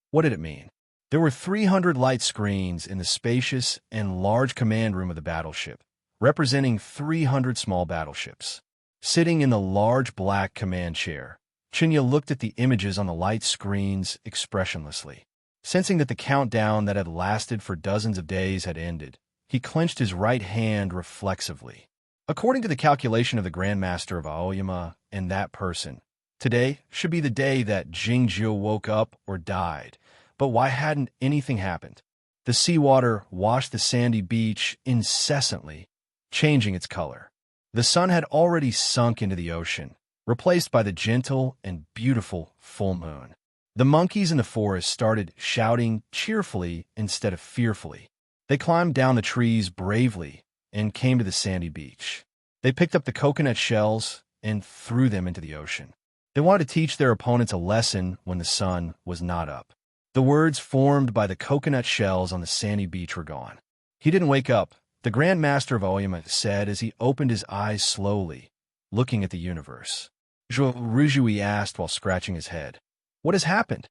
Speaker 1: What did it mean? There were 300 light screens in the spacious and large command room of the battleship, representing 300 small battleships. Sitting in the large black command chair, Chinya looked at the images on the light screens expressionlessly. Sensing that the countdown that had lasted for dozens of days had ended, he clenched his right hand reflexively. According to the calculation of the Grandmaster of Aoyama and that person, today should be the day that Jingjiu woke up or died. But why hadn't anything happened? The seawater washed the sandy beach incessantly, changing its color. The sun had already sunk into the ocean, replaced by the gentle and beautiful full moon. The monkeys in the forest started shouting cheerfully instead of fearfully. They climbed down the trees bravely and came to the sandy beach. They picked up the coconut shells and threw them into the ocean. They wanted to teach their opponents a lesson when the sun was not up. The words formed by the coconut shells on the sandy beach were gone. He didn't wake up, the Grand Master of Aoyama said as he opened his eyes slowly, looking at the universe. Zhuo Ruzhui asked while scratching his head. What has happened?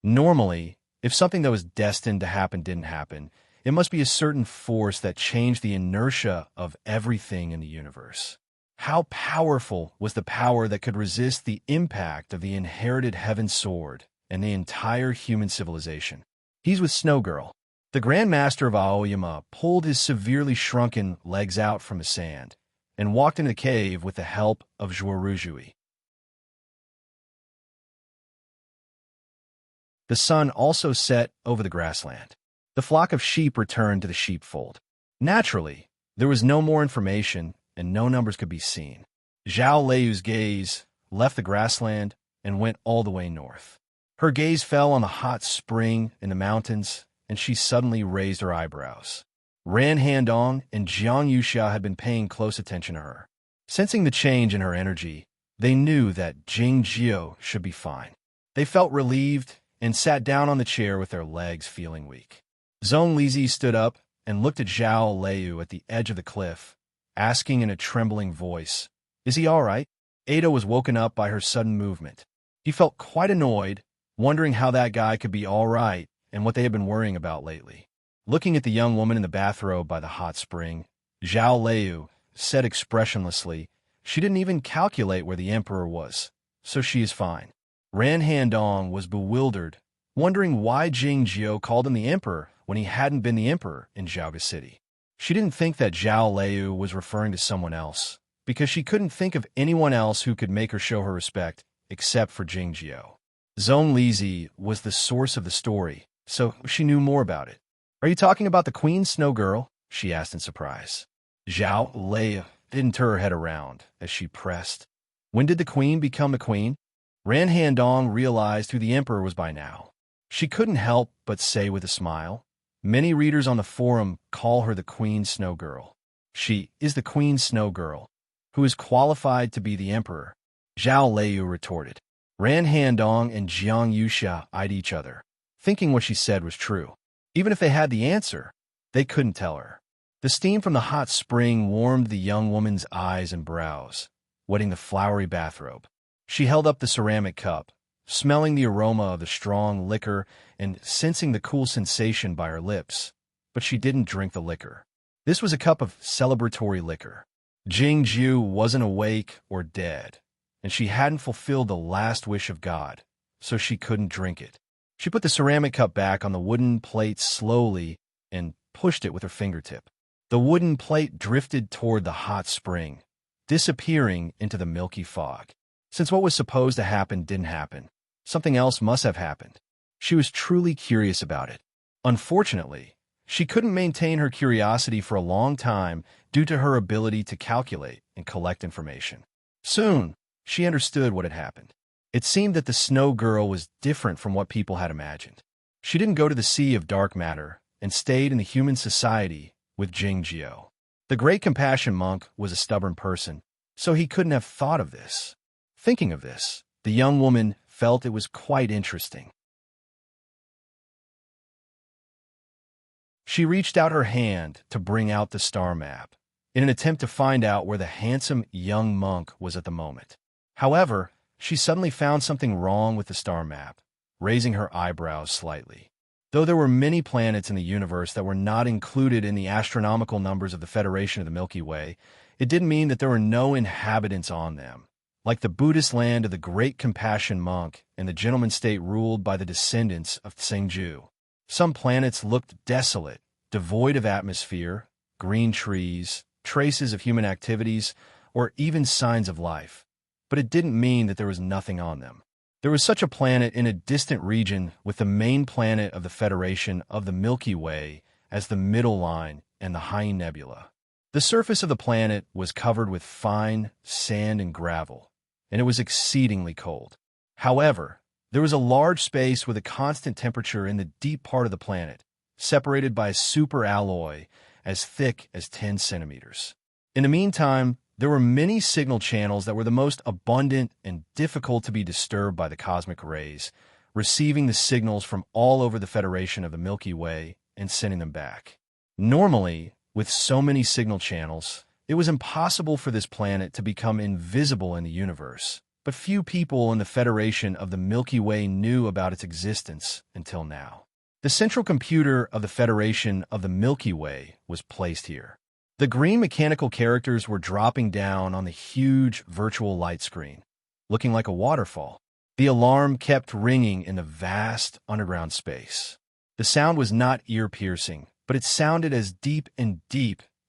Speaker 1: Normally, if something that was destined to happen didn't happen, it must be a certain force that changed the inertia of everything in the universe. How powerful was the power that could resist the impact of the inherited heaven sword and the entire human civilization? He's with Snow Girl. The Grand Master of Aoyama pulled his severely shrunken legs out from the sand and walked into the cave with the help of Zhuoruzhui. The sun also set over the grassland. The flock of sheep returned to the sheepfold. Naturally, there was no more information and no numbers could be seen. Zhao Leiyu's gaze left the grassland and went all the way north. Her gaze fell on the hot spring in the mountains, and she suddenly raised her eyebrows. Ran Handong and Jiang Yuxia had been paying close attention to her. Sensing the change in her energy, they knew that Jing Jiu should be fine. They felt relieved and sat down on the chair with their legs feeling weak. Zhong Lizi stood up and looked at Zhao Leiyu at the edge of the cliff, asking in a trembling voice, "Is he all right?" Ada was woken up by her sudden movement. He felt quite annoyed, wondering how that guy could be all right and what they had been worrying about lately. Looking at the young woman in the bathrobe by the hot spring, Zhao Leiyu said expressionlessly, "She didn't even calculate where the emperor was, so she is fine." Ran Handong was bewildered, wondering why Jing Jiu called him the emperor when he hadn't been the emperor in Zhaoga City. She didn't think that Zhao Leiyu was referring to someone else, because she couldn't think of anyone else who could make her show her respect except for Jing Jiu. Zhong Lizi was the source of the story, so she knew more about it. "Are you talking about the Queen Snow Girl?" she asked in surprise. Zhao Leiyu didn't turn her head around as she pressed. When did the Queen become a queen? Ran Handong realized who the emperor was by now. She couldn't help but say with a smile, "Many readers on the forum call her the Queen Snow Girl. She is the Queen Snow Girl, who is qualified to be the emperor," Zhao Leiyu retorted. Ran Handong and Jiang Yuxia eyed each other, thinking what she said was true. Even if they had the answer, they couldn't tell her. The steam from the hot spring warmed the young woman's eyes and brows, wetting the flowery bathrobe. She held up the ceramic cup, smelling the aroma of the strong liquor and sensing the cool sensation by her lips. But she didn't drink the liquor. This was a cup of celebratory liquor. Jingju wasn't awake or dead, and she hadn't fulfilled the last wish of God, so she couldn't drink it. She put the ceramic cup back on the wooden plate slowly and pushed it with her fingertip. The wooden plate drifted toward the hot spring, disappearing into the milky fog. Since what was supposed to happen didn't happen, something else must have happened. She was truly curious about it. Unfortunately, she couldn't maintain her curiosity for a long time due to her ability to calculate and collect information. Soon, she understood what had happened. It seemed that the snow girl was different from what people had imagined. She didn't go to the sea of dark matter and stayed in the human society with Jingjiu. The great compassion monk was a stubborn person, so he couldn't have thought of this. Thinking of this, the young woman felt it was quite interesting. She reached out her hand to bring out the star map, in an attempt to find out where the handsome young monk was at the moment. However, she suddenly found something wrong with the star map, raising her eyebrows slightly. Though there were many planets in the universe that were not included in the astronomical numbers of the Federation of the Milky Way, it didn't mean that there were no inhabitants on them. Like the Buddhist land of the Great Compassion Monk and the Gentleman State ruled by the descendants of Tsingju. Some planets looked desolate, devoid of atmosphere, green trees, traces of human activities, or even signs of life. But it didn't mean that there was nothing on them. There was such a planet in a distant region with the main planet of the Federation of the Milky Way as the middle line and the High Nebula. The surface of the planet was covered with fine sand and gravel, and it was exceedingly cold. However, there was a large space with a constant temperature in the deep part of the planet, separated by a superalloy as thick as 10 centimeters. In the meantime, there were many signal channels that were the most abundant and difficult to be disturbed by the cosmic rays, receiving the signals from all over the Federation of the Milky Way and sending them back. Normally, with so many signal channels, it was impossible for this planet to become invisible in the universe, but few people in the Federation of the Milky Way knew about its existence until now. The central computer of the Federation of the Milky Way was placed here. The green mechanical characters were dropping down on the huge virtual light screen, looking like a waterfall. The alarm kept ringing in the vast underground space. The sound was not ear-piercing, but it sounded as deep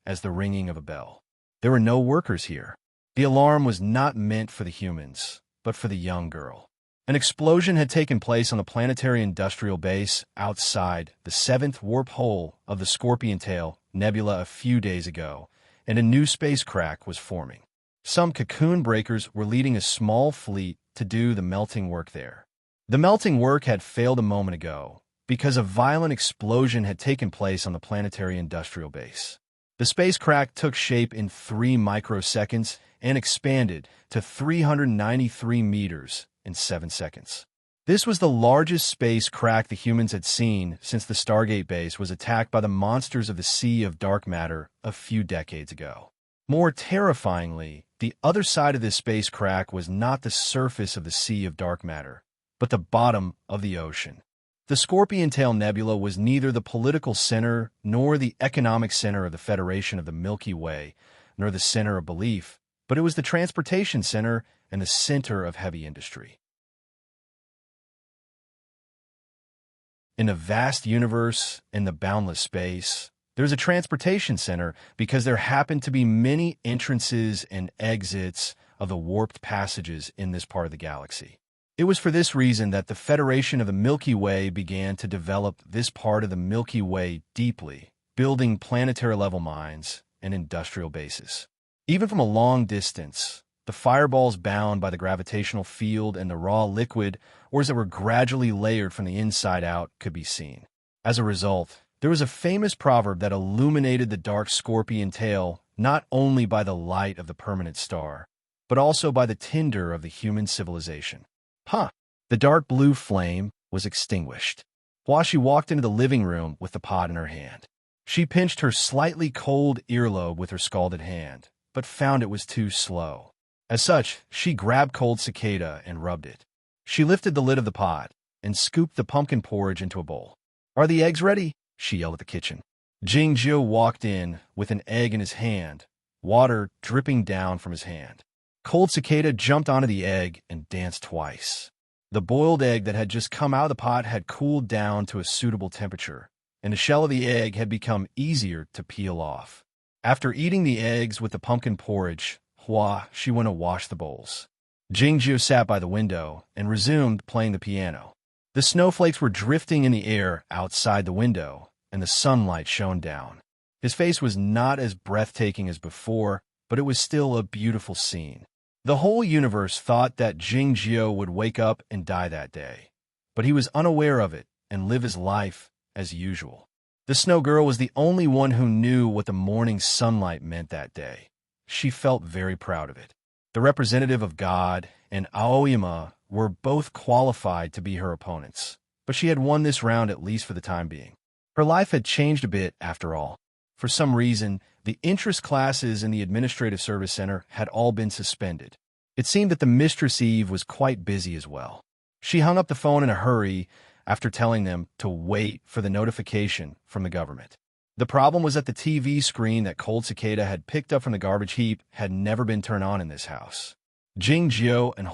Speaker 1: as the ringing of a bell. There were no workers here. The alarm was not meant for the humans, but for the young girl. An explosion had taken place on the planetary industrial base outside the 7th warp hole of the Scorpion Tail Nebula a few days ago, and a new space crack was forming. Some cocoon breakers were leading a small fleet to do the melting work there. The melting work had failed a moment ago because a violent explosion had taken place on the planetary industrial base. The space crack took shape in 3 microseconds and expanded to 393 meters in 7 seconds. This was the largest space crack the humans had seen since the Stargate base was attacked by the monsters of the Sea of Dark Matter a few decades ago. More terrifyingly, the other side of this space crack was not the surface of the Sea of Dark Matter, but the bottom of the ocean. The Scorpion Tail Nebula was neither the political center nor the economic center of the Federation of the Milky Way, nor the center of belief, but it was the transportation center and the center of heavy industry. In a vast universe, in the boundless space, there's a transportation center because there happen to be many entrances and exits of the warped passages in this part of the galaxy. It was for this reason that the Federation of the Milky Way began to develop this part of the Milky Way deeply, building planetary-level mines and industrial bases. Even from a long distance, the fireballs bound by the gravitational field and the raw liquid, ores that were gradually layered from the inside out, could be seen. As a result, there was a famous proverb that illuminated the dark scorpion tail not only by the light of the permanent star, but also by the tinder of the human civilization. The dark blue flame was extinguished. While she walked into the living room with the pot in her hand, she pinched her slightly cold earlobe with her scalded hand, but found it was too slow. As such, she grabbed cold cicada and rubbed it. She lifted the lid of the pot and scooped the pumpkin porridge into a bowl. "Are the eggs ready?" she yelled at the kitchen. Jingjiu walked in with an egg in his hand, water dripping down from his hand. Cold Cicada jumped onto the egg and danced twice. The boiled egg that had just come out of the pot had cooled down to a suitable temperature, and the shell of the egg had become easier to peel off. After eating the eggs with the pumpkin porridge, she went to wash the bowls. Jingjiu sat by the window and resumed playing the piano. The snowflakes were drifting in the air outside the window, and the sunlight shone down. His face was not as breathtaking as before, but it was still a beautiful scene. The whole universe thought that Jingjiu would wake up and die that day, but he was unaware of it and live his life as usual. The Snow Girl was the only one who knew what the morning sunlight meant that day. She felt very proud of it. The representative of God and Aoyama were both qualified to be her opponents, but she had won this round at least for the time being. Her life had changed a bit after all. For some reason, the interest classes in the Administrative Service Center had all been suspended. It seemed that the Mistress Eve was quite busy as well. She hung up the phone in a hurry after telling them to wait for the notification from the government. The problem was that the TV screen that Cold Cicada had picked up from the garbage heap had never been turned on in this house. Jingjiu and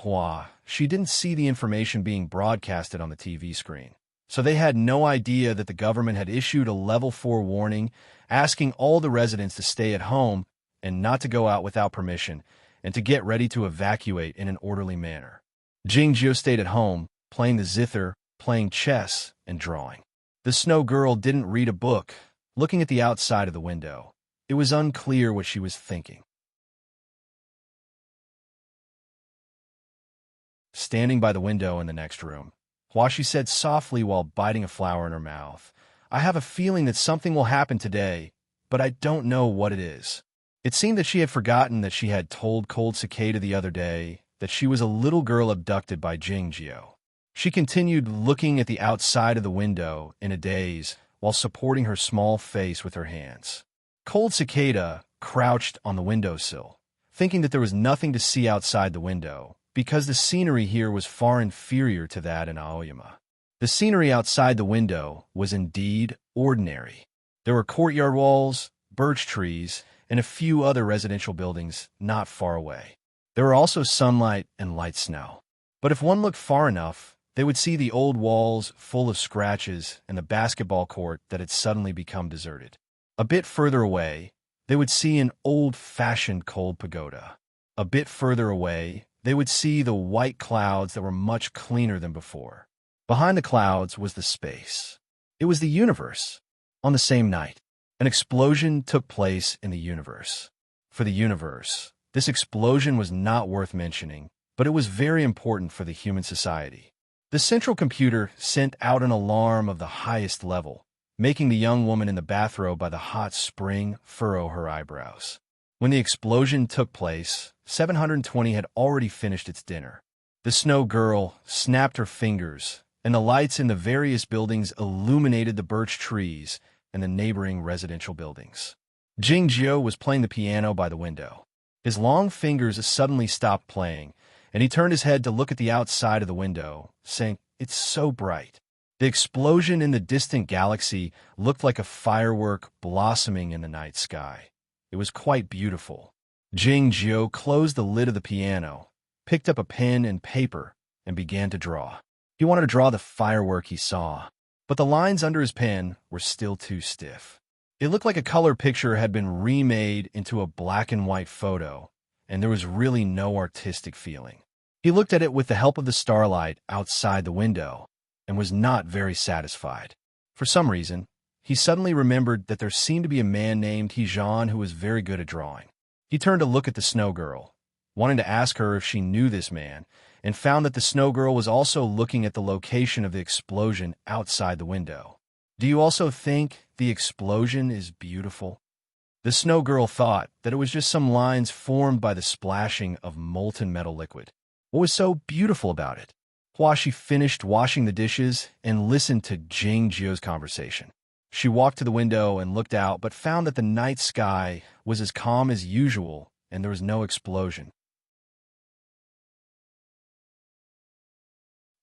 Speaker 1: she didn't see the information being broadcasted on the TV screen, so they had no idea that the government had issued a level 4 warning asking all the residents to stay at home and not to go out without permission, and to get ready to evacuate in an orderly manner. Jingjiu stayed at home, playing the zither, playing chess, and drawing. The Snow Girl didn't read a book, looking at the outside of the window. It was unclear what she was thinking. Standing by the window in the next room, she said softly while biting a flower in her mouth, "I have a feeling that something will happen today, but I don't know what it is." It seemed that she had forgotten that she had told Cold Cicada the other day that she was a little girl abducted by Jingjiu. She continued looking at the outside of the window in a daze while supporting her small face with her hands. Cold Cicada crouched on the windowsill, thinking that there was nothing to see outside the window, because the scenery here was far inferior to that in Aoyama. The scenery outside the window was indeed ordinary. There were courtyard walls, birch trees, and a few other residential buildings not far away. There were also sunlight and light snow. But if one looked far enough, they would see the old walls full of scratches and the basketball court that had suddenly become deserted. A bit further away, they would see an old-fashioned cold pagoda. A bit further away, they would see the white clouds that were much cleaner than before. Behind the clouds was the space. It was the universe. On the same night, an explosion took place in the universe. For the universe, this explosion was not worth mentioning, but it was very important for the human society. The central computer sent out an alarm of the highest level, making the young woman in the bathrobe by the hot spring furrow her eyebrows. When the explosion took place, 720 had already finished its dinner. The Snow Girl snapped her fingers, and the lights in the various buildings illuminated the birch trees and the neighboring residential buildings. Jingjiu was playing the piano by the window. His long fingers suddenly stopped playing, and he turned his head to look at the outside of the window, saying, "It's so bright." The explosion in the distant galaxy looked like a firework blossoming in the night sky. It was quite beautiful. Jingjiu closed the lid of the piano, picked up a pen and paper, and began to draw. He wanted to draw the firework he saw, but the lines under his pen were still too stiff. It looked like a color picture had been remade into a black and white photo, and there was really no artistic feeling. He looked at it with the help of the starlight outside the window and was not very satisfied. For some reason, he suddenly remembered that there seemed to be a man named Hejan who was very good at drawing. He turned to look at the Snow Girl, wanting to ask her if she knew this man, and found that the Snow Girl was also looking at the location of the explosion outside the window. "Do you also think the explosion is beautiful?" The Snow Girl thought that it was just some lines formed by the splashing of molten metal liquid. What was so beautiful about it? She finished washing the dishes and listened to Jingjiu's conversation. She walked to the window and looked out, but found that the night sky was as calm as usual and there was no explosion.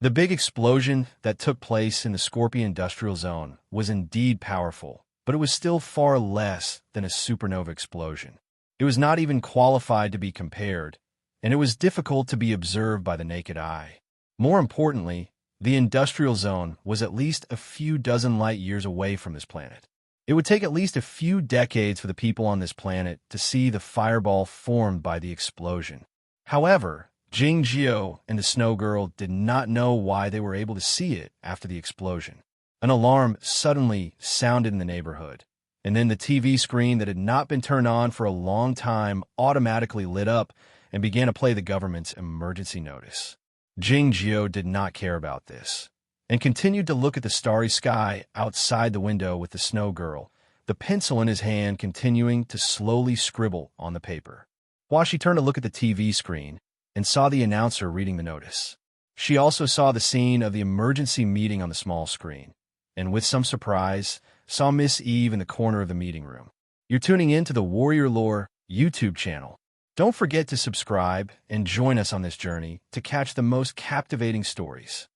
Speaker 1: The big explosion that took place in the Scorpion industrial zone was indeed powerful, but it was still far less than a supernova explosion. It was not even qualified to be compared, and it was difficult to be observed by the naked eye. More importantly, the industrial zone was at least a few dozen light years away from this planet. It would take at least a few decades for the people on this planet to see the fireball formed by the explosion. However, Jing Jiao and the Snow Girl did not know why they were able to see it after the explosion. An alarm suddenly sounded in the neighborhood, and then the TV screen that had not been turned on for a long time automatically lit up and began to play the government's emergency notice. Jing Jiao did not care about this, and continued to look at the starry sky outside the window with the Snow Girl, the pencil in his hand continuing to slowly scribble on the paper. While she turned to look at the TV screen and saw the announcer reading the notice, she also saw the scene of the emergency meeting on the small screen, and with some surprise, saw Miss Eve in the corner of the meeting room. You're tuning in to the Warrior Lore YouTube channel. Don't forget to subscribe and join us on this journey to catch the most captivating stories.